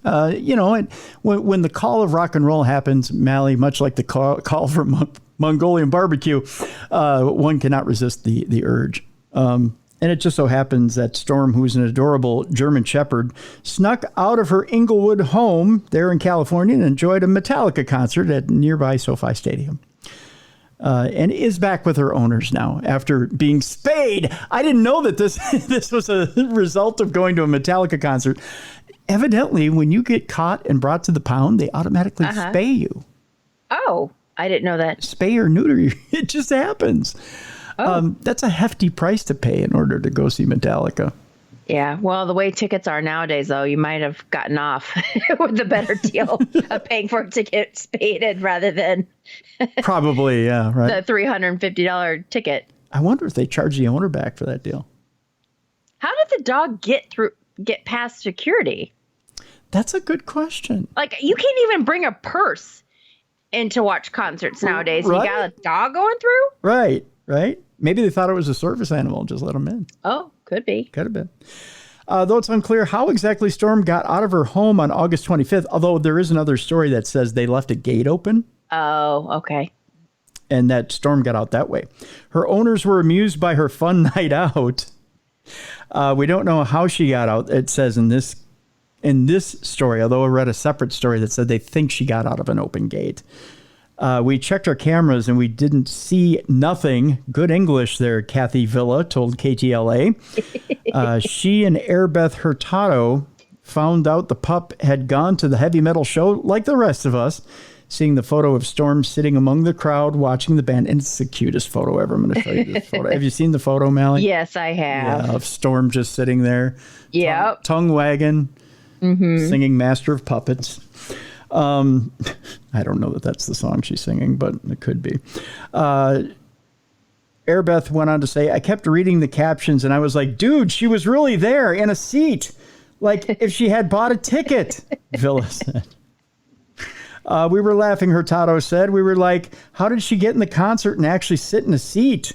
when the call of rock and roll happens, Mallie, much like the call from Mongolian barbecue, one cannot resist the urge. And it just so happens that Storm, who's an adorable German Shepherd, snuck out of her Inglewood home there in California and enjoyed a Metallica concert at nearby SoFi Stadium. And is back with her owners now after being spayed. I didn't know that this was a result of going to a Metallica concert. Evidently, when you get caught and brought to the pound, they automatically spay you. Oh, I didn't know that. Spay or neuter you. It just happens. Oh. That's a hefty price to pay in order to go see Metallica. Yeah, well, the way tickets are nowadays, though, you might have gotten off with a better deal of paying for a ticket spaded rather than probably, yeah, right. The $350 ticket. I wonder if they charge the owner back for that deal. How did the dog get through? get past security? That's a good question. Like, you can't even bring a purse in to watch concerts nowadays. Right? You got a dog going through? Right. Maybe they thought it was a service animal and just let them in. Oh, could be. Could have been. Though it's unclear how exactly Storm got out of her home on August 25th, although there is another story that says they left a gate open. Oh, okay. And that Storm got out that way. Her owners were amused by her fun night out. We don't know how she got out. It says in this story, although I read a separate story that said they think she got out of an open gate. We checked our cameras and we didn't see nothing. Good English there, Kathy Villa told KTLA. She and Airbeth Hurtado found out the pup had gone to the heavy metal show like the rest of us, seeing the photo of Storm sitting among the crowd watching the band. And it's the cutest photo ever. I'm going to show you this photo. Have you seen the photo, Mallie? Yes, I have. Yeah, of Storm just sitting there. Yep. Tongue wagging, singing Master of Puppets. I don't know that that's the song she's singing, but it could be. Airbeth went on to say, I kept reading the captions and I was like, dude, she was really there in a seat. Like if she had bought a ticket, Villa said. We were laughing, Hurtado said. We were like, how did she get in the concert and actually sit in a seat?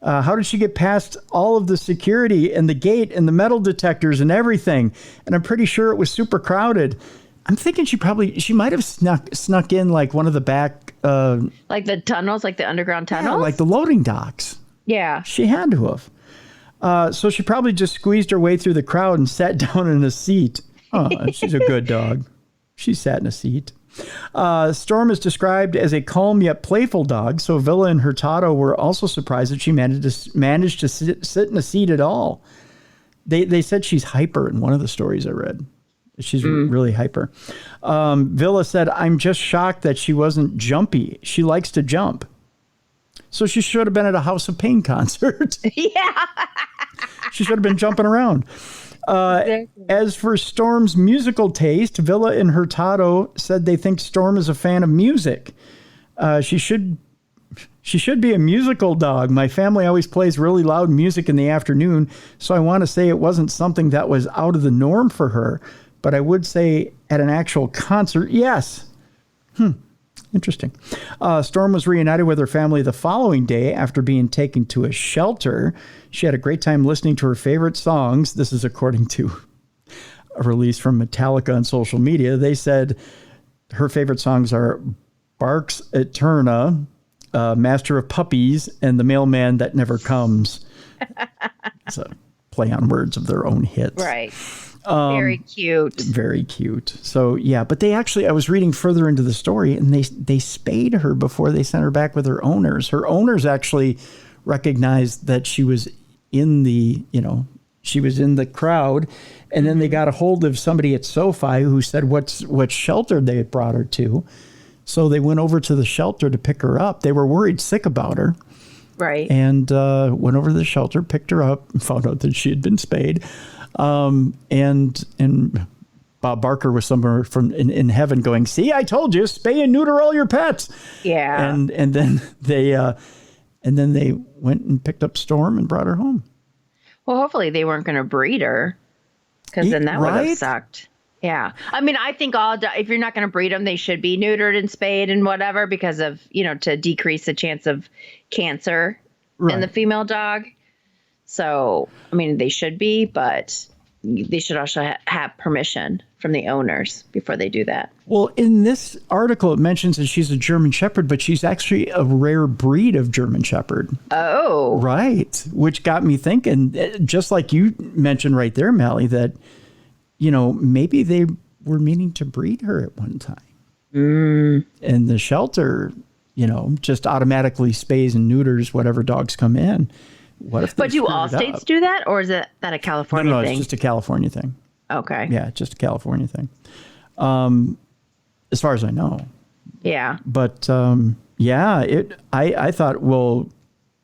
How did she get past all of the security and the gate and the metal detectors and everything? And I'm pretty sure it was super crowded. I'm thinking she might have snuck in like one of the back. Like the tunnels, like the underground tunnels? Yeah, like the loading docks. Yeah. She had to have. So she probably just squeezed her way through the crowd and sat down in a seat. Oh, she's a good dog. She sat in a seat. Storm is described as a calm yet playful dog, so Villa and Hurtado were also surprised that she managed to sit in a seat at all. They said she's hyper in one of the stories I read. She's really hyper. Villa said, I'm just shocked that she wasn't jumpy. She likes to jump. So she should have been at a House of Pain concert. Yeah. She should have been jumping around. As for Storm's musical taste, Villa and Hurtado said they think Storm is a fan of music. She should be a musical dog. My family always plays really loud music in the afternoon, so I want to say it wasn't something that was out of the norm for her. But I would say at an actual concert, yes. Interesting. Storm was reunited with her family the following day after being taken to a shelter. She had a great time listening to her favorite songs. This is according to a release from Metallica on social media. They said her favorite songs are Barks Eterna, Master of Puppies, and The Mailman That Never Comes. It's a play on words of their own hits. Right. Very cute. Very cute. So, yeah, but they actually, I was reading further into the story and they spayed her before they sent her back with her owners. Her owners actually recognized that she was in the, she was in the crowd. And then they got a hold of somebody at SoFi who said what shelter they had brought her to. So they went over to the shelter to pick her up. They were worried sick about her. Right. And went over to the shelter, picked her up, and found out that she had been spayed. And Bob Barker was somewhere in heaven going, see, I told you, spay and neuter all your pets. Yeah. And then they went and picked up Storm and brought her home. Well, hopefully they weren't going to breed her, because then that would have sucked. Yeah. I mean, I think if you're not going to breed them, they should be neutered and spayed and whatever, because of, to decrease the chance of cancer in the female dog. So, I mean, they should be, but they should also have permission from the owners before they do that. Well, in this article, it mentions that she's a German Shepherd, but she's actually a rare breed of German Shepherd. Oh. Right. Which got me thinking, just like you mentioned right there, Mallie, that, maybe they were meaning to breed her at one time. And the shelter, just automatically spays and neuters whatever dogs come in. What if? But do all states do that, or is that a California thing? No, it's just a California thing. Okay. Yeah, just a California thing. As far as I know. Yeah. But I thought, well,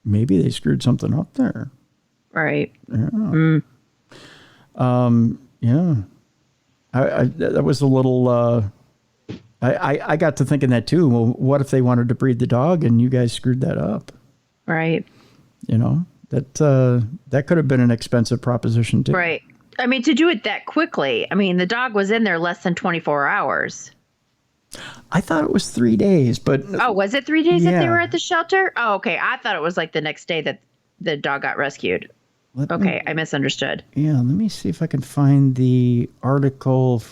maybe they screwed something up there. Right. Yeah. Yeah. That was a little. I got to thinking that too. Well, what if they wanted to breed the dog and you guys screwed that up? Right. That could have been an expensive proposition too. Right. I mean, to do it that quickly. I mean, the dog was in there less than 24 hours. I thought it was 3 days, but Oh, was it 3 days that they Yeah. were at the shelter? Oh, okay. I thought it was like the next day that the dog got rescued. Okay, I misunderstood. Yeah, let me see if I can find the article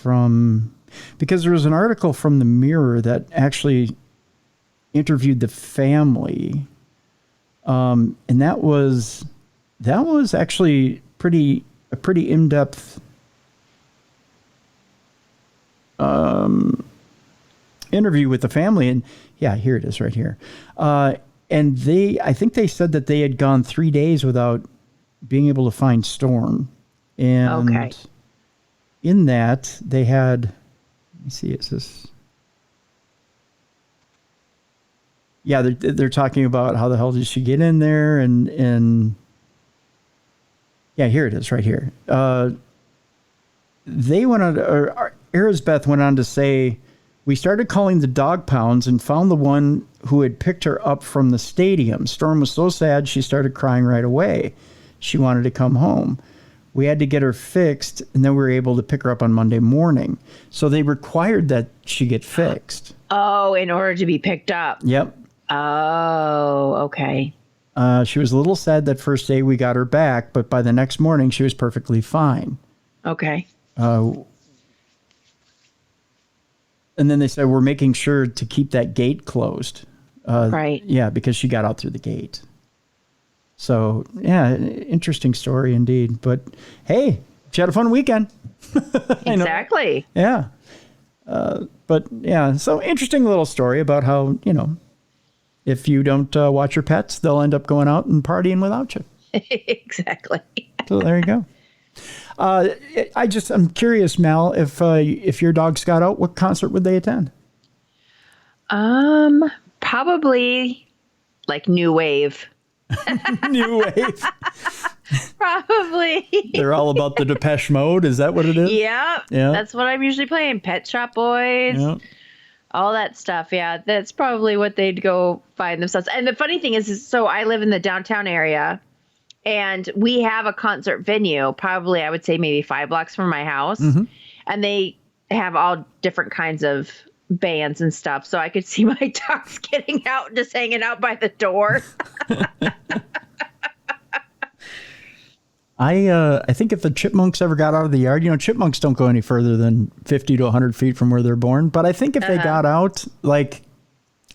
because there was an article from the Mirror that actually interviewed the family, and that was actually a pretty in-depth interview with the family. And yeah, here it is right here. And I think they said that they had gone 3 days without being able to find Storm. And Okay. in that they had, let me see, is this? Yeah, they're talking about how the hell did she get in there, and yeah, here it is right here. They went on, or Arisbeth went on to say, we started calling the dog pounds and found the one who had picked her up from the stadium. Storm was so sad she started crying right away. She wanted to come home. We had to get her fixed, and then we were able to pick her up on Monday morning. So they required that she get fixed. Oh, in order to be picked up. Yep. Oh, okay. She was a little sad that first day we got her back, but by the next morning she was perfectly fine. Okay. And then they said, we're making sure to keep that gate closed. Right. Yeah, because she got out through the gate. So, yeah, interesting story indeed. But hey, she had a fun weekend. Exactly. Yeah. But yeah, so interesting little story about how, if you don't watch your pets, they'll end up going out and partying without you. Exactly. So there you go. I'm curious, Mal, if your dogs got out, what concert would they attend? Probably like New Wave. New Wave. Probably. They're all about the Depeche Mode. Is that what it is? Yep. Yeah. That's what I'm usually playing. Pet Shop Boys. Yeah. All that stuff. Yeah. That's probably what they'd go find themselves. And the funny thing is so I live in the downtown area and we have a concert venue, probably I would say maybe 5 blocks from my house. Mm-hmm. And they have all different kinds of bands and stuff. So I could see my dogs getting out and just hanging out by the door. I think if the chipmunks ever got out of the yard, chipmunks don't go any further than 50 to 100 feet from where they're born. But I think if they got out, like,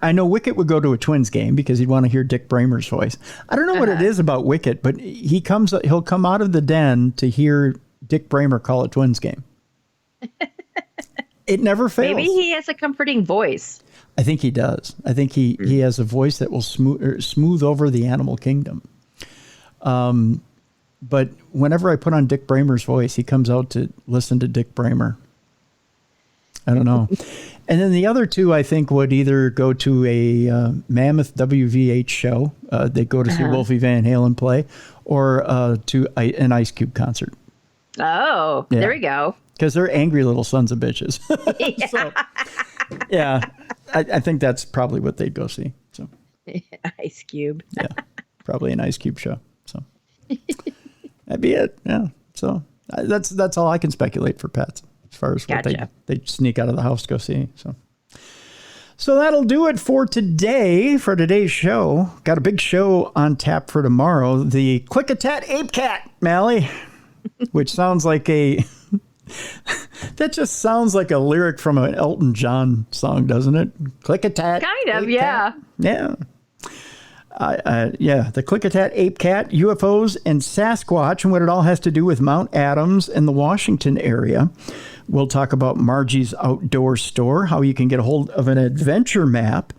I know Wicket would go to a Twins game because he'd want to hear Dick Bramer's voice. I don't know what it is about Wicket, but he'll come out of the den to hear Dick Bramer call a Twins game. It never fails. Maybe he has a comforting voice. I think he does. I think he has a voice that will smooth over the animal kingdom. But whenever I put on Dick Bramer's voice, he comes out to listen to Dick Bramer. I don't know. And then the other two, I think, would either go to a Mammoth WVH show. They go to see Wolfie Van Halen play, or to an Ice Cube concert. Oh, yeah. There we go. Because they're angry little sons of bitches. Yeah. So, yeah, I think that's probably what they'd go see. So Ice Cube. Yeah, probably an Ice Cube show. So that'd be it. Yeah. So that's all I can speculate for pets as far as what they sneak out of the house to go see. So that'll do it for today, for today's show. Got a big show on tap for tomorrow. The Click-a-Tat Ape Cat, Mallie, which sounds like that just sounds like a lyric from an Elton John song, doesn't it? Click-a-Tat. Kind of, Ape yeah. Cat. Yeah. The Click-a-Tat Ape Cat, UFOs, and Sasquatch, and what it all has to do with Mount Adams and the Washington area. We'll talk about Margie's Outdoor Store, how you can get a hold of an adventure map,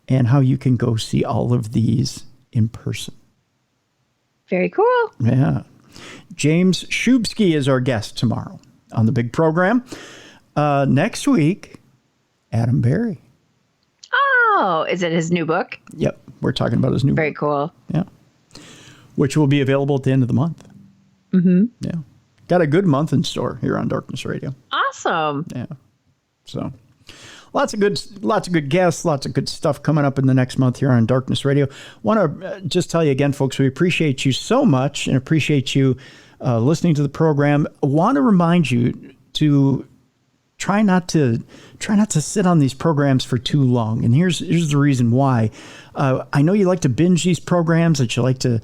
and how you can go see all of these in person. Very cool. Yeah. James Shubsky is our guest tomorrow on the big program. Next week, Adam Berry. Oh, is it his new book? Yep. We're talking about his new book. Very cool. Yeah. Which will be available at the end of the month. Mm-hmm. Yeah. Got a good month in store here on Darkness Radio. Awesome. Yeah. So lots of good guests, lots of good stuff coming up in the next month here on Darkness Radio. Want to just tell you again, folks, we appreciate you so much and appreciate you listening to the program. I want to remind you to try not to sit on these programs for too long. And here's the reason why. I know you like to binge these programs, that you like to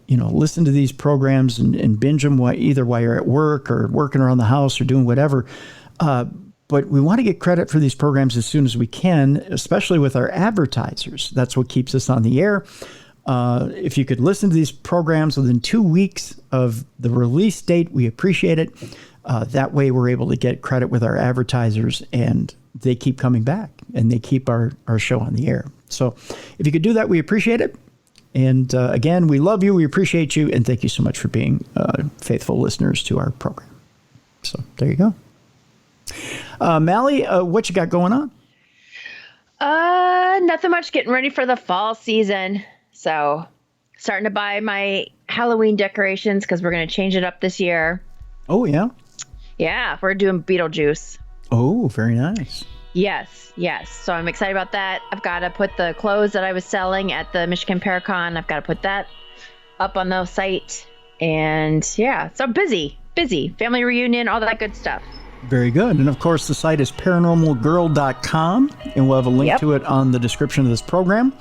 listen to these programs and binge them either while you're at work or working around the house or doing whatever. But we want to get credit for these programs as soon as we can, especially with our advertisers. That's what keeps us on the air. If you could listen to these programs within 2 weeks of the release date, we appreciate it. That way we're able to get credit with our advertisers, and they keep coming back and they keep our show on the air. So if you could do that, we appreciate it. And again, we love you. We appreciate you. And thank you so much for being faithful listeners to our program. So there you go. Mallie, what you got going on? Nothing much. Getting ready for the fall season. So starting to buy my Halloween decorations because we're going to change it up this year. Oh, yeah? Yeah, we're doing Beetlejuice. Oh, very nice. Yes. So I'm excited about that. I've got to put the clothes that I was selling at the Michigan Paracon. I've got to put that up on the site. And yeah, so busy. Family reunion, all that good stuff. Very good. And of course, the site is paranormalgirl.com, and we'll have a link to it on the description of this program.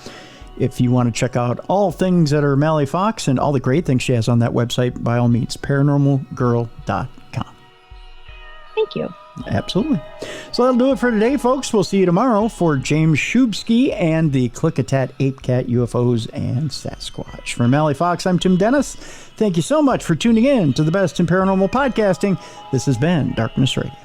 If you want to check out all things that are Mallie Fox and all the great things she has on that website, by all means, paranormalgirl.com. Thank you. Absolutely. So that'll do it for today, folks. We'll see you tomorrow for James Shubsky and the Klickitat Ape Cat UFOs and Sasquatch. For Mallie Fox, I'm Tim Dennis. Thank you so much for tuning in to the best in paranormal podcasting. This has been Darkness Radio.